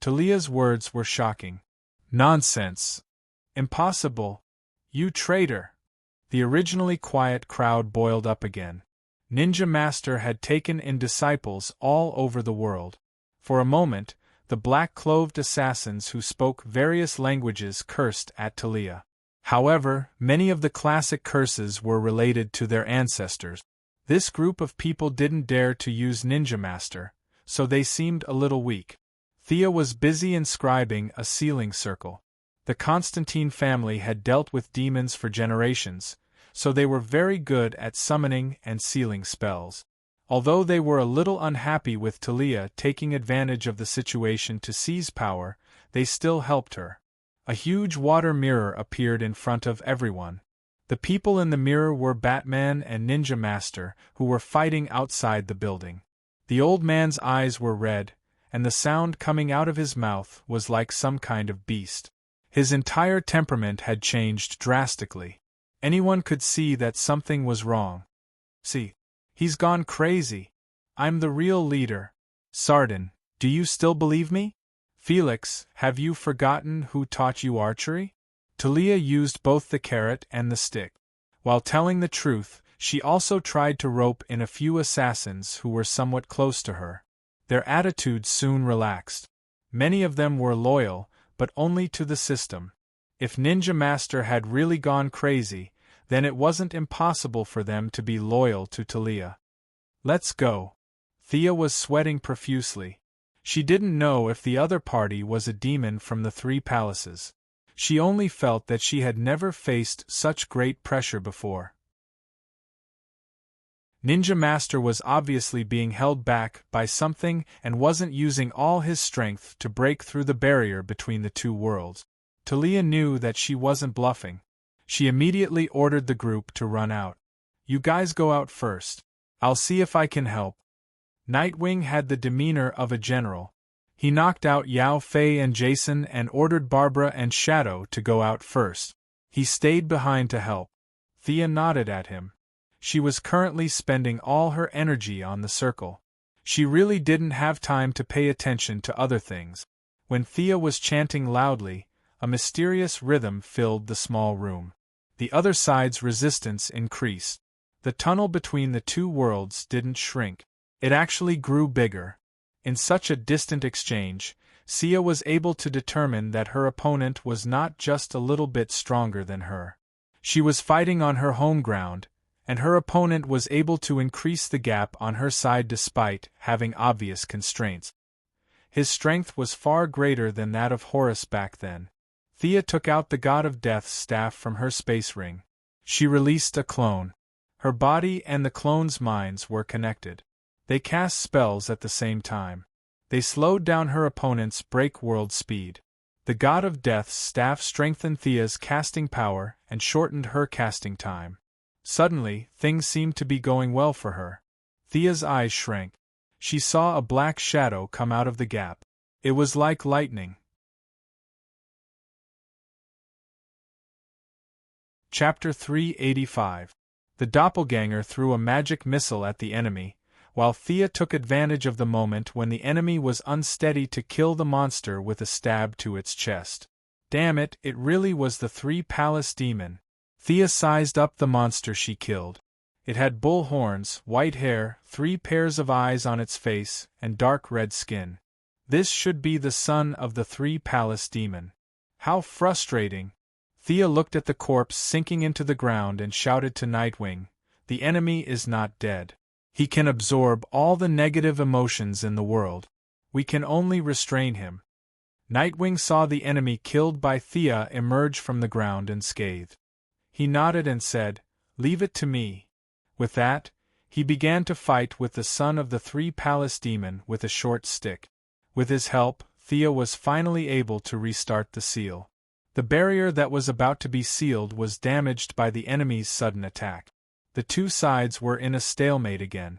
Speaker 1: Talia's words were shocking. Nonsense. Impossible. You traitor. The originally quiet crowd boiled up again. Ninja Master had taken in disciples all over the world. For a moment, the black-clothed assassins who spoke various languages cursed at Talia. However, many of the classic curses were related to their ancestors. This group of people didn't dare to use Ninja Master, so they seemed a little weak. Thea was busy inscribing a sealing circle. The Constantine family had dealt with demons for generations, so they were very good at summoning and sealing spells. Although they were a little unhappy with Talia taking advantage of the situation to seize power, they still helped her. A huge water mirror appeared in front of everyone. The people in the mirror were Batman and Ninja Master, who were fighting outside the building. The old man's eyes were red, and the sound coming out of his mouth was like some kind of beast. His entire temperament had changed drastically. Anyone could see that something was wrong. See, he's gone crazy. I'm the real leader. Sardin, do you still believe me? Felix, have you forgotten who taught you archery? Talia used both the carrot and the stick. While telling the truth, she also tried to rope in a few assassins who were somewhat close to her. Their attitudes soon relaxed. Many of them were loyal, but only to the system. If Ninja Master had really gone crazy, then it wasn't impossible for them to be loyal to Talia. Let's go. Thea was sweating profusely. She didn't know if the other party was a demon from the Three Palaces. She only felt that she had never faced such great pressure before. Ninja Master was obviously being held back by something and wasn't using all his strength to break through the barrier between the two worlds. Talia knew that she wasn't bluffing. She immediately ordered the group to run out. You guys go out first. I'll see if I can help. Nightwing had the demeanor of a general. He knocked out Yao Fei and Jason and ordered Barbara and Shadow to go out first. He stayed behind to help. Thea nodded at him. She was currently spending all her energy on the circle. She really didn't have time to pay attention to other things. When Thea was chanting loudly, a mysterious rhythm filled the small room. The other side's resistance increased. The tunnel between the two worlds didn't shrink. It actually grew bigger. In such a distant exchange, Sia was able to determine that her opponent was not just a little bit stronger than her. She was fighting on her home ground, and her opponent was able to increase the gap on her side despite having obvious constraints. His strength was far greater than that of Horus back then. Thea took out the God of Death's staff from her space ring. She released a clone. Her body and the clone's minds were connected. They cast spells at the same time. They slowed down her opponent's break-world speed. The God of Death's staff strengthened Thea's casting power and shortened her casting time. Suddenly, things seemed to be going well for her. Thea's eyes shrank. She saw a black shadow come out of the gap. It was like lightning. Chapter 385. The doppelganger threw a magic missile at the enemy, while Thea took advantage of the moment when the enemy was unsteady to kill the monster with a stab to its chest. Damn it, it really was the three-palace demon. Thea sized up the monster she killed. It had bull horns, white hair, 3 pairs of eyes on its face, and dark red skin. This should be the son of the three-palace demon. How frustrating! Thea looked at the corpse sinking into the ground and shouted to Nightwing, "The enemy is not dead. He can absorb all the negative emotions in the world. We can only restrain him." Nightwing saw the enemy killed by Thea emerge from the ground unscathed. He nodded and said, "Leave it to me." With that, he began to fight with the son of the three-palace demon with a short stick. With his help, Thea was finally able to restart the seal. The barrier that was about to be sealed was damaged by the enemy's sudden attack. The two sides were in a stalemate again.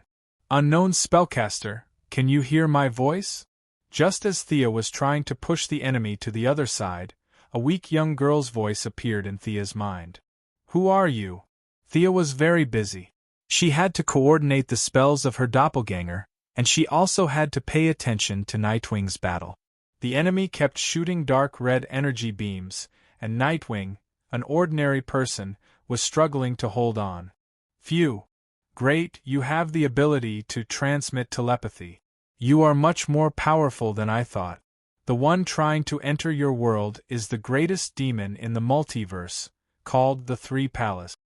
Speaker 1: "Unknown spellcaster, can you hear my voice?" Just as Thea was trying to push the enemy to the other side, a weak young girl's voice appeared in Thea's mind. "Who are you?" Thea was very busy. She had to coordinate the spells of her doppelganger, and she also had to pay attention to Nightwing's battle. The enemy kept shooting dark red energy beams, and Nightwing, an ordinary person, was struggling to hold on. "Phew. Great, you have the ability to transmit telepathy. You are much more powerful than I thought. The one trying to enter your world is the greatest demon in the multiverse, called the Three Palace."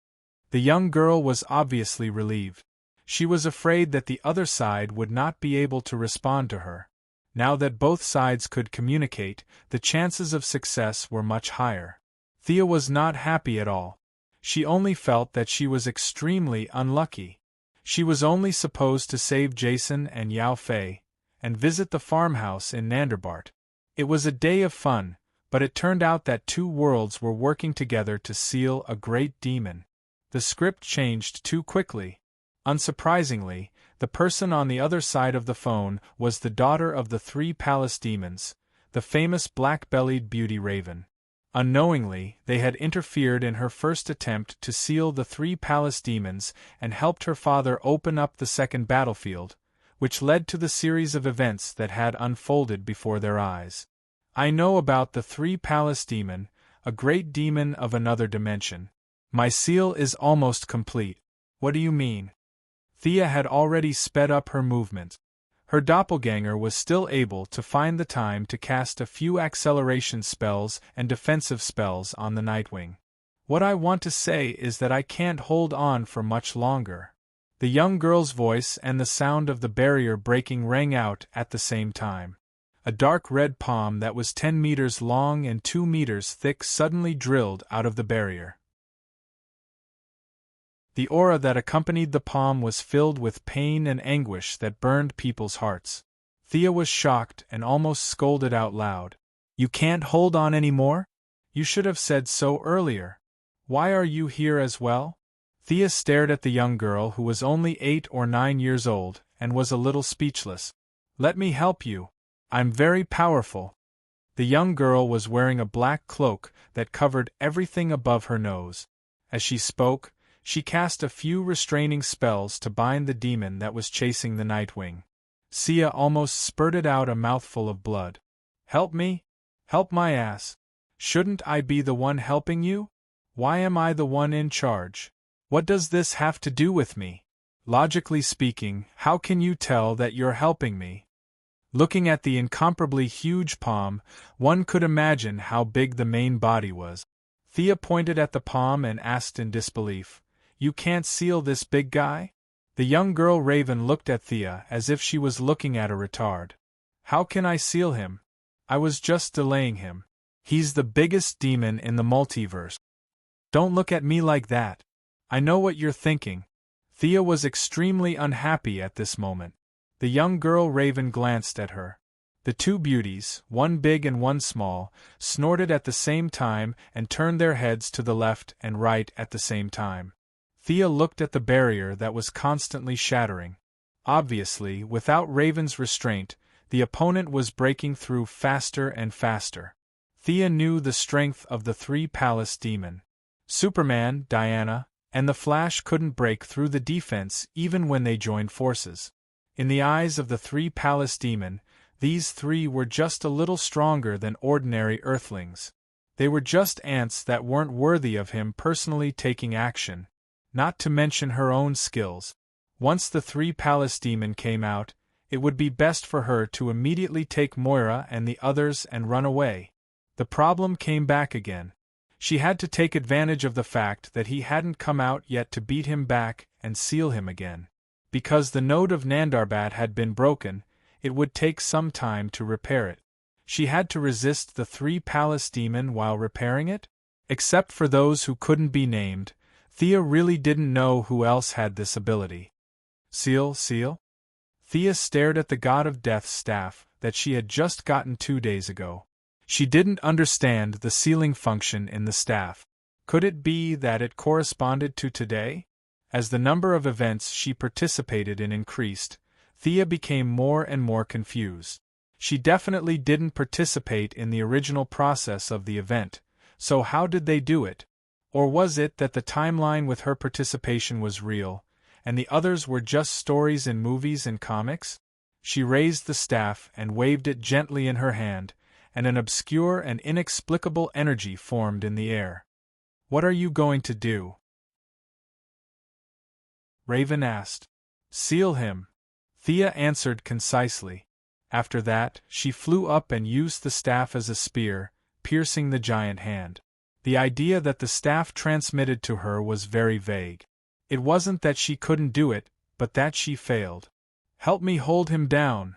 Speaker 1: The young girl was obviously relieved. She was afraid that the other side would not be able to respond to her. Now that both sides could communicate, the chances of success were much higher. Thea was not happy at all. She only felt that she was extremely unlucky. She was only supposed to save Jason and Yao Fei, and visit the farmhouse in Nanderbart. It was a day of fun, but it turned out that two worlds were working together to seal a great demon. The script changed too quickly. Unsurprisingly, the person on the other side of the phone was the daughter of the three palace demons, the famous black-bellied beauty raven. Unknowingly, they had interfered in her first attempt to seal the three palace demons and helped her father open up the second battlefield, which led to the series of events that had unfolded before their eyes. "I know about the three palace demon, a great demon of another dimension. My seal is almost complete." "What do you mean?" Thea had already sped up her movement. Her doppelganger was still able to find the time to cast a few acceleration spells and defensive spells on the Nightwing. "What I want to say is that I can't hold on for much longer." The young girl's voice and the sound of the barrier breaking rang out at the same time. A dark red palm that was 10 meters long and 2 meters thick suddenly drilled out of the barrier. The aura that accompanied the palm was filled with pain and anguish that burned people's hearts. Thea was shocked and almost scolded out loud. "You can't hold on anymore? You should have said so earlier. Why are you here as well?" Thea stared at the young girl who was only 8 or 9 years old and was a little speechless. "Let me help you. I'm very powerful." The young girl was wearing a black cloak that covered everything above her nose. As she spoke, she cast a few restraining spells to bind the demon that was chasing the Nightwing. Sia almost spurted out a mouthful of blood. "Help me? Help my ass. Shouldn't I be the one helping you? Why am I the one in charge? What does this have to do with me? Logically speaking, how can you tell that you're helping me?" Looking at the incomparably huge palm, one could imagine how big the main body was. Thea pointed at the palm and asked in disbelief, "You can't seal this big guy?" The young girl Raven looked at Thea as if she was looking at a retard. "How can I seal him? I was just delaying him. He's the biggest demon in the multiverse." "Don't look at me like that. I know what you're thinking." Thea was extremely unhappy at this moment. The young girl Raven glanced at her. The two beauties, one big and one small, snorted at the same time and turned their heads to the left and right at the same time. Thea looked at the barrier that was constantly shattering. Obviously, without Raven's restraint, the opponent was breaking through faster and faster. Thea knew the strength of the three palace demon. Superman, Diana, and the Flash couldn't break through the defense even when they joined forces. In the eyes of the three palace demon, these three were just a little stronger than ordinary Earthlings. They were just ants that weren't worthy of him personally taking action, not to mention her own skills. Once the three palace demon came out, it would be best for her to immediately take Moira and the others and run away. The problem came back again. She had to take advantage of the fact that he hadn't come out yet to beat him back and seal him again. Because the node of Nandarbat had been broken, it would take some time to repair it. She had to resist the three palace demon while repairing it? Except for those who couldn't be named, Thea really didn't know who else had this ability. Seal? Thea stared at the God of Death's staff that she had just gotten 2 days ago. She didn't understand the sealing function in the staff. Could it be that it corresponded to today? As the number of events she participated in increased, Thea became more and more confused. She definitely didn't participate in the original process of the event, so how did they do it? Or was it that the timeline with her participation was real, and the others were just stories in movies and comics? She raised the staff and waved it gently in her hand, and an obscure and inexplicable energy formed in the air. "What are you going to do?" Raven asked. "Seal him," Thea answered concisely. After that, she flew up and used the staff as a spear, piercing the giant hand. The idea that the staff transmitted to her was very vague. It wasn't that she couldn't do it, but that she failed. "Help me hold him down,"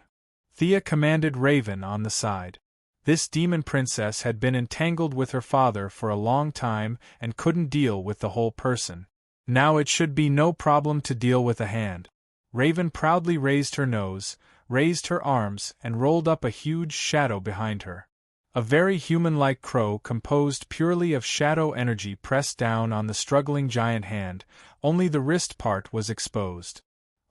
Speaker 1: Thea commanded Raven on the side. This demon princess had been entangled with her father for a long time and couldn't deal with the whole person. Now it should be no problem to deal with a hand. Raven proudly raised her nose, raised her arms, and rolled up a huge shadow behind her. A very human-like crow composed purely of shadow energy pressed down on the struggling giant hand, only the wrist part was exposed.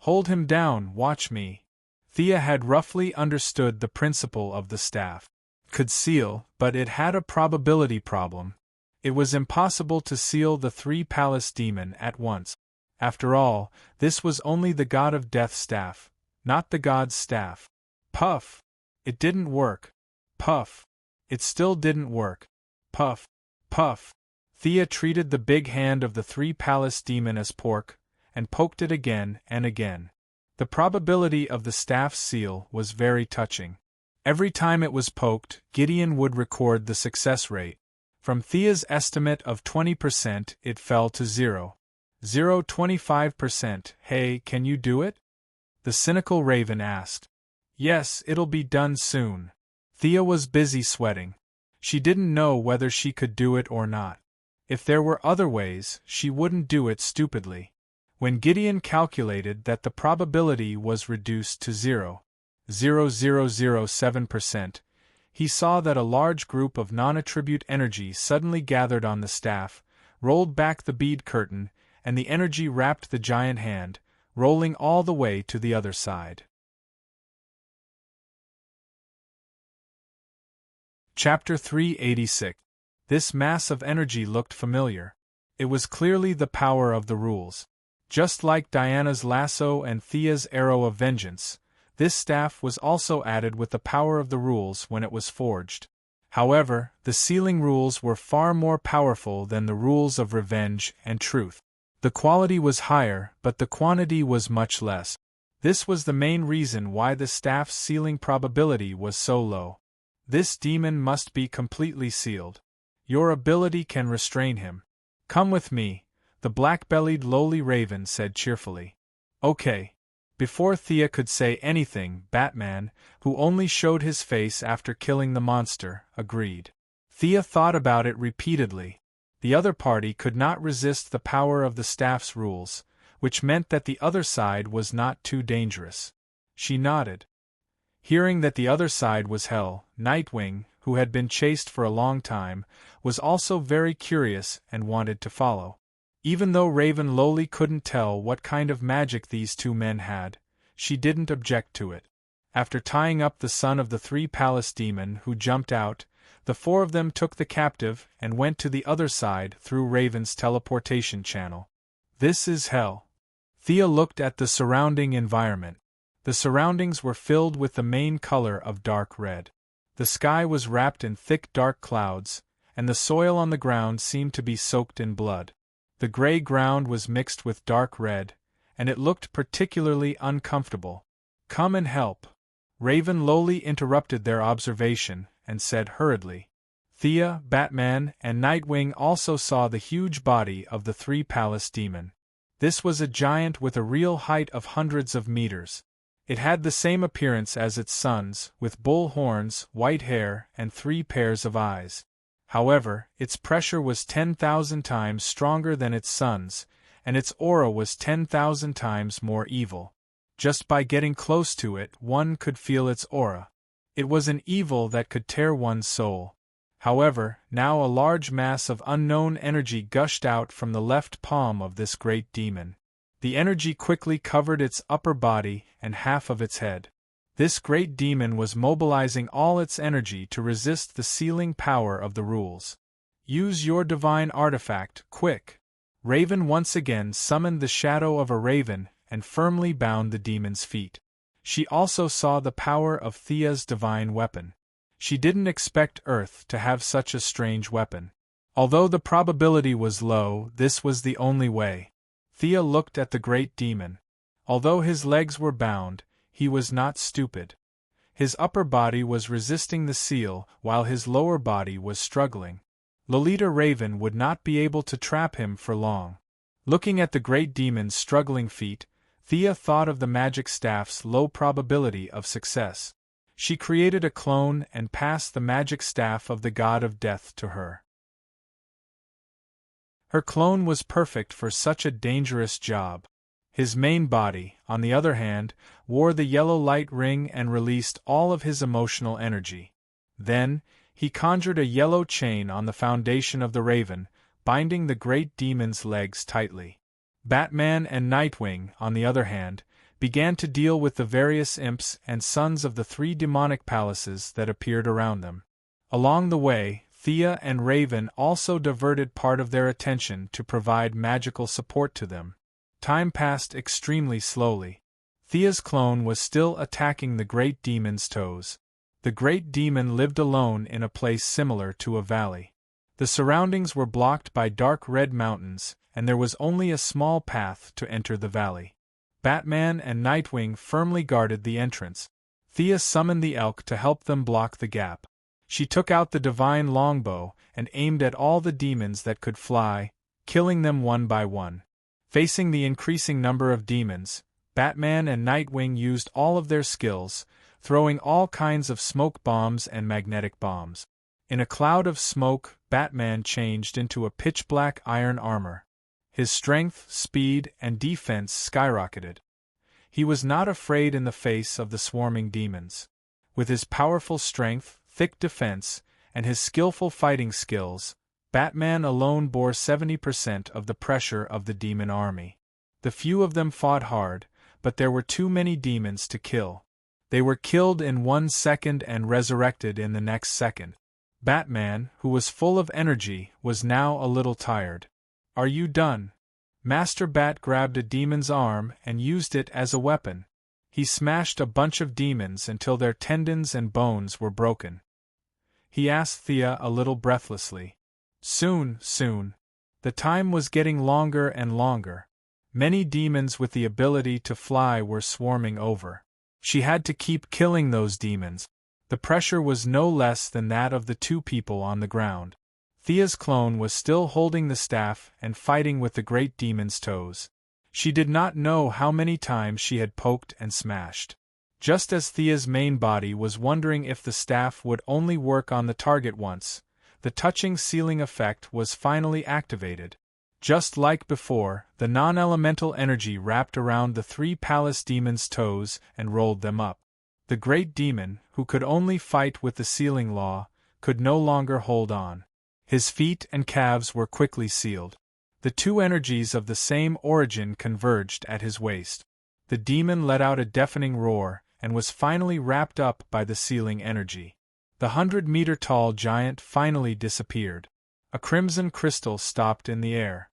Speaker 1: "Hold him down, watch me." Thea had roughly understood the principle of the staff. Could seal, but it had a probability problem. It was impossible to seal the three palace demon at once. After all, this was only the God of Death's staff, not the god's staff. Puff! It didn't work. Puff! It still didn't work. Puff! Puff! Thea treated the big hand of the three palace demon as pork, and poked it again and again. The probability of the staff's seal was very touching. Every time it was poked, Gideon would record the success rate. From Thea's estimate of 20%, it fell to 0. 25%. "Hey, can you do it?" the cynical Raven asked. "Yes, it'll be done soon." Thea was busy sweating. She didn't know whether she could do it or not. If there were other ways, she wouldn't do it stupidly. When Gideon calculated that the probability was reduced to 0.0007%, he saw that a large group of non-attribute energy suddenly gathered on the staff, rolled back the bead curtain, and the energy wrapped the giant hand, rolling all the way to the other side. Chapter 386. This mass of energy looked familiar. It was clearly the power of the rules. Just like Diana's lasso and Thea's arrow of vengeance, this staff was also added with the power of the rules when it was forged. However, the sealing rules were far more powerful than the rules of revenge and truth. The quality was higher, but the quantity was much less. This was the main reason why the staff's sealing probability was so low. This demon must be completely sealed. Your ability can restrain him. Come with me, the black-bellied lowly raven said cheerfully. Okay. Before Thea could say anything, Batman, who only showed his face after killing the monster, agreed. Thea thought about it repeatedly. The other party could not resist the power of the staff's rules, which meant that the other side was not too dangerous. She nodded. Hearing that the other side was hell, Nightwing, who had been chased for a long time, was also very curious and wanted to follow. Even though Raven Lowly couldn't tell what kind of magic these two men had, she didn't object to it. After tying up the son of the three-palace demon who jumped out, the four of them took the captive and went to the other side through Raven's teleportation channel. This is hell. Thea looked at the surrounding environment. The surroundings were filled with the main color of dark red. The sky was wrapped in thick dark clouds, and the soil on the ground seemed to be soaked in blood. The gray ground was mixed with dark red, and it looked particularly uncomfortable. Come and help. Raven Lowly interrupted their observation and said hurriedly. Thea, Batman, and Nightwing also saw the huge body of the three-palace demon. This was a giant with a real height of hundreds of meters. It had the same appearance as its sons, with bull horns, white hair, and 3 pairs of eyes. However, its pressure was 10,000 times stronger than its sons, and its aura was 10,000 times more evil. Just by getting close to it, one could feel its aura. It was an evil that could tear one's soul. However, now a large mass of unknown energy gushed out from the left palm of this great demon. The energy quickly covered its upper body and half of its head. This great demon was mobilizing all its energy to resist the sealing power of the rules. Use your divine artifact, quick! Raven once again summoned the shadow of a raven and firmly bound the demon's feet. She also saw the power of Thea's divine weapon. She didn't expect Earth to have such a strange weapon. Although the probability was low, this was the only way. Thea looked at the great demon. Although his legs were bound, he was not stupid. His upper body was resisting the seal while his lower body was struggling. Lolita Raven would not be able to trap him for long. Looking at the great demon's struggling feet, Thea thought of the magic staff's low probability of success. She created a clone and passed the magic staff of the god of death to her. Her clone was perfect for such a dangerous job. His main body, on the other hand, wore the yellow light ring and released all of his emotional energy. Then, he conjured a yellow chain on the foundation of the raven, binding the great demon's legs tightly. Batman and Nightwing, on the other hand, began to deal with the various imps and sons of the 3 demonic palaces that appeared around them. Along the way, Thea and Raven also diverted part of their attention to provide magical support to them. Time passed extremely slowly. Thea's clone was still attacking the great demon's toes. The great demon lived alone in a place similar to a valley. The surroundings were blocked by dark red mountains, and there was only a small path to enter the valley. Batman and Nightwing firmly guarded the entrance. Thea summoned the elk to help them block the gap. She took out the divine longbow and aimed at all the demons that could fly, killing them one by one. Facing the increasing number of demons, Batman and Nightwing used all of their skills, throwing all kinds of smoke bombs and magnetic bombs. In a cloud of smoke, Batman changed into a pitch-black iron armor. His strength, speed, and defense skyrocketed. He was not afraid in the face of the swarming demons. With his powerful strength, thick defense, and his skillful fighting skills, Batman alone bore 70% of the pressure of the demon army. The few of them fought hard, but there were too many demons to kill. They were killed in 1 second and resurrected in the next second. Batman, who was full of energy, was now a little tired. Are you done? Master Bat grabbed a demon's arm and used it as a weapon. He smashed a bunch of demons until their tendons and bones were broken. He asked Thea a little breathlessly. Soon. The time was getting longer and longer. Many demons with the ability to fly were swarming over. She had to keep killing those demons. The pressure was no less than that of the 2 people on the ground. Thea's clone was still holding the staff and fighting with the great demon's toes. She did not know how many times she had poked and smashed. Just as Thea's main body was wondering if the staff would only work on the target once, the touching sealing effect was finally activated. Just like before, the non-elemental energy wrapped around the three palace demons' toes and rolled them up. The great demon, who could only fight with the sealing law, could no longer hold on. His feet and calves were quickly sealed. The two energies of the same origin converged at his waist. The demon let out a deafening roar, and was finally wrapped up by the sealing energy. The 100-meter-tall giant finally disappeared. A crimson crystal stopped in the air.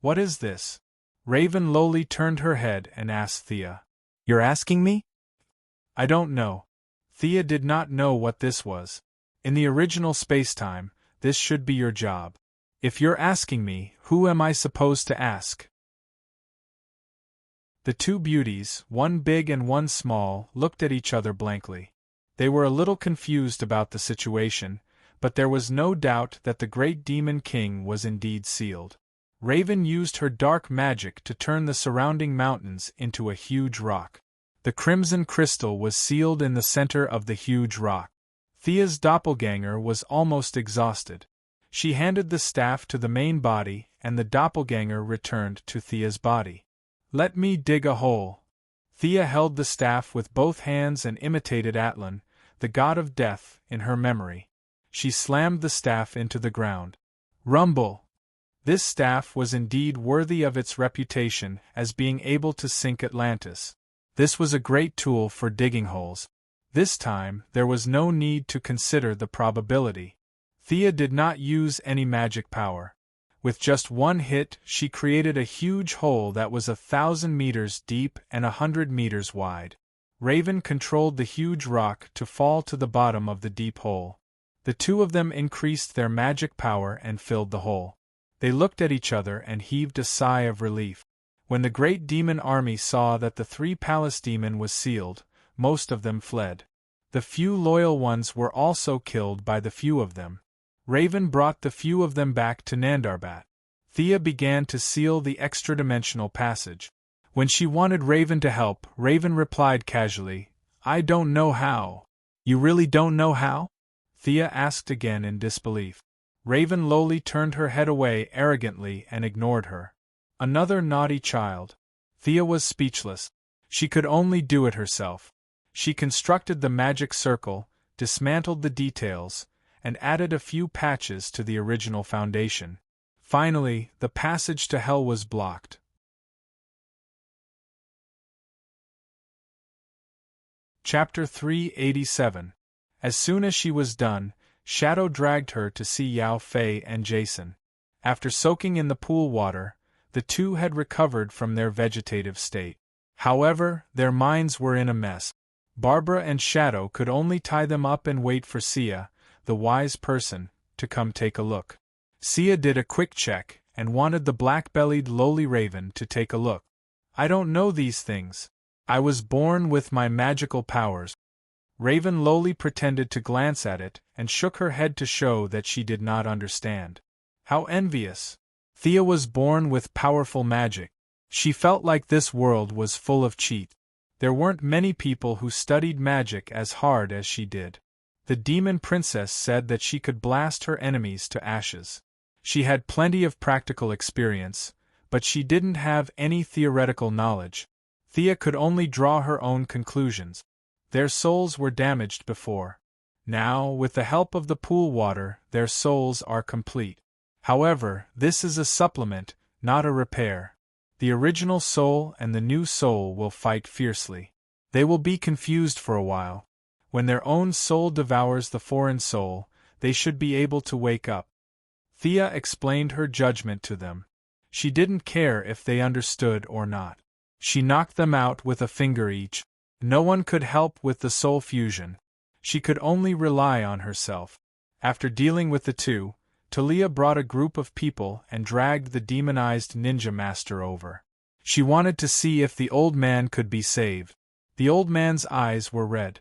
Speaker 1: "What is this?" Raven lowly turned her head and asked Thea. "You're asking me?" "I don't know." Thea did not know what this was. In the original spacetime, this should be your job. If you're asking me, who am I supposed to ask? The two beauties, one big and one small, looked at each other blankly. They were a little confused about the situation, but there was no doubt that the great demon king was indeed sealed. Raven used her dark magic to turn the surrounding mountains into a huge rock. The crimson crystal was sealed in the center of the huge rock. Thea's doppelganger was almost exhausted. She handed the staff to the main body, and the doppelganger returned to Thea's body. "Let me dig a hole." Thea held the staff with both hands and imitated Atlan, the god of death, in her memory. She slammed the staff into the ground. Rumble! This staff was indeed worthy of its reputation as being able to sink Atlantis. This was a great tool for digging holes. This time, there was no need to consider the probability. Thea did not use any magic power. With just one hit, she created a huge hole that was 1,000 meters deep and 100 meters wide. Raven controlled the huge rock to fall to the bottom of the deep hole. The two of them increased their magic power and filled the hole. They looked at each other and heaved a sigh of relief. When the great demon army saw that the three-palace demon was sealed, most of them fled. The few loyal ones were also killed by the few of them. Raven brought the few of them back to Nandarbat. Thea began to seal the extra-dimensional passage. When she wanted Raven to help, Raven replied casually, "I don't know how." "You really don't know how?" Thea asked again in disbelief. Raven lowly turned her head away arrogantly and ignored her. Another naughty child. Thea was speechless. She could only do it herself. She constructed the magic circle, dismantled the details, and added a few patches to the original foundation. Finally, the passage to hell was blocked. Chapter 387. As soon as she was done, Shadow dragged her to see Yao Fei and Jason. After soaking in the pool water, the two had recovered from their vegetative state. However, their minds were in a mess. Barbara and Shadow could only tie them up and wait for Sia, the wise person, to come take a look. Sia did a quick check, and wanted the black-bellied lowly raven to take a look. "I don't know these things. I was born with my magical powers." Raven lowly pretended to glance at it, and shook her head to show that she did not understand. How envious! Thea was born with powerful magic. She felt like this world was full of cheat. There weren't many people who studied magic as hard as she did. The demon princess said that she could blast her enemies to ashes. She had plenty of practical experience, but she didn't have any theoretical knowledge. Thea could only draw her own conclusions. Their souls were damaged before. Now, with the help of the pool water, their souls are complete. However, this is a supplement, not a repair. The original soul and the new soul will fight fiercely. They will be confused for a while. When their own soul devours the foreign soul, they should be able to wake up. Thea explained her judgment to them. She didn't care if they understood or not. She knocked them out with a finger each. No one could help with the soul fusion. She could only rely on herself. After dealing with the two, Talia brought a group of people and dragged the demonized ninja master over. She wanted to see if the old man could be saved. The old man's eyes were red.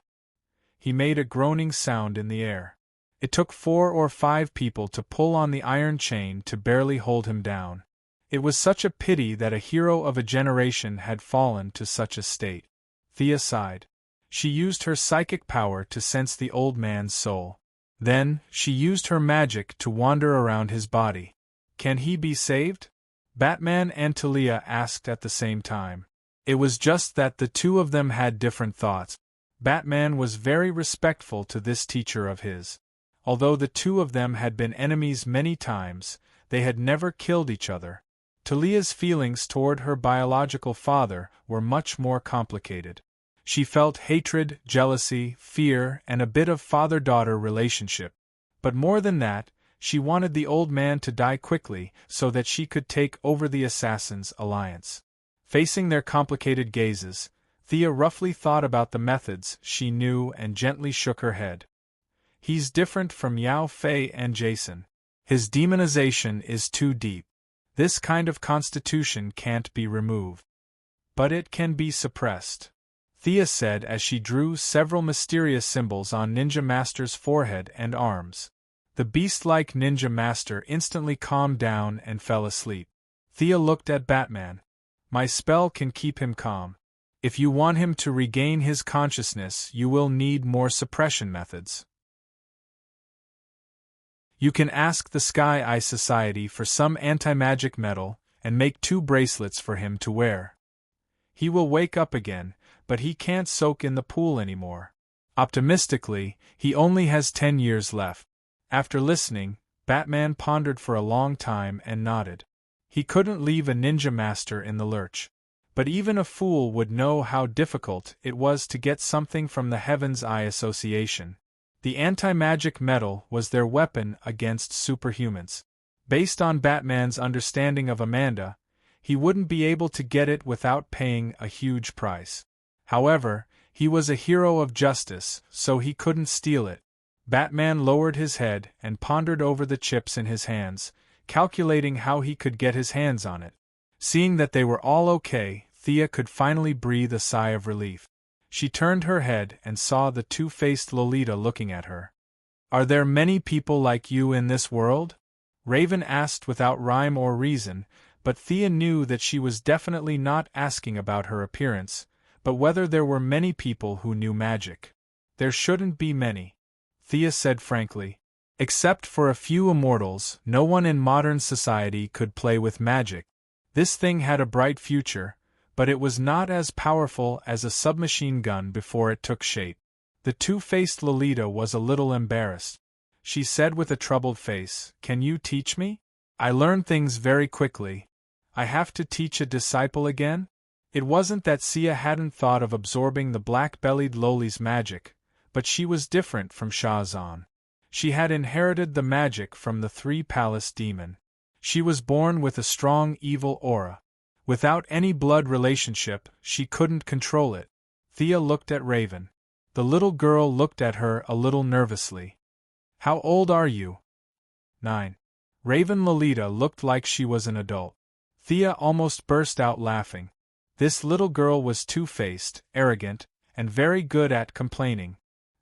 Speaker 1: He made a groaning sound in the air. It took 4 or 5 people to pull on the iron chain to barely hold him down. It was such a pity that a hero of a generation had fallen to such a state. Thea sighed. She used her psychic power to sense the old man's soul. Then, she used her magic to wander around his body. Can he be saved? Batman and Talia asked at the same time. It was just that the two of them had different thoughts. Batman was very respectful to this teacher of his. Although the two of them had been enemies many times, they had never killed each other. Talia's feelings toward her biological father were much more complicated. She felt hatred, jealousy, fear, and a bit of father-daughter relationship. But more than that, she wanted the old man to die quickly so that she could take over the Assassins' alliance. Facing their complicated gazes, Thea roughly thought about the methods she knew and gently shook her head. He's different from Yao Fei and Jason. His demonization is too deep. This kind of constitution can't be removed. But it can be suppressed, Thea said as she drew several mysterious symbols on Ninja Master's forehead and arms. The beast-like Ninja Master instantly calmed down and fell asleep. Thea looked at Batman. My spell can keep him calm. If you want him to regain his consciousness, you will need more suppression methods. You can ask the Sky Eye Society for some anti-magic metal and make 2 bracelets for him to wear. He will wake up again, but he can't soak in the pool anymore. Optimistically, he only has 10 years left. After listening, Batman pondered for a long time and nodded. He couldn't leave a ninja master in the lurch. But even a fool would know how difficult it was to get something from the Heaven's Eye Association. The anti-magic metal was their weapon against superhumans. Based on Batman's understanding of Amanda, he wouldn't be able to get it without paying a huge price. However, he was a hero of justice, so he couldn't steal it. Batman lowered his head and pondered over the chips in his hands, calculating how he could get his hands on it. Seeing that they were all okay, Thea could finally breathe a sigh of relief. She turned her head and saw the two-faced Lolita looking at her. Are there many people like you in this world? Raven asked without rhyme or reason, but Thea knew that she was definitely not asking about her appearance, but whether there were many people who knew magic. There shouldn't be many, Thea said frankly. Except for a few immortals, no one in modern society could play with magic. This thing had a bright future, but it was not as powerful as a submachine gun before it took shape. The two-faced Lolita was a little embarrassed. She said with a troubled face, "Can you teach me? I learn things very quickly. I have to teach a disciple again?" It wasn't that Sia hadn't thought of absorbing the black-bellied Loli's magic, but she was different from Shazan. She had inherited the magic from the Three-Palace demon. She was born with a strong evil aura. Without any blood relationship, she couldn't control it. Thea looked at Raven. The little girl looked at her a little nervously. How old are you? 9. Raven Lolita looked like she was an adult. Thea almost burst out laughing. This little girl was two-faced, arrogant, and very good at complaining.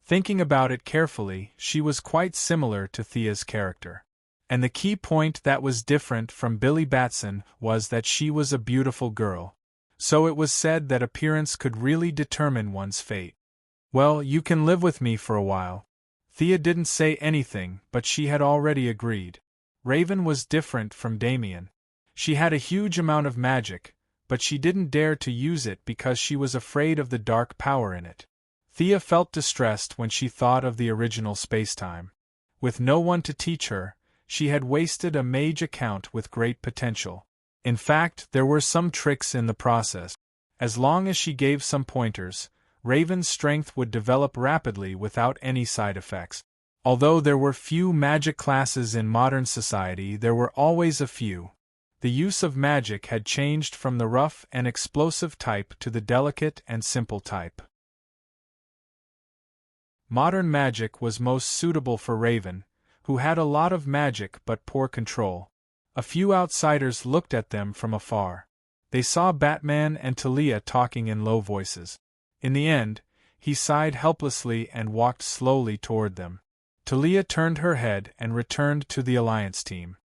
Speaker 1: Thinking about it carefully, she was quite similar to Thea's character. And the key point that was different from Billy Batson was that she was a beautiful girl. So it was said that appearance could really determine one's fate. Well, you can live with me for a while. Thea didn't say anything, but she had already agreed. Raven was different from Damien. She had a huge amount of magic, but she didn't dare to use it because she was afraid of the dark power in it. Thea felt distressed when she thought of the original spacetime. With no one to teach her, she had wasted a mage account with great potential. In fact, there were some tricks in the process. As long as she gave some pointers, Raven's strength would develop rapidly without any side effects. Although there were few magic classes in modern society, there were always a few. The use of magic had changed from the rough and explosive type to the delicate and simple type. Modern magic was most suitable for Raven, who had a lot of magic but poor control. A few outsiders looked at them from afar. They saw Batman and Talia talking in low voices. In the end, he sighed helplessly and walked slowly toward them. Talia turned her head and returned to the alliance team.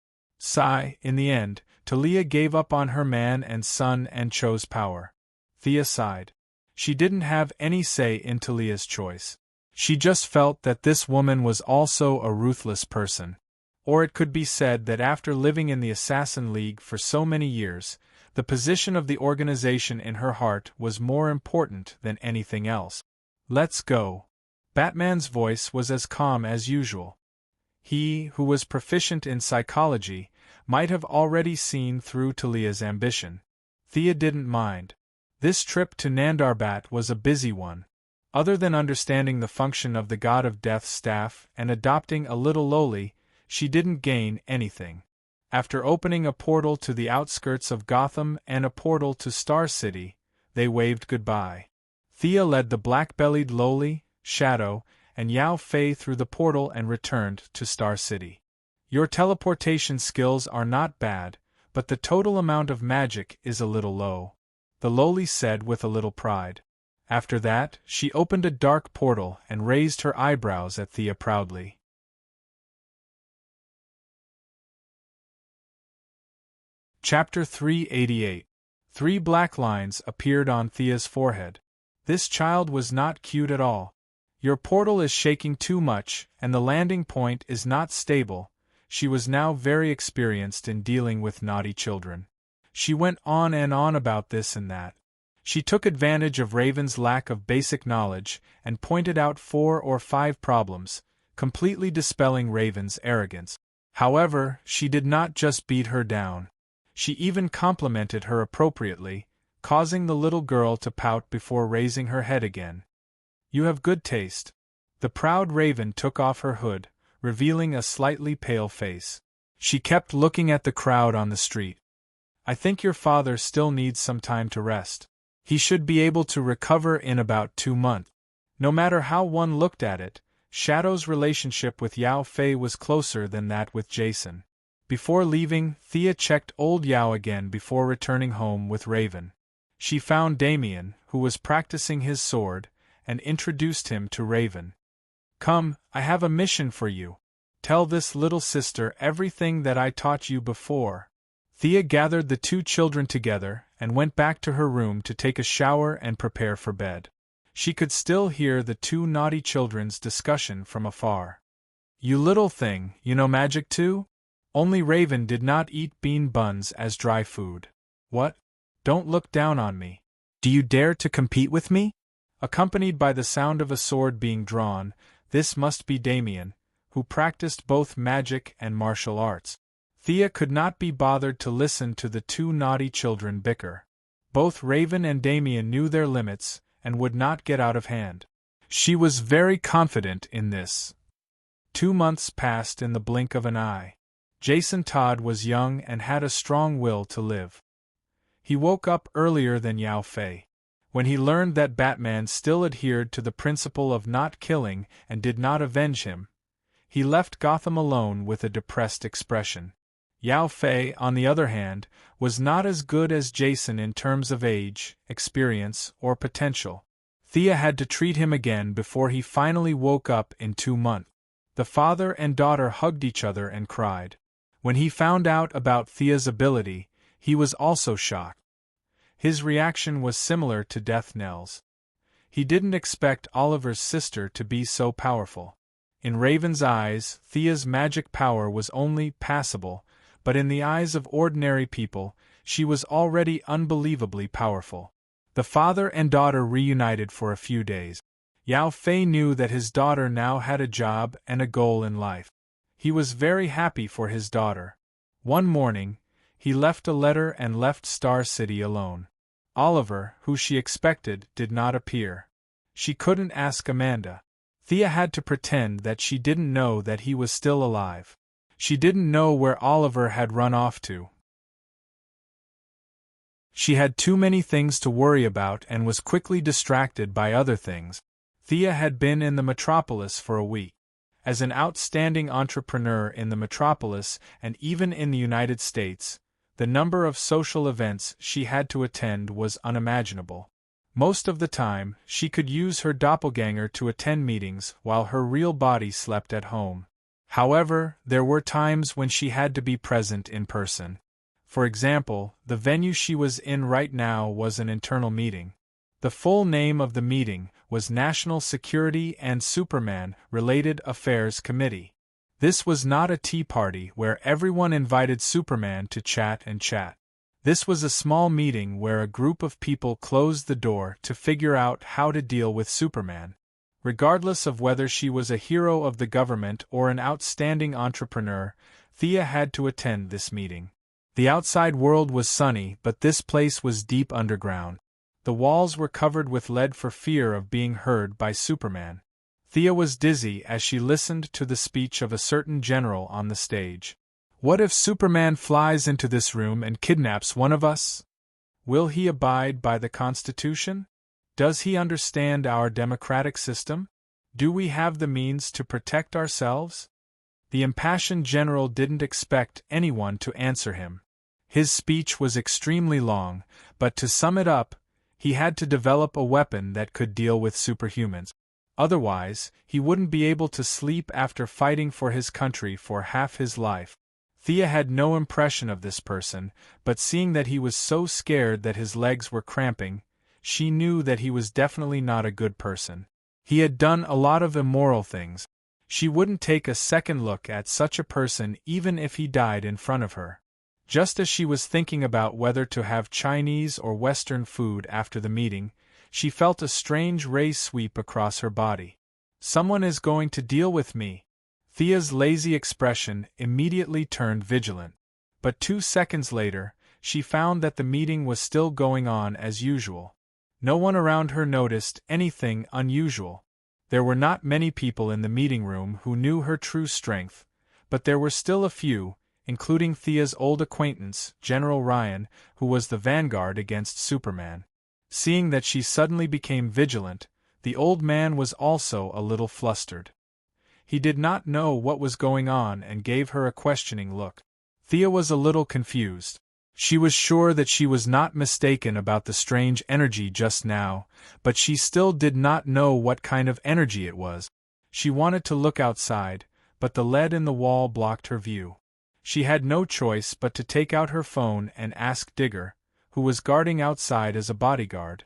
Speaker 1: In the end, Talia gave up on her man and son and chose power. Thea sighed. She didn't have any say in Talia's choice. She just felt that this woman was also a ruthless person. Or it could be said that after living in the Assassin League for so many years, the position of the organization in her heart was more important than anything else. Let's go. Batman's voice was as calm as usual. He, who was proficient in psychology, might have already seen through Talia's ambition. Thea didn't mind. This trip to Nandarbat was a busy one. Other than understanding the function of the God of Death's staff and adopting a little lowly, she didn't gain anything. After opening a portal to the outskirts of Gotham and a portal to Star City, they waved goodbye. Thea led the black-bellied lowly, Shadow, and Yao Fei through the portal and returned to Star City. Your teleportation skills are not bad, but the total amount of magic is a little low, the lowly said with a little pride. After that, she opened a dark portal and raised her eyebrows at Thea proudly. Chapter 388. 3 black lines appeared on Thea's forehead. This child was not cute at all. Your portal is shaking too much, and the landing point is not stable. She was now very experienced in dealing with naughty children. She went on and on about this and that. She took advantage of Raven's lack of basic knowledge and pointed out 4 or 5 problems, completely dispelling Raven's arrogance. However, she did not just beat her down. She even complimented her appropriately, causing the little girl to pout before raising her head again. You have good taste. The proud Raven took off her hood, revealing a slightly pale face. She kept looking at the crowd on the street. I think your father still needs some time to rest. He should be able to recover in about 2 months. No matter how one looked at it, Shadow's relationship with Yao Fei was closer than that with Jason. Before leaving, Thea checked old Yao again before returning home with Raven. She found Damien, who was practicing his sword, and introduced him to Raven. Come, I have a mission for you. Tell this little sister everything that I taught you before. Thea gathered the 2 children together and went back to her room to take a shower and prepare for bed. She could still hear the 2 naughty children's discussion from afar. You little thing, you know magic too? Only Raven did not eat bean buns as dry food. What? Don't look down on me. Do you dare to compete with me? Accompanied by the sound of a sword being drawn, this must be Damien, who practiced both magic and martial arts. Thea could not be bothered to listen to the 2 naughty children bicker. Both Raven and Damien knew their limits and would not get out of hand. She was very confident in this. 2 months passed in the blink of an eye. Jason Todd was young and had a strong will to live. He woke up earlier than Yao Fei. When he learned that Batman still adhered to the principle of not killing and did not avenge him, he left Gotham alone with a depressed expression. Yao Fei, on the other hand, was not as good as Jason in terms of age, experience, or potential. Thea had to treat him again before he finally woke up in 2 months. The father and daughter hugged each other and cried. When he found out about Thea's ability, he was also shocked. His reaction was similar to Death Knell's. He didn't expect Oliver's sister to be so powerful. In Raven's eyes, Thea's magic power was only passable, but in the eyes of ordinary people, she was already unbelievably powerful. The father and daughter reunited for a few days. Yao Fei knew that his daughter now had a job and a goal in life. He was very happy for his daughter. One morning, he left a letter and left Star City alone. Oliver, who she expected, did not appear. She couldn't ask Amanda. Thea had to pretend that she didn't know that he was still alive. She didn't know where Oliver had run off to. She had too many things to worry about and was quickly distracted by other things. Thea had been in the metropolis for a week. As an outstanding entrepreneur in the metropolis and even in the United States, the number of social events she had to attend was unimaginable. Most of the time, she could use her doppelganger to attend meetings while her real body slept at home. However, there were times when she had to be present in person. For example, the venue she was in right now was an internal meeting. The full name of the meeting was National Security and Superman-Related Affairs Committee. This was not a tea party where everyone invited Superman to chat and chat. This was a small meeting where a group of people closed the door to figure out how to deal with Superman. Regardless of whether she was a hero of the government or an outstanding entrepreneur, Thea had to attend this meeting. The outside world was sunny, but this place was deep underground. The walls were covered with lead for fear of being heard by Superman. Thea was dizzy as she listened to the speech of a certain general on the stage. What if Superman flies into this room and kidnaps one of us? Will he abide by the Constitution? Does he understand our democratic system? Do we have the means to protect ourselves? The impassioned general didn't expect anyone to answer him. His speech was extremely long, but to sum it up, he had to develop a weapon that could deal with superhumans. Otherwise, he wouldn't be able to sleep after fighting for his country for half his life. Thea had no impression of this person, but seeing that he was so scared that his legs were cramping, she knew that he was definitely not a good person. He had done a lot of immoral things. She wouldn't take a second look at such a person even if he died in front of her. Just as she was thinking about whether to have Chinese or Western food after the meeting, she felt a strange ray sweep across her body. Someone is going to deal with me. Thea's lazy expression immediately turned vigilant. But 2 seconds later, she found that the meeting was still going on as usual. No one around her noticed anything unusual. There were not many people in the meeting room who knew her true strength, but there were still a few, including Thea's old acquaintance, General Ryan, who was the vanguard against Superman. Seeing that she suddenly became vigilant, the old man was also a little flustered. He did not know what was going on and gave her a questioning look. Thea was a little confused. She was sure that she was not mistaken about the strange energy just now, but she still did not know what kind of energy it was. She wanted to look outside, but the lead in the wall blocked her view. She had no choice but to take out her phone and ask Digger, who was guarding outside as a bodyguard.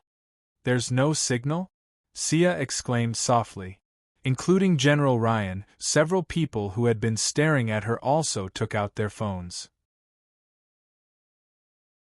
Speaker 1: "There's no signal?" Sia exclaimed softly. Including General Ryan, several people who had been staring at her also took out their phones.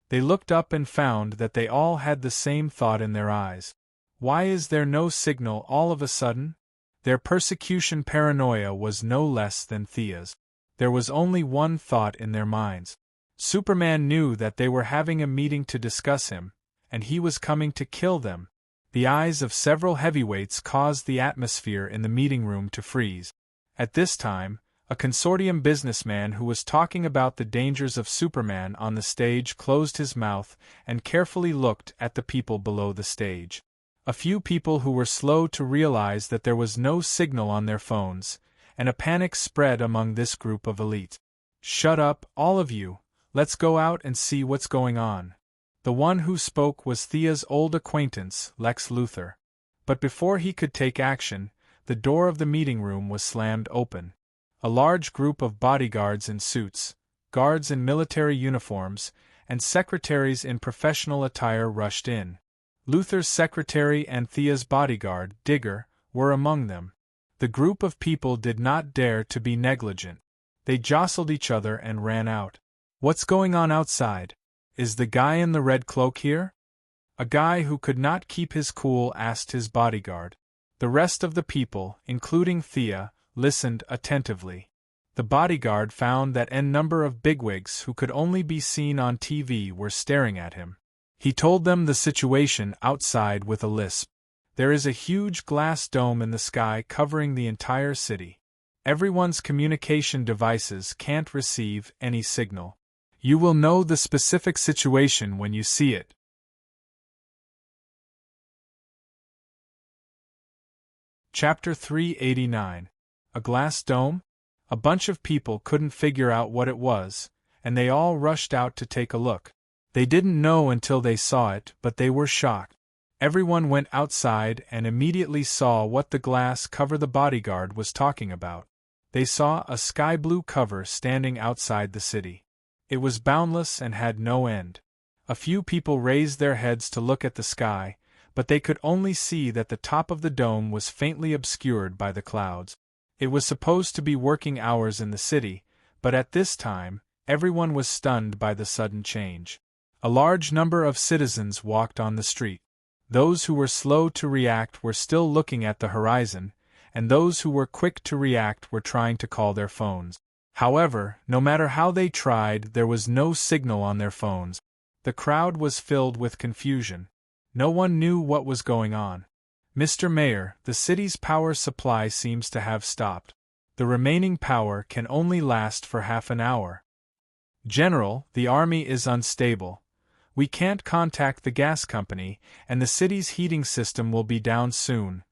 Speaker 1: They looked up and found that they all had the same thought in their eyes. Why is there no signal all of a sudden? Their persecution paranoia was no less than Thea's. There was only one thought in their minds. Superman knew that they were having a meeting to discuss him, and he was coming to kill them. The eyes of several heavyweights caused the atmosphere in the meeting room to freeze. At this time, a consortium businessman who was talking about the dangers of Superman on the stage closed his mouth and carefully looked at the people below the stage. A few people who were slow to realize that there was no signal on their phones, and a panic spread among this group of elites. "Shut up, all of you. Let's go out and see what's going on." The one who spoke was Thea's old acquaintance, Lex Luthor. But before he could take action, the door of the meeting room was slammed open. A large group of bodyguards in suits, guards in military uniforms, and secretaries in professional attire rushed in. Luthor's secretary and Thea's bodyguard, Digger, were among them. The group of people did not dare to be negligent. They jostled each other and ran out. "What's going on outside? Is the guy in the red cloak here?" A guy who could not keep his cool asked his bodyguard. The rest of the people, including Thea, listened attentively. The bodyguard found that a number of bigwigs who could only be seen on TV were staring at him. He told them the situation outside with a lisp. "There is a huge glass dome in the sky covering the entire city. Everyone's communication devices can't receive any signal. You will know the specific situation when you see it." Chapter 389. A glass dome? A bunch of people couldn't figure out what it was, and they all rushed out to take a look. They didn't know until they saw it, but they were shocked. Everyone went outside and immediately saw what the glass cover the bodyguard was talking about. They saw a sky-blue cover standing outside the city. It was boundless and had no end. A few people raised their heads to look at the sky, but they could only see that the top of the dome was faintly obscured by the clouds. It was supposed to be working hours in the city, but at this time, everyone was stunned by the sudden change. A large number of citizens walked on the street. Those who were slow to react were still looking at the horizon, and those who were quick to react were trying to call their phones. However, no matter how they tried, there was no signal on their phones. The crowd was filled with confusion. No one knew what was going on. "Mr. Mayor, the city's power supply seems to have stopped. The remaining power can only last for half an hour. General, the army is unstable. We can't contact the gas company, and the city's heating system will be down soon."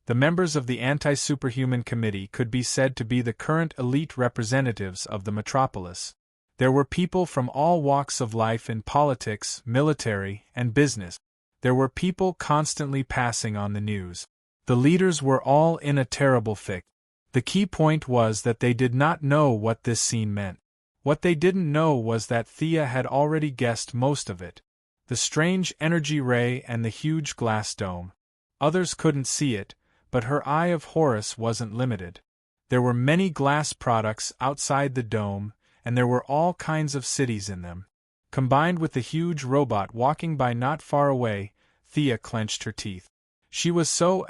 Speaker 1: The members of the Anti-Superhuman Committee could be said to be the current elite representatives of the metropolis. There were people from all walks of life in politics, military, and business. There were people constantly passing on the news. The leaders were all in a terrible fix. The key point was that they did not know what this scene meant. What they didn't know was that Thea had already guessed most of it. The strange energy ray and the huge glass dome. Others couldn't see it, but her eye of Horus wasn't limited. There were many glass products outside the dome, and there were all kinds of cities in them. Combined with the huge robot walking by not far away, Thea clenched her teeth. She was so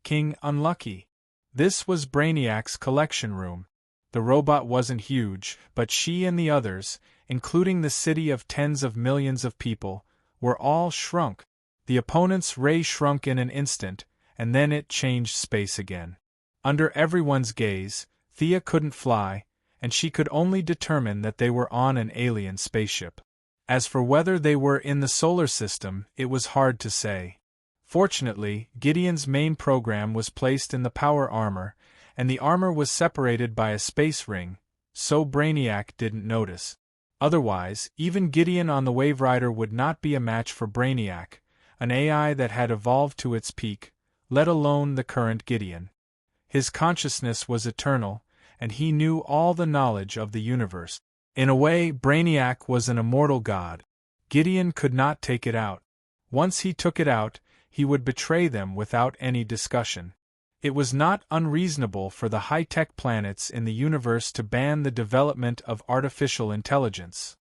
Speaker 1: King unlucky. This was Brainiac's collection room. The robot wasn't huge, but she and the others, including the city of tens of millions of people, were all shrunk. The opponent's ray shrunk in an instant, and then it changed space again. Under everyone's gaze, Thea couldn't fly, and she could only determine that they were on an alien spaceship. As for whether they were in the solar system, it was hard to say. Fortunately, Gideon's main program was placed in the power armor, and the armor was separated by a space ring, so Brainiac didn't notice. Otherwise, even Gideon on the Wave Rider would not be a match for Brainiac, an AI that had evolved to its peak, let alone the current Gideon. His consciousness was eternal, and he knew all the knowledge of the universe. In a way, Brainiac was an immortal god. Gideon could not take it out. Once he took it out, he would betray them without any discussion. It was not unreasonable for the high-tech planets in the universe to ban the development of artificial intelligence.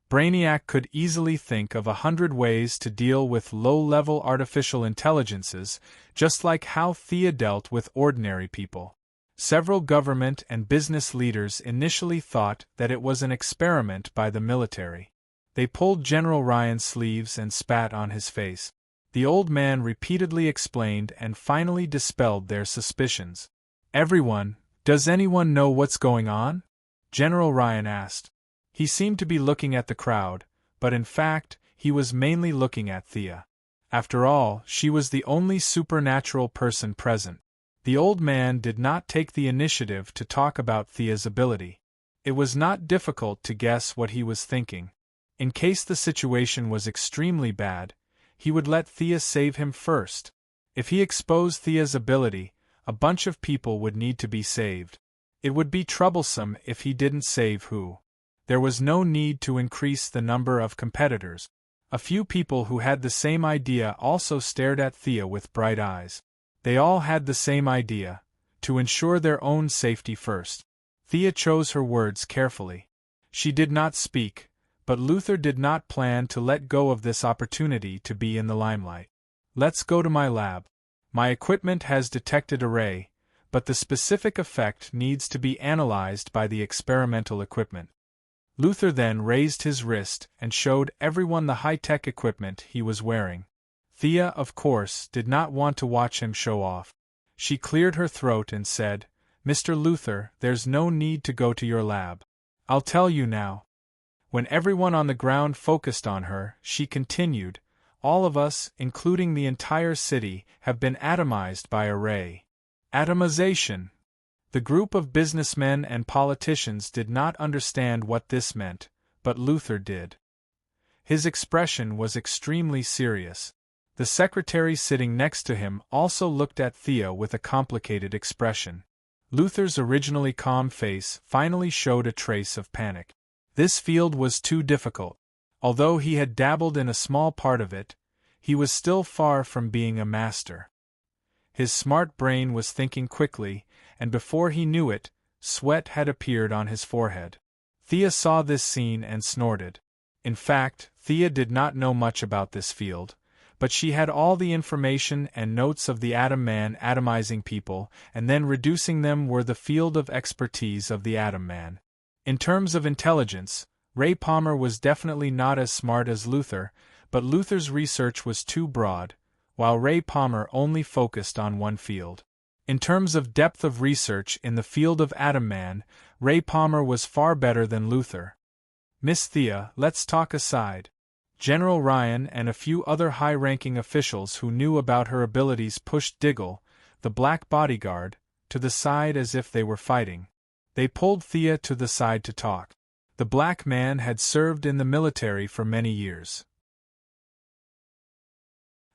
Speaker 1: Brainiac could easily think of 100 ways to deal with low-level artificial intelligences, just like how Thea dealt with ordinary people. Several government and business leaders initially thought that it was an experiment by the military. They pulled General Ryan's sleeves and spat on his face. The old man repeatedly explained and finally dispelled their suspicions. "Everyone, does anyone know what's going on?" General Ryan asked. He seemed to be looking at the crowd, but in fact, he was mainly looking at Thea. After all, she was the only supernatural person present. The old man did not take the initiative to talk about Thea's ability. It was not difficult to guess what he was thinking. In case the situation was extremely bad, he would let Thea save him first. If he exposed Thea's ability, a bunch of people would need to be saved. It would be troublesome if he didn't save who. There was no need to increase the number of competitors. A few people who had the same idea also stared at Thea with bright eyes. They all had the same idea, to ensure their own safety first. Thea chose her words carefully. She did not speak, but Luther did not plan to let go of this opportunity to be in the limelight. "Let's go to my lab. My equipment has detected a ray, but the specific effect needs to be analyzed by the experimental equipment." Luther then raised his wrist and showed everyone the high-tech equipment he was wearing. Thea, of course, did not want to watch him show off. She cleared her throat and said, "Mr. Luther, there's no need to go to your lab. I'll tell you now." When everyone on the ground focused on her, she continued, "All of us, including the entire city, have been atomized by a ray." Atomization! The group of businessmen and politicians did not understand what this meant, but Luther did. His expression was extremely serious. The secretary sitting next to him also looked at Thea with a complicated expression. Luther's originally calm face finally showed a trace of panic. This field was too difficult. Although he had dabbled in a small part of it, he was still far from being a master. His smart brain was thinking quickly, and before he knew it, sweat had appeared on his forehead. Thea saw this scene and snorted. In fact, Thea did not know much about this field, but she had all the information and notes of the Atom Man atomizing people, and then reducing them were the field of expertise of the Atom Man. In terms of intelligence, Ray Palmer was definitely not as smart as Luther, but Luther's research was too broad, while Ray Palmer only focused on one field. In terms of depth of research in the field of Atom Man, Ray Palmer was far better than Luther. Miss Thea, let's talk aside. General Ryan and a few other high-ranking officials who knew about her abilities pushed Diggle, the black bodyguard, to the side as if they were fighting. They pulled Thea to the side to talk. The black man had served in the military for many years.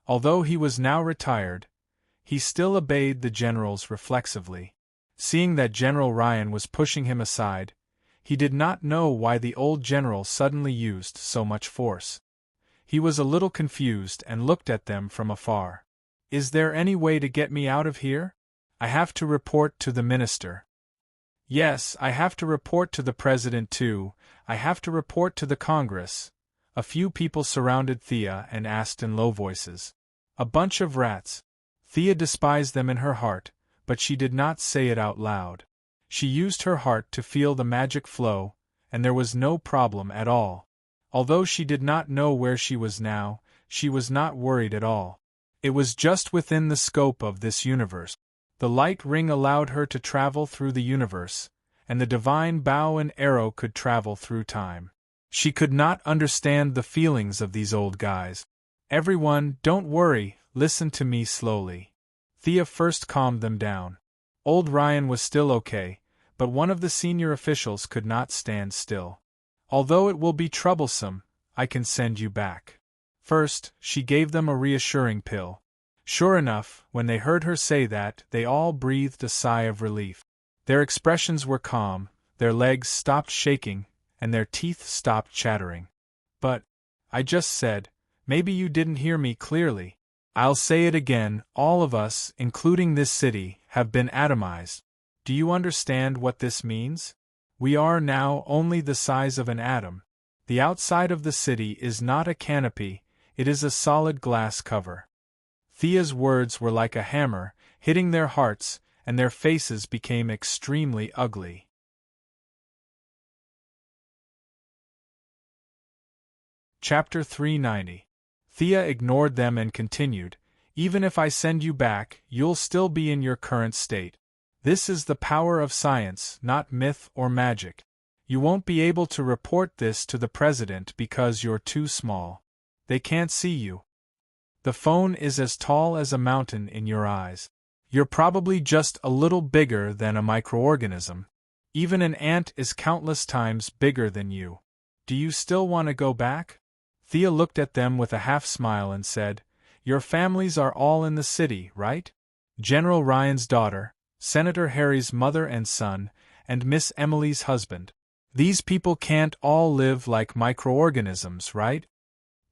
Speaker 1: Although he was now retired, he still obeyed the generals reflexively. Seeing that General Ryan was pushing him aside, he did not know why the old general suddenly used so much force. He was a little confused and looked at them from afar. Is there any way to get me out of here? I have to report to the minister. Yes, I have to report to the president too. I have to report to the Congress. A few people surrounded Thea and asked in low voices. A bunch of rats. Thea despised them in her heart, but she did not say it out loud. She used her heart to feel the magic flow, and there was no problem at all. Although she did not know where she was now, she was not worried at all. It was just within the scope of this universe. The light ring allowed her to travel through the universe, and the divine bow and arrow could travel through time. She could not understand the feelings of these old guys. Everyone, don't worry, listen to me slowly. Thea first calmed them down. Old Ryan was still okay, but one of the senior officials could not stand still. Although it will be troublesome, I can send you back. First, she gave them a reassuring pill. Sure enough, when they heard her say that, they all breathed a sigh of relief. Their expressions were calm, their legs stopped shaking, and their teeth stopped chattering. But, I just said, maybe you didn't hear me clearly. I'll say it again, all of us, including this city, have been atomized. Do you understand what this means? We are now only the size of an atom. The outside of the city is not a canopy, it is a solid glass cover. Thea's words were like a hammer, hitting their hearts, and their faces became extremely ugly. Chapter 390. Thea ignored them and continued, even if I send you back, you'll still be in your current state. This is the power of science, not myth or magic. You won't be able to report this to the president because you're too small. They can't see you. The phone is as tall as a mountain in your eyes. You're probably just a little bigger than a microorganism. Even an ant is countless times bigger than you. Do you still want to go back? Thea looked at them with a half-smile and said, Your families are all in the city, right? General Ryan's daughter, Senator Harry's mother and son, and Miss Emily's husband. These people can't all live like microorganisms, right?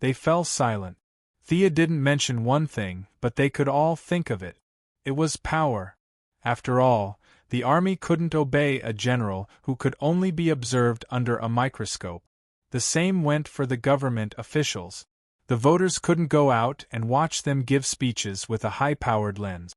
Speaker 1: They fell silent. Thea didn't mention one thing, but they could all think of it. It was power. After all, the army couldn't obey a general who could only be observed under a microscope. The same went for the government officials. The voters couldn't go out and watch them give speeches with a high-powered lens.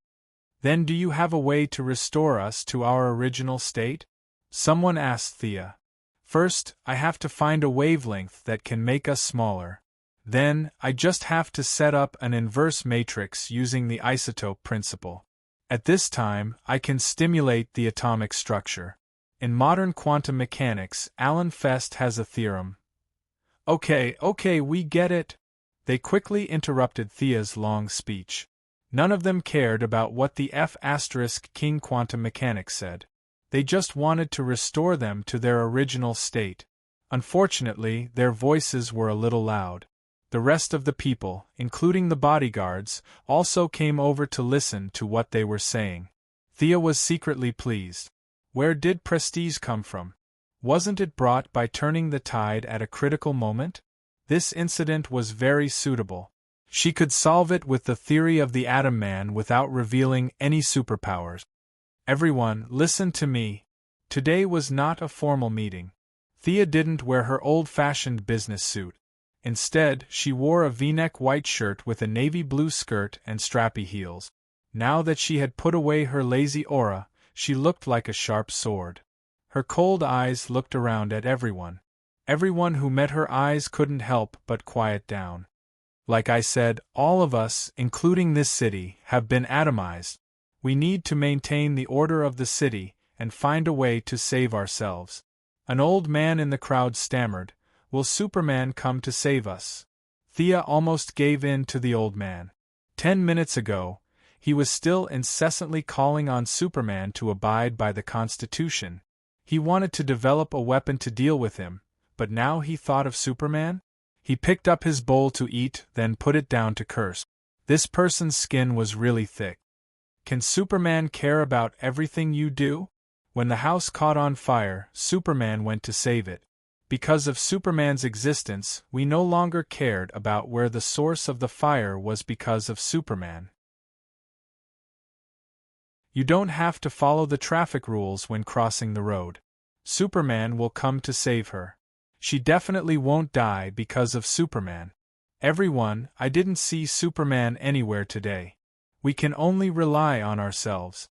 Speaker 1: Then do you have a way to restore us to our original state? Someone asked Thea. First, I have to find a wavelength that can make us smaller. Then, I just have to set up an inverse matrix using the isotope principle. At this time, I can stimulate the atomic structure. In modern quantum mechanics, Alan Fest has a theorem. Okay, we get it. They quickly interrupted Thea's long speech. None of them cared about what the F*King quantum mechanics said. They just wanted to restore them to their original state. Unfortunately, their voices were a little loud. The rest of the people, including the bodyguards, also came over to listen to what they were saying. Thea was secretly pleased. Where did prestige come from? Wasn't it brought by turning the tide at a critical moment? This incident was very suitable. She could solve it with the theory of the Atom Man without revealing any superpowers. Everyone, listen to me. Today was not a formal meeting. Thea didn't wear her old-fashioned business suit. Instead, she wore a V-neck white shirt with a navy blue skirt and strappy heels. Now that she had put away her lazy aura, she looked like a sharp sword. Her cold eyes looked around at everyone. Everyone who met her eyes couldn't help but quiet down. Like I said, all of us, including this city, have been atomized. We need to maintain the order of the city and find a way to save ourselves. An old man in the crowd stammered, "Will Superman come to save us?" Thea almost gave in to the old man. 10 minutes ago, he was still incessantly calling on Superman to abide by the Constitution. He wanted to develop a weapon to deal with him, but now he thought of Superman? He picked up his bowl to eat, then put it down to curse. This person's skin was really thick. Can Superman care about everything you do? When the house caught on fire, Superman went to save it. Because of Superman's existence, we no longer cared about where the source of the fire was because of Superman. You don't have to follow the traffic rules when crossing the road. Superman will come to save her. She definitely won't die because of Superman. Everyone, I didn't see Superman anywhere today. We can only rely on ourselves.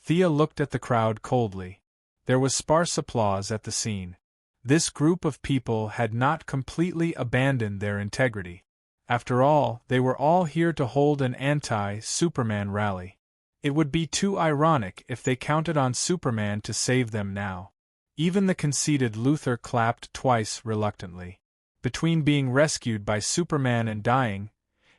Speaker 1: Thea looked at the crowd coldly. There was sparse applause at the scene. This group of people had not completely abandoned their integrity. After all, they were all here to hold an anti-Superman rally. It would be too ironic if they counted on Superman to save them now. Even the conceited Luthor clapped twice reluctantly. Between being rescued by Superman and dying,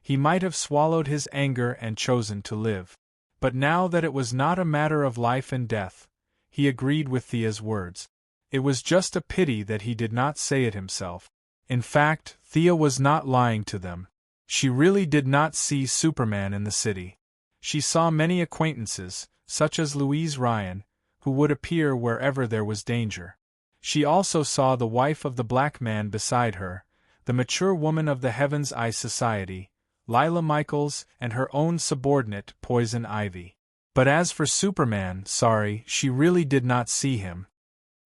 Speaker 1: he might have swallowed his anger and chosen to live. But now that it was not a matter of life and death, he agreed with Thea's words. It was just a pity that he did not say it himself. In fact, Thea was not lying to them. She really did not see Superman in the city. She saw many acquaintances, such as Louise Ryan, who would appear wherever there was danger. She also saw the wife of the black man beside her, the mature woman of the Heaven's Eye Society, Lila Michaels, and her own subordinate, Poison Ivy. But as for Superman, she really did not see him.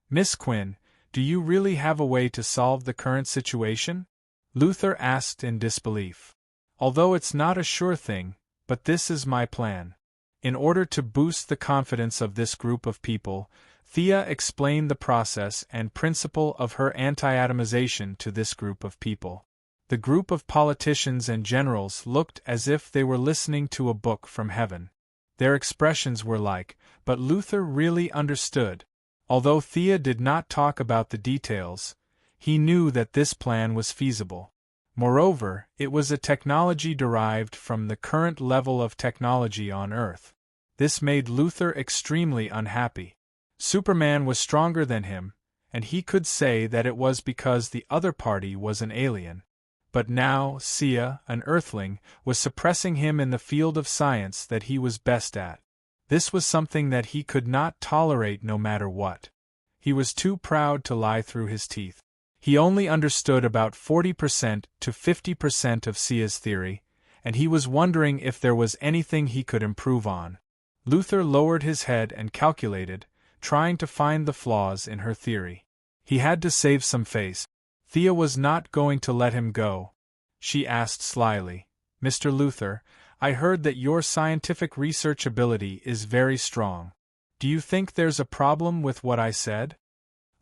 Speaker 1: Miss Quinn, do you really have a way to solve the current situation? Luthor asked in disbelief. Although it's not a sure thing, but this is my plan. In order to boost the confidence of this group of people, Thea explained the process and principle of her anti-atomization to this group of people. The group of politicians and generals looked as if they were listening to a book from heaven. Their expressions were like, but Luthor really understood. Although Thea did not talk about the details, he knew that this plan was feasible. Moreover, it was a technology derived from the current level of technology on Earth. This made Luthor extremely unhappy. Superman was stronger than him, and he could say that it was because the other party was an alien. But now, Sia, an Earthling, was suppressing him in the field of science that he was best at. This was something that he could not tolerate no matter what. He was too proud to lie through his teeth. He only understood about 40% to 50% of Sia's theory, and he was wondering if there was anything he could improve on. Luthor lowered his head and calculated, trying to find the flaws in her theory. He had to save some face. Thea was not going to let him go. She asked slyly, "Mr. Luthor, I heard that your scientific research ability is very strong. Do you think there's a problem with what I said?"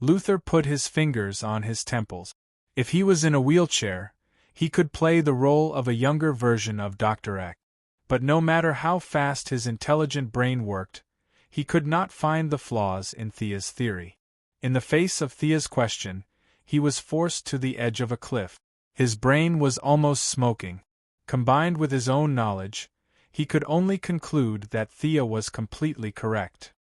Speaker 1: Luthor put his fingers on his temples. If he was in a wheelchair, he could play the role of a younger version of Dr. X. But no matter how fast his intelligent brain worked, he could not find the flaws in Thea's theory. In the face of Thea's question, he was forced to the edge of a cliff. His brain was almost smoking. Combined with his own knowledge, he could only conclude that Thea was completely correct.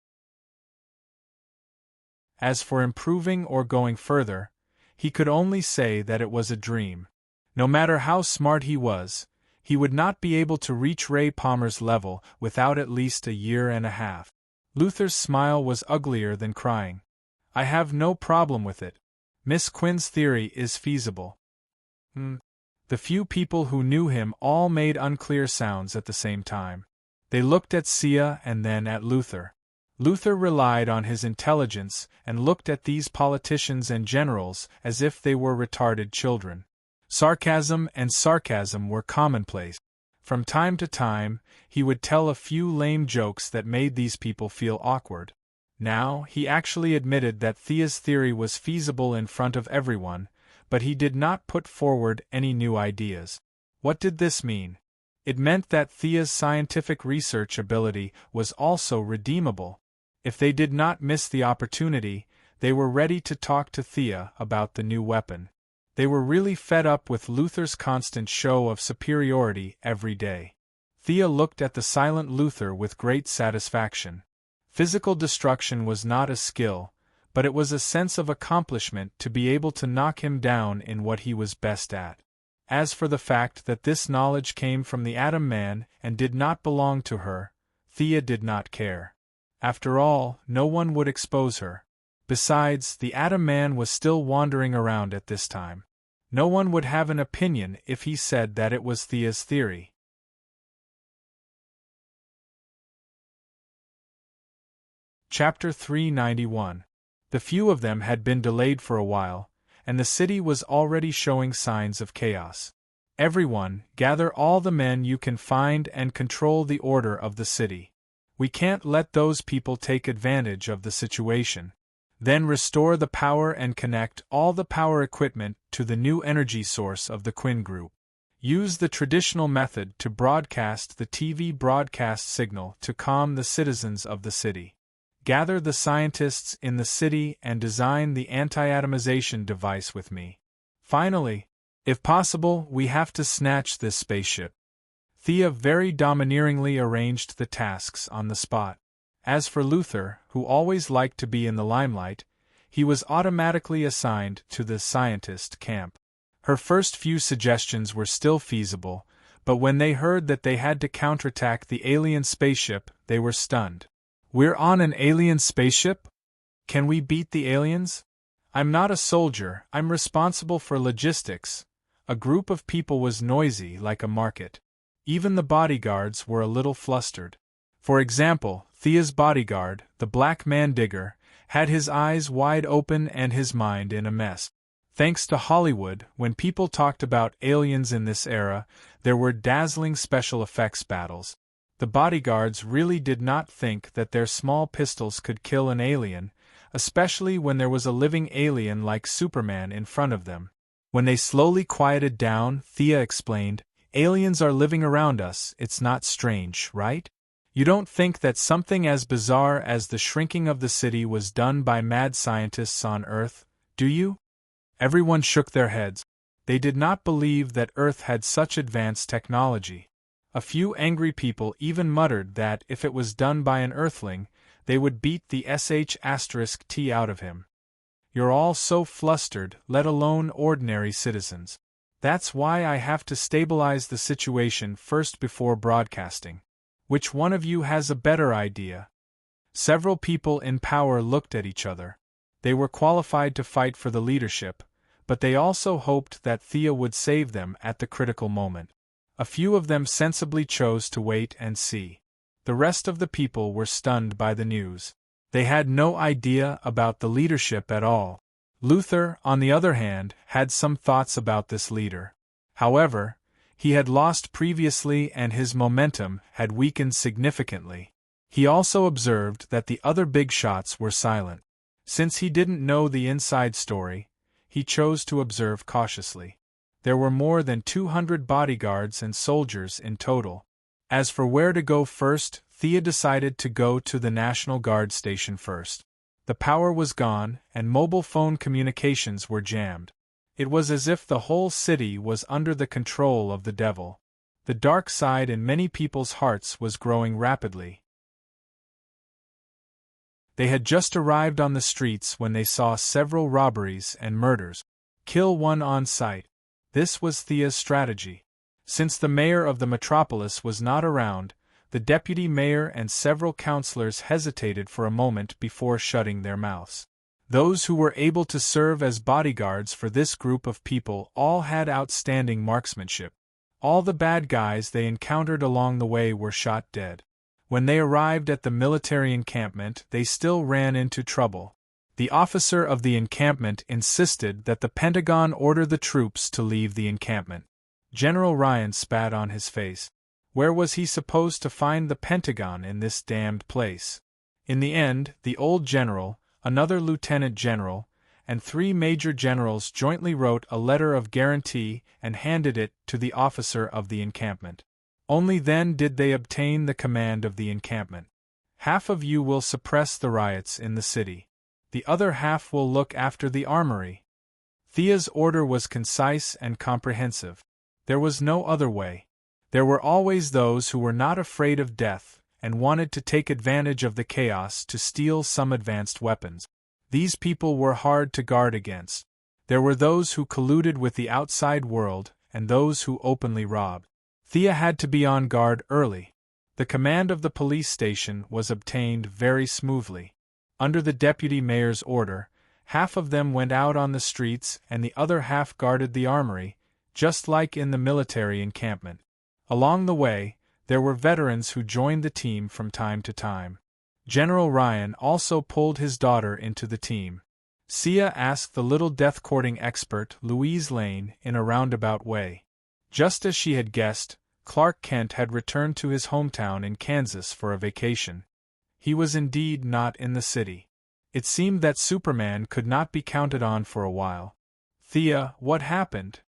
Speaker 1: As for improving or going further, He could only say that it was a dream. No matter how smart he was, he would not be able to reach Ray Palmer's level without at least a year and a half. Luther's smile was uglier than crying. I have no problem with it. Miss Quinn's theory is feasible. The few people who knew him all made unclear sounds at the same time. They looked at Sia and then at Luther. Luther relied on his intelligence and looked at these politicians and generals as if they were retarded children. Sarcasm were commonplace. From time to time, he would tell a few lame jokes that made these people feel awkward. Now, he actually admitted that Thea's theory was feasible in front of everyone, but he did not put forward any new ideas. What did this mean? It meant that Thea's scientific research ability was also redeemable. If they did not miss the opportunity, they were ready to talk to Thea about the new weapon. They were really fed up with Luther's constant show of superiority every day. Thea looked at the silent Luther with great satisfaction. Physical destruction was not a skill, but it was a sense of accomplishment to be able to knock him down in what he was best at. As for the fact that this knowledge came from the Atom Man and did not belong to her, Thea did not care. After all, no one would expose her. Besides, the Atom Man was still wandering around at this time. No one would have an opinion if he said that it was Thea's theory. Chapter 391. The few of them had been delayed for a while, and the city was already showing signs of chaos. Everyone, gather all the men you can find and control the order of the city. We can't let those people take advantage of the situation. Then restore the power and connect all the power equipment to the new energy source of the Quinn Group. Use the traditional method to broadcast the TV broadcast signal to calm the citizens of the city. Gather the scientists in the city and design the anti-atomization device with me. Finally, if possible, we have to snatch this spaceship. Thea very domineeringly arranged the tasks on the spot. As for Luther, who always liked to be in the limelight, he was automatically assigned to the scientist camp. Her first few suggestions were still feasible, but when they heard that they had to counterattack the alien spaceship, they were stunned. We're on an alien spaceship? Can we beat the aliens? I'm not a soldier, I'm responsible for logistics. A group of people was noisy like a market. Even the bodyguards were a little flustered. For example, Thea's bodyguard, the black man-digger, had his eyes wide open and his mind in a mess. Thanks to Hollywood, when people talked about aliens in this era, there were dazzling special effects battles. The bodyguards really did not think that their small pistols could kill an alien, especially when there was a living alien like Superman in front of them. When they slowly quieted down, Thea explained, "Aliens are living around us, it's not strange, right? You don't think that something as bizarre as the shrinking of the city was done by mad scientists on Earth, do you?" Everyone shook their heads. They did not believe that Earth had such advanced technology. A few angry people even muttered that if it was done by an Earthling, they would beat the sh*t out of him. You're all so flustered, let alone ordinary citizens. That's why I have to stabilize the situation first before broadcasting. Which one of you has a better idea? Several people in power looked at each other. They were qualified to fight for the leadership, but they also hoped that Thea would save them at the critical moment. A few of them sensibly chose to wait and see. The rest of the people were stunned by the news. They had no idea about the leadership at all. Luther, on the other hand, had some thoughts about this leader. However, he had lost previously and his momentum had weakened significantly. He also observed that the other big shots were silent. Since he didn't know the inside story, he chose to observe cautiously. There were more than 200 bodyguards and soldiers in total. As for where to go first, Thea decided to go to the National Guard station first. The power was gone, and mobile phone communications were jammed. It was as if the whole city was under the control of the devil. The dark side in many people's hearts was growing rapidly. They had just arrived on the streets when they saw several robberies and murders. Kill one on sight. This was Thea's strategy. Since the mayor of the metropolis was not around, the deputy mayor and several councillors hesitated for a moment before shutting their mouths. Those who were able to serve as bodyguards for this group of people all had outstanding marksmanship. All the bad guys they encountered along the way were shot dead. When they arrived at the military encampment, they still ran into trouble. The officer of the encampment insisted that the Pentagon order the troops to leave the encampment. General Ryan spat on his face. Where was he supposed to find the Pentagon in this damned place? In the end, the old general, another lieutenant general, and 3 major generals jointly wrote a letter of guarantee and handed it to the officer of the encampment. Only then did they obtain the command of the encampment. Half of you will suppress the riots in the city. The other half will look after the armory. Thea's order was concise and comprehensive. There was no other way. There were always those who were not afraid of death and wanted to take advantage of the chaos to steal some advanced weapons. These people were hard to guard against. There were those who colluded with the outside world and those who openly robbed. Thea had to be on guard early. The command of the police station was obtained very smoothly. Under the deputy mayor's order, half of them went out on the streets and the other half guarded the armory, just like in the military encampment. Along the way, there were veterans who joined the team from time to time. General Ryan also pulled his daughter into the team. Sia asked the little death-courting expert Louise Lane in a roundabout way. Just as she had guessed, Clark Kent had returned to his hometown in Kansas for a vacation. He was indeed not in the city. It seemed that Superman could not be counted on for a while. Thea, what happened?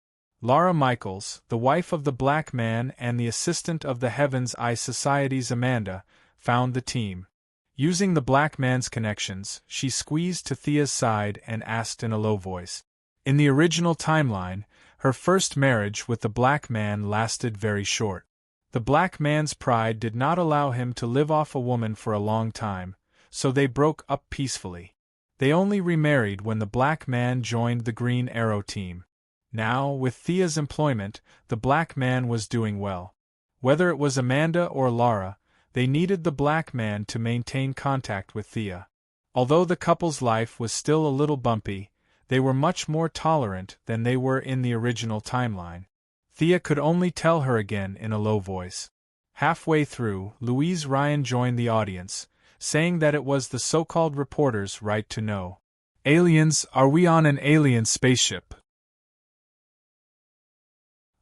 Speaker 1: Laura Michaels, the wife of the black man and the assistant of the Heaven's Eye Society's Amanda, found the team. Using the black man's connections, she squeezed to Thea's side and asked in a low voice. In the original timeline, her first marriage with the black man lasted very short. The black man's pride did not allow him to live off a woman for a long time, so they broke up peacefully. They only remarried when the black man joined the Green Arrow team. Now, with Thea's employment, the black man was doing well. Whether it was Amanda or Laura, they needed the black man to maintain contact with Thea. Although the couple's life was still a little bumpy, they were much more tolerant than they were in the original timeline. Thea could only tell her again in a low voice. Halfway through, Louise Ryan joined the audience, saying that it was the so-called reporter's right to know. Aliens, are we on an alien spaceship?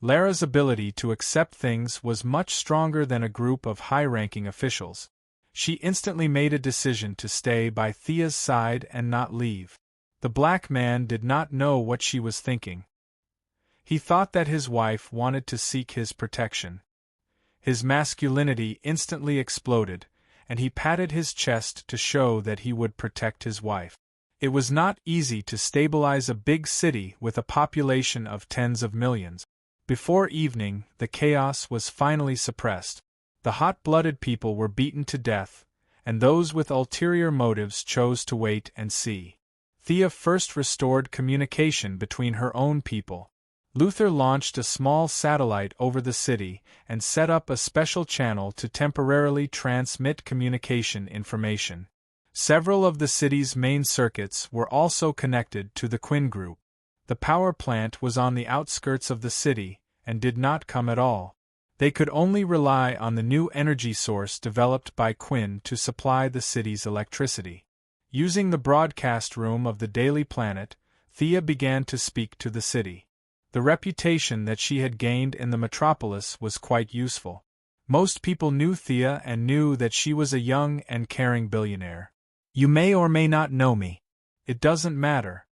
Speaker 1: Lara's ability to accept things was much stronger than a group of high-ranking officials. She instantly made a decision to stay by Thea's side and not leave. The black man did not know what she was thinking. He thought that his wife wanted to seek his protection. His masculinity instantly exploded, and he patted his chest to show that he would protect his wife. It was not easy to stabilize a big city with a population of tens of millions. Before evening, the chaos was finally suppressed. The hot-blooded people were beaten to death, and those with ulterior motives chose to wait and see. Thea first restored communication between her own people. Luther launched a small satellite over the city and set up a special channel to temporarily transmit communication information. Several of the city's main circuits were also connected to the Quinn Group. The power plant was on the outskirts of the city and did not come at all. They could only rely on the new energy source developed by Quinn to supply the city's electricity. Using the broadcast room of the Daily Planet, Thea began to speak to the city. The reputation that she had gained in the metropolis was quite useful. Most people knew Thea and knew that she was a young and caring billionaire. You may or may not know me. It doesn't matter.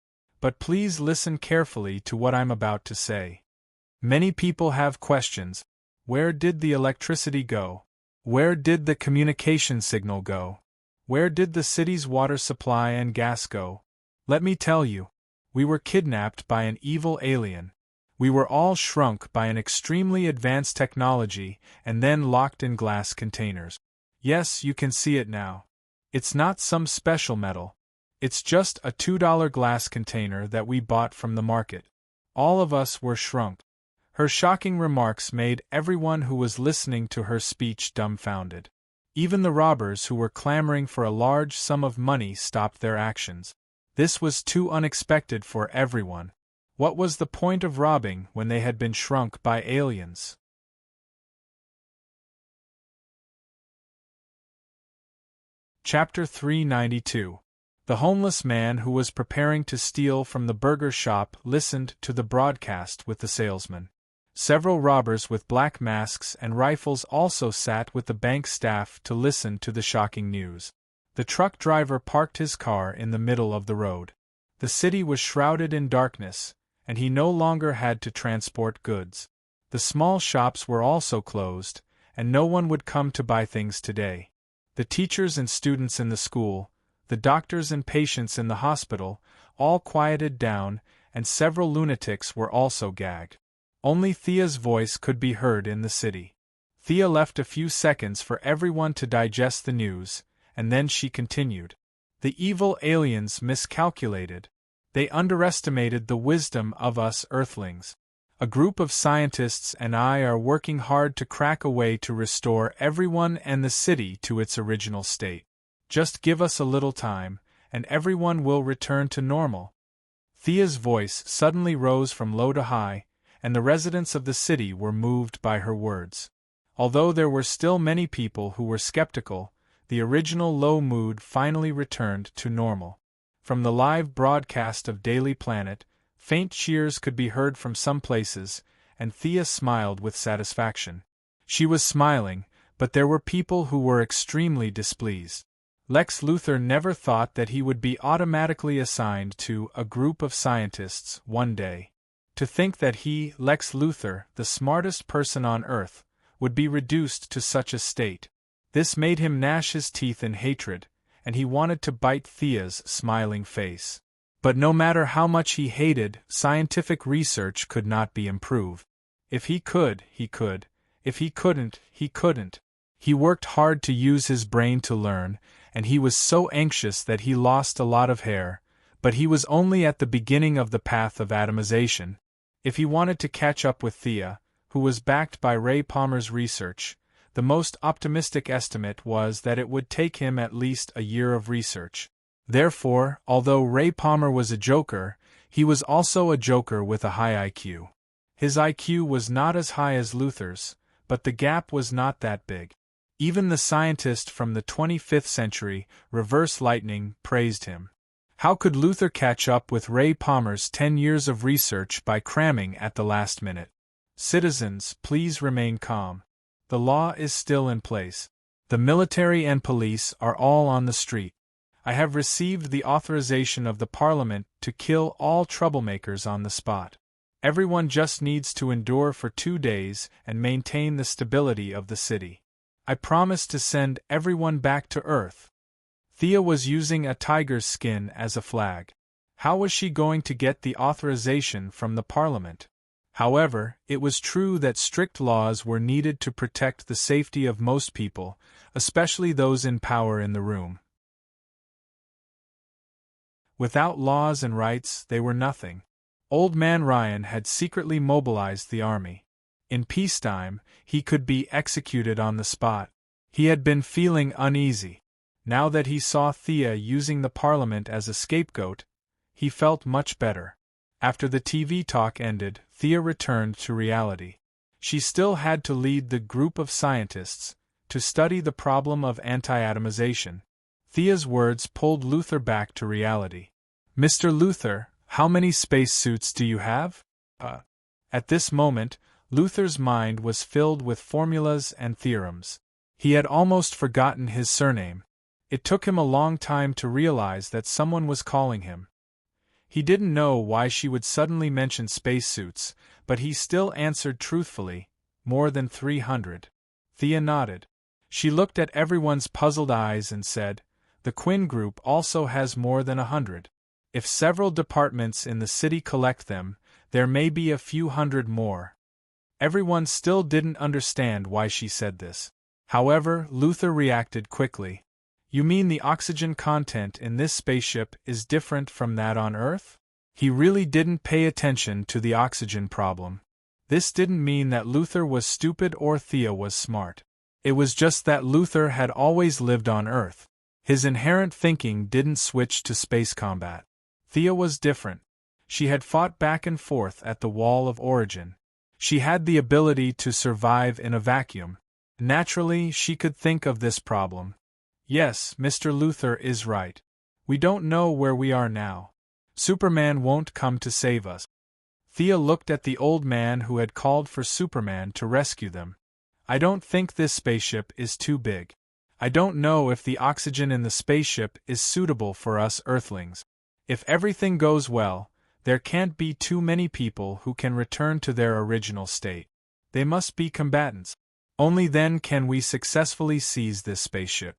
Speaker 1: But please listen carefully to what I'm about to say. Many people have questions. Where did the electricity go? Where did the communication signal go? Where did the city's water supply and gas go? Let me tell you. We were kidnapped by an evil alien. We were all shrunk by an extremely advanced technology and then locked in glass containers. Yes, you can see it now. It's not some special metal. It's just a $2 glass container that we bought from the market. All of us were shrunk. Her shocking remarks made everyone who was listening to her speech dumbfounded. Even the robbers who were clamoring for a large sum of money stopped their actions. This was too unexpected for everyone. What was the point of robbing when they had been shrunk by aliens? Chapter 392. The homeless man who was preparing to steal from the burger shop listened to the broadcast with the salesman. Several robbers with black masks and rifles also sat with the bank staff to listen to the shocking news. The truck driver parked his car in the middle of the road. The city was shrouded in darkness, and he no longer had to transport goods. The small shops were also closed, and no one would come to buy things today. The teachers and students in the school, the doctors and patients in the hospital, all quieted down, and several lunatics were also gagged. Only Thea's voice could be heard in the city. Thea left a few seconds for everyone to digest the news, and then she continued. The evil aliens miscalculated. They underestimated the wisdom of us Earthlings. A group of scientists and I are working hard to crack a way to restore everyone and the city to its original state. Just give us a little time, and everyone will return to normal. Thea's voice suddenly rose from low to high, and the residents of the city were moved by her words. Although there were still many people who were skeptical, the original low mood finally returned to normal. From the live broadcast of Daily Planet, faint cheers could be heard from some places, and Thea smiled with satisfaction. She was smiling, but there were people who were extremely displeased. Lex Luthor never thought that he would be automatically assigned to a group of scientists one day. To think that he, Lex Luthor, the smartest person on Earth, would be reduced to such a state. This made him gnash his teeth in hatred, and he wanted to bite Thea's smiling face. But no matter how much he hated, scientific research could not be improved. If he could, he could. If he couldn't, he couldn't. He worked hard to use his brain to learn, and he was so anxious that he lost a lot of hair, but he was only at the beginning of the path of atomization. If he wanted to catch up with Thea, who was backed by Ray Palmer's research, the most optimistic estimate was that it would take him at least a year of research. Therefore, although Ray Palmer was a joker, he was also a joker with a high IQ. His IQ was not as high as Luthor's, but the gap was not that big. Even the scientist from the 25th century, Reverse Lightning, praised him. How could Luthor catch up with Ray Palmer's 10 years of research by cramming at the last minute? Citizens, please remain calm. The law is still in place. The military and police are all on the street. I have received the authorization of the Parliament to kill all troublemakers on the spot. Everyone just needs to endure for 2 days and maintain the stability of the city. I promise to send everyone back to Earth. Thea was using a tiger's skin as a flag. How was she going to get the authorization from the Parliament? However, it was true that strict laws were needed to protect the safety of most people, especially those in power in the room. Without laws and rights, they were nothing. Old Man Ryan had secretly mobilized the army. In peacetime, he could be executed on the spot. He had been feeling uneasy. Now that he saw Thea using the Parliament as a scapegoat, he felt much better. After the TV talk ended, Thea returned to reality. She still had to lead the group of scientists to study the problem of anti-atomization. Thea's words pulled Luthor back to reality. Mr. Luthor, how many spacesuits do you have? At this moment, Luthor's mind was filled with formulas and theorems. He had almost forgotten his surname. It took him a long time to realize that someone was calling him. He didn't know why she would suddenly mention spacesuits, but he still answered truthfully, more than 300. Thea nodded. She looked at everyone's puzzled eyes and said, the Quinn Group also has more than 100. If several departments in the city collect them, there may be a few hundred more. Everyone still didn't understand why she said this. However, Luthor reacted quickly. You mean the oxygen content in this spaceship is different from that on Earth? He really didn't pay attention to the oxygen problem. This didn't mean that Luther was stupid or Thea was smart. It was just that Luther had always lived on Earth. His inherent thinking didn't switch to space combat. Thea was different. She had fought back and forth at the Wall of Origin. She had the ability to survive in a vacuum. Naturally, she could think of this problem. Yes, Mr. Luther is right. We don't know where we are now. Superman won't come to save us. Thea looked at the old man who had called for Superman to rescue them. I don't think this spaceship is too big. I don't know if the oxygen in the spaceship is suitable for us Earthlings. If everything goes well, there can't be too many people who can return to their original state. They must be combatants. Only then can we successfully seize this spaceship.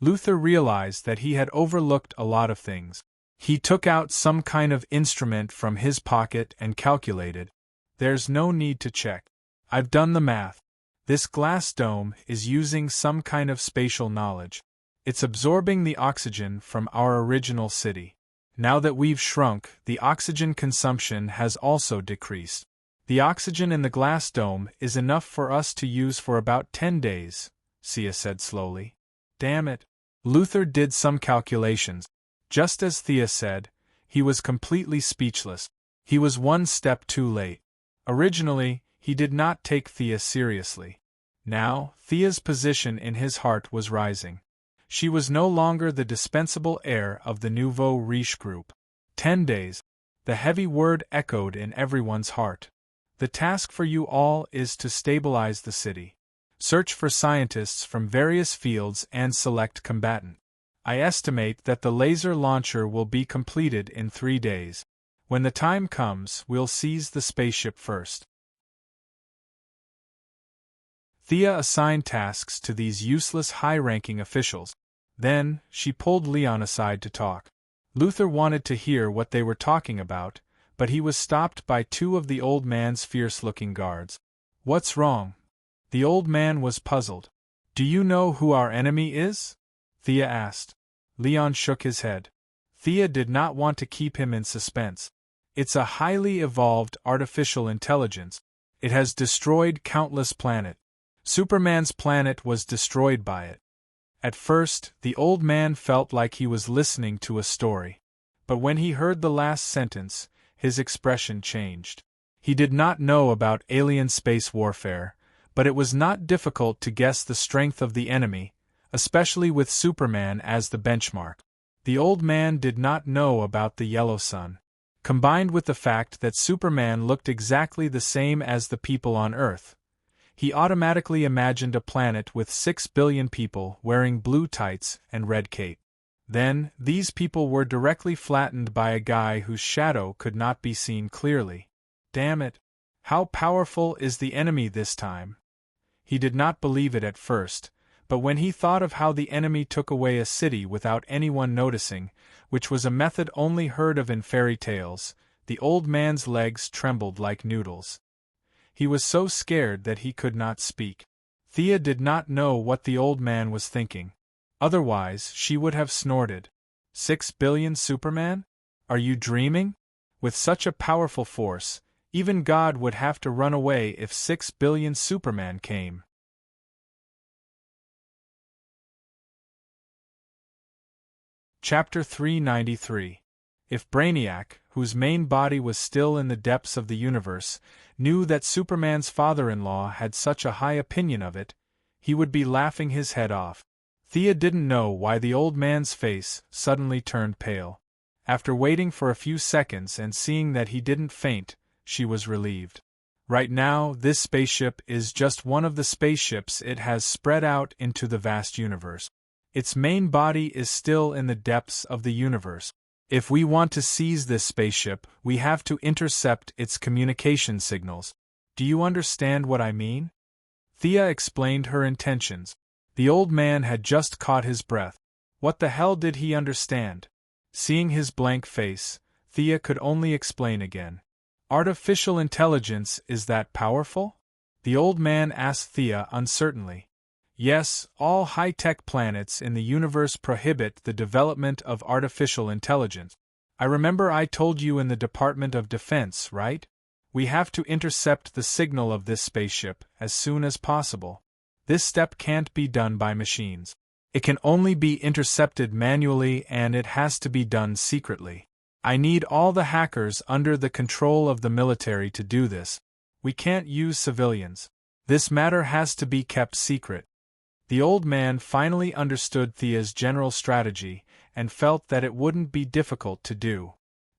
Speaker 1: Luther realized that he had overlooked a lot of things. He took out some kind of instrument from his pocket and calculated. There's no need to check. I've done the math. This glass dome is using some kind of spatial knowledge. It's absorbing the oxygen from our original city. Now that we've shrunk, the oxygen consumption has also decreased. The oxygen in the glass dome is enough for us to use for about 10 days, Thea said slowly. Damn it. Luther did some calculations. Just as Thea said, he was completely speechless. He was one step too late. Originally, he did not take Thea seriously. Now, Thea's position in his heart was rising. She was no longer the dispensable heir of the nouveau riche group. 10 days. The heavy word echoed in everyone's heart. The task for you all is to stabilize the city. Search for scientists from various fields and select combatant. I estimate that the laser launcher will be completed in 3 days. When the time comes, we'll seize the spaceship first. Thea assigned tasks to these useless high-ranking officials. Then, she pulled Leon aside to talk. Luther wanted to hear what they were talking about, but he was stopped by 2 of the old man's fierce-looking guards. What's wrong? The old man was puzzled. Do you know who our enemy is? Thea asked. Leon shook his head. Thea did not want to keep him in suspense. It's a highly evolved artificial intelligence. It has destroyed countless planets. Superman's planet was destroyed by it. At first, the old man felt like he was listening to a story. But when he heard the last sentence, his expression changed. He did not know about alien space warfare, but it was not difficult to guess the strength of the enemy, especially with Superman as the benchmark. The old man did not know about the yellow sun. Combined with the fact that Superman looked exactly the same as the people on Earth, he automatically imagined a planet with 6 billion people wearing blue tights and red cape. Then, these people were directly flattened by a guy whose shadow could not be seen clearly. Damn it! How powerful is the enemy this time? He did not believe it at first, but when he thought of how the enemy took away a city without anyone noticing, which was a method only heard of in fairy tales, the old man's legs trembled like noodles. He was so scared that he could not speak. Thea did not know what the old man was thinking. Otherwise, she would have snorted. 6 billion Superman? Are you dreaming? With such a powerful force, even God would have to run away if 6 billion Superman came. Chapter 393. If Brainiac, whose main body was still in the depths of the universe, knew that Superman's father-in-law had such a high opinion of it, he would be laughing his head off. Thea didn't know why the old man's face suddenly turned pale. After waiting for a few seconds and seeing that he didn't faint, she was relieved. Right now, this spaceship is just one of the spaceships it has spread out into the vast universe. Its main body is still in the depths of the universe. If we want to seize this spaceship, we have to intercept its communication signals. Do you understand what I mean? Thea explained her intentions. The old man had just caught his breath. What the hell did he understand? Seeing his blank face, Thea could only explain again. Artificial intelligence is that powerful? The old man asked Thea uncertainly. Yes, all high-tech planets in the universe prohibit the development of artificial intelligence. I remember I told you in the Department of Defense, right? We have to intercept the signal of this spaceship as soon as possible. This step can't be done by machines. It can only be intercepted manually, and it has to be done secretly. I need all the hackers under the control of the military to do this. We can't use civilians. This matter has to be kept secret. The old man finally understood Thea's general strategy and felt that it wouldn't be difficult to do.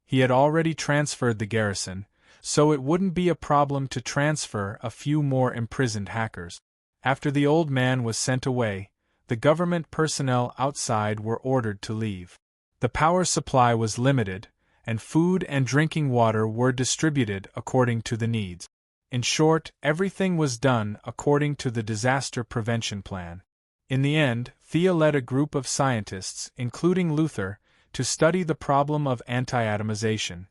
Speaker 1: He had already transferred the garrison, so it wouldn't be a problem to transfer a few more imprisoned hackers. After the old man was sent away, the government personnel outside were ordered to leave. The power supply was limited, and food and drinking water were distributed according to the needs. In short, everything was done according to the disaster prevention plan. In the end, Thea led a group of scientists, including Luther, to study the problem of anti-atomization.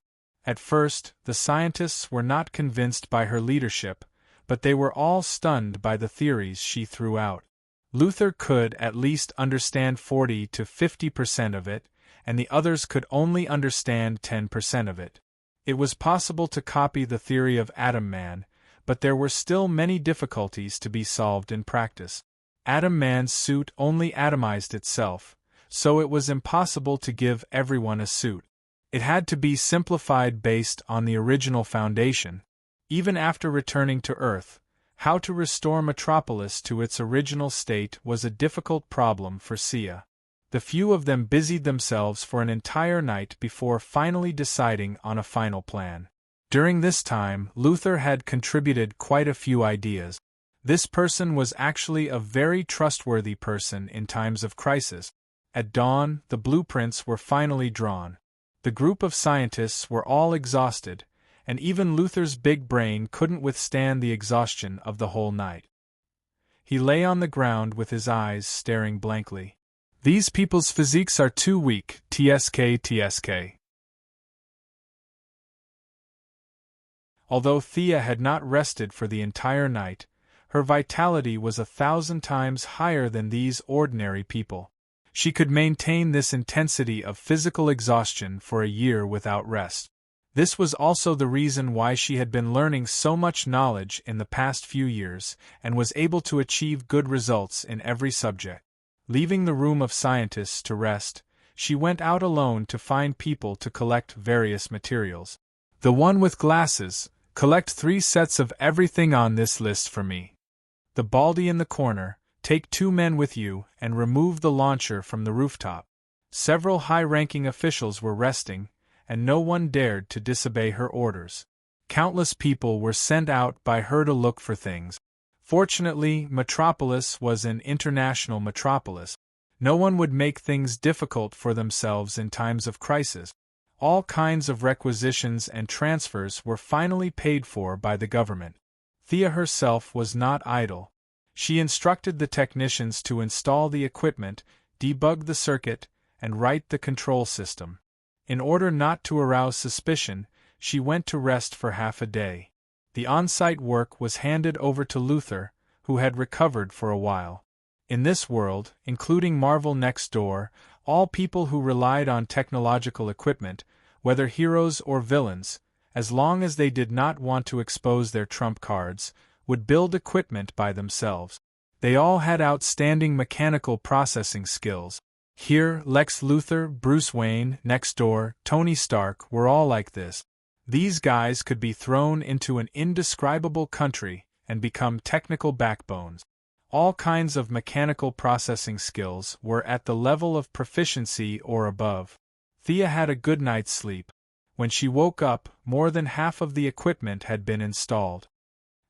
Speaker 1: At first, the scientists were not convinced by her leadership, but they were all stunned by the theories she threw out. Luther could at least understand 40 to 50% of it, and the others could only understand 10% of it. It was possible to copy the theory of Atom Man, but there were still many difficulties to be solved in practice. Atom Man's suit only atomized itself, so it was impossible to give everyone a suit. It had to be simplified based on the original foundation. Even after returning to Earth, how to restore Metropolis to its original state was a difficult problem for Sia. The few of them busied themselves for an entire night before finally deciding on a final plan. During this time, Luther had contributed quite a few ideas. This person was actually a very trustworthy person in times of crisis. At dawn, the blueprints were finally drawn. The group of scientists were all exhausted, and even Luther's big brain couldn't withstand the exhaustion of the whole night. He lay on the ground with his eyes staring blankly. These people's physiques are too weak, tsk. Although Thea had not rested for the entire night, her vitality was 1,000 times higher than these ordinary people. She could maintain this intensity of physical exhaustion for a year without rest. This was also the reason why she had been learning so much knowledge in the past few years and was able to achieve good results in every subject. Leaving the room of scientists to rest, she went out alone to find people to collect various materials. The one with glasses, collect 3 sets of everything on this list for me. The baldy in the corner, take 2 men with you and remove the launcher from the rooftop. Several high-ranking officials were resting, and no one dared to disobey her orders. Countless people were sent out by her to look for things. Fortunately, Metropolis was an international metropolis. No one would make things difficult for themselves in times of crisis. All kinds of requisitions and transfers were finally paid for by the government. Thea herself was not idle. She instructed the technicians to install the equipment, debug the circuit, and write the control system. In order not to arouse suspicion, she went to rest for half a day. The on-site work was handed over to Luther, who had recovered for a while. In this world, including Marvel Next Door, all people who relied on technological equipment, whether heroes or villains, as long as they did not want to expose their trump cards, would build equipment by themselves. They all had outstanding mechanical processing skills. Here, Lex Luthor, Bruce Wayne, Next Door, Tony Stark were all like this. These guys could be thrown into an indescribable country and become technical backbones. All kinds of mechanical processing skills were at the level of proficiency or above. Thea had a good night's sleep. When she woke up, more than half of the equipment had been installed.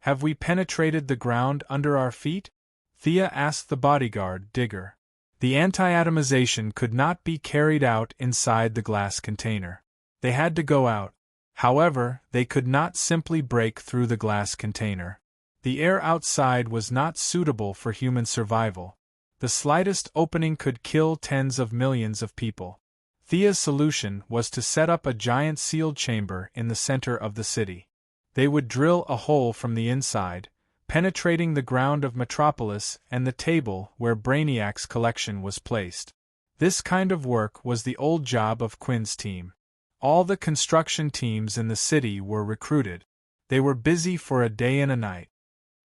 Speaker 1: Have we penetrated the ground under our feet? Thea asked the bodyguard, Digger. The anti-atomization could not be carried out inside the glass container. They had to go out. However, they could not simply break through the glass container. The air outside was not suitable for human survival. The slightest opening could kill tens of millions of people. Thea's solution was to set up a giant sealed chamber in the center of the city. They would drill a hole from the inside, penetrating the ground of Metropolis and the table where Brainiac's collection was placed. This kind of work was the old job of Quinn's team. All the construction teams in the city were recruited. They were busy for a day and a night.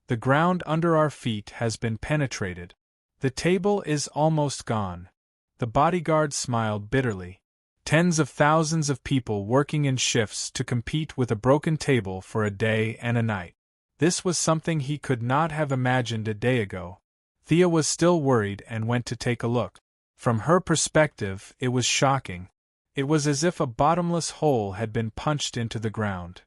Speaker 1: The ground under our feet has been penetrated. The table is almost gone. The bodyguard smiled bitterly. Tens of thousands of people working in shifts to compete with a broken table for a day and a night. This was something he could not have imagined a day ago. Thea was still worried and went to take a look. From her perspective, it was shocking. It was as if a bottomless hole had been punched into the ground.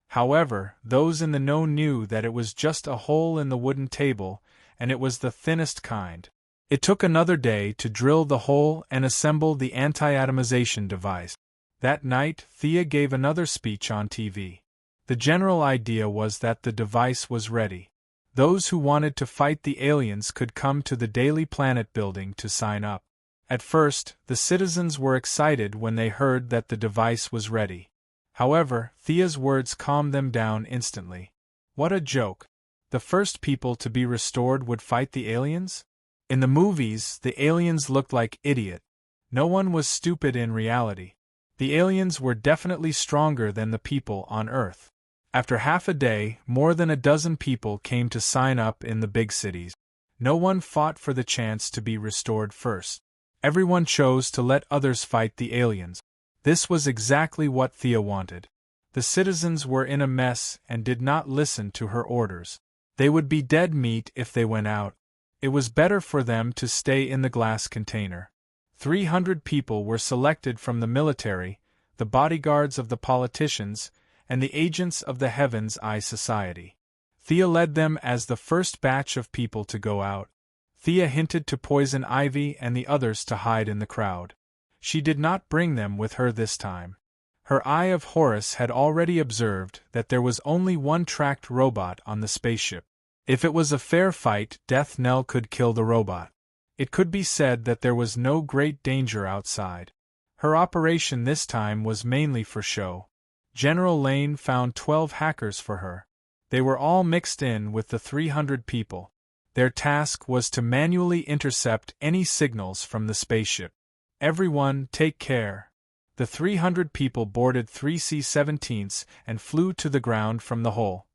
Speaker 1: However, those in the know knew that it was just a hole in the wooden table, and it was the thinnest kind. It took another day to drill the hole and assemble the anti-atomization device. That night, Thea gave another speech on TV. The general idea was that the device was ready. Those who wanted to fight the aliens could come to the Daily Planet building to sign up. At first, the citizens were excited when they heard that the device was ready. However, Thea's words calmed them down instantly. What a joke! The first people to be restored would fight the aliens? In the movies, the aliens looked like idiots. No one was stupid in reality. The aliens were definitely stronger than the people on Earth. After half a day, more than a dozen people came to sign up in the big cities. No one fought for the chance to be restored first. Everyone chose to let others fight the aliens. This was exactly what Thea wanted. The citizens were in a mess and did not listen to her orders. They would be dead meat if they went out. It was better for them to stay in the glass container. 300 people were selected from the military, the bodyguards of the politicians, and the agents of the Heaven's Eye Society. Thea led them as the first batch of people to go out. Thea hinted to Poison Ivy and the others to hide in the crowd. She did not bring them with her this time. Her Eye of Horus had already observed that there was only one tracked robot on the spaceship. If it was a fair fight, Death Knell could kill the robot. It could be said that there was no great danger outside. Her operation this time was mainly for show. General Lane found 12 hackers for her. They were all mixed in with the 300 people. Their task was to manually intercept any signals from the spaceship. Everyone, take care. The 300 people boarded 3 C-17s and flew to the ground from the hole.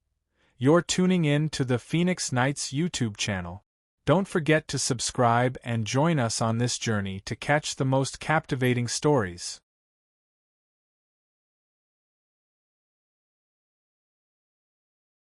Speaker 1: You're tuning in to the Phoenix Nights YouTube channel. Don't forget to subscribe and join us on this journey to catch the most captivating stories.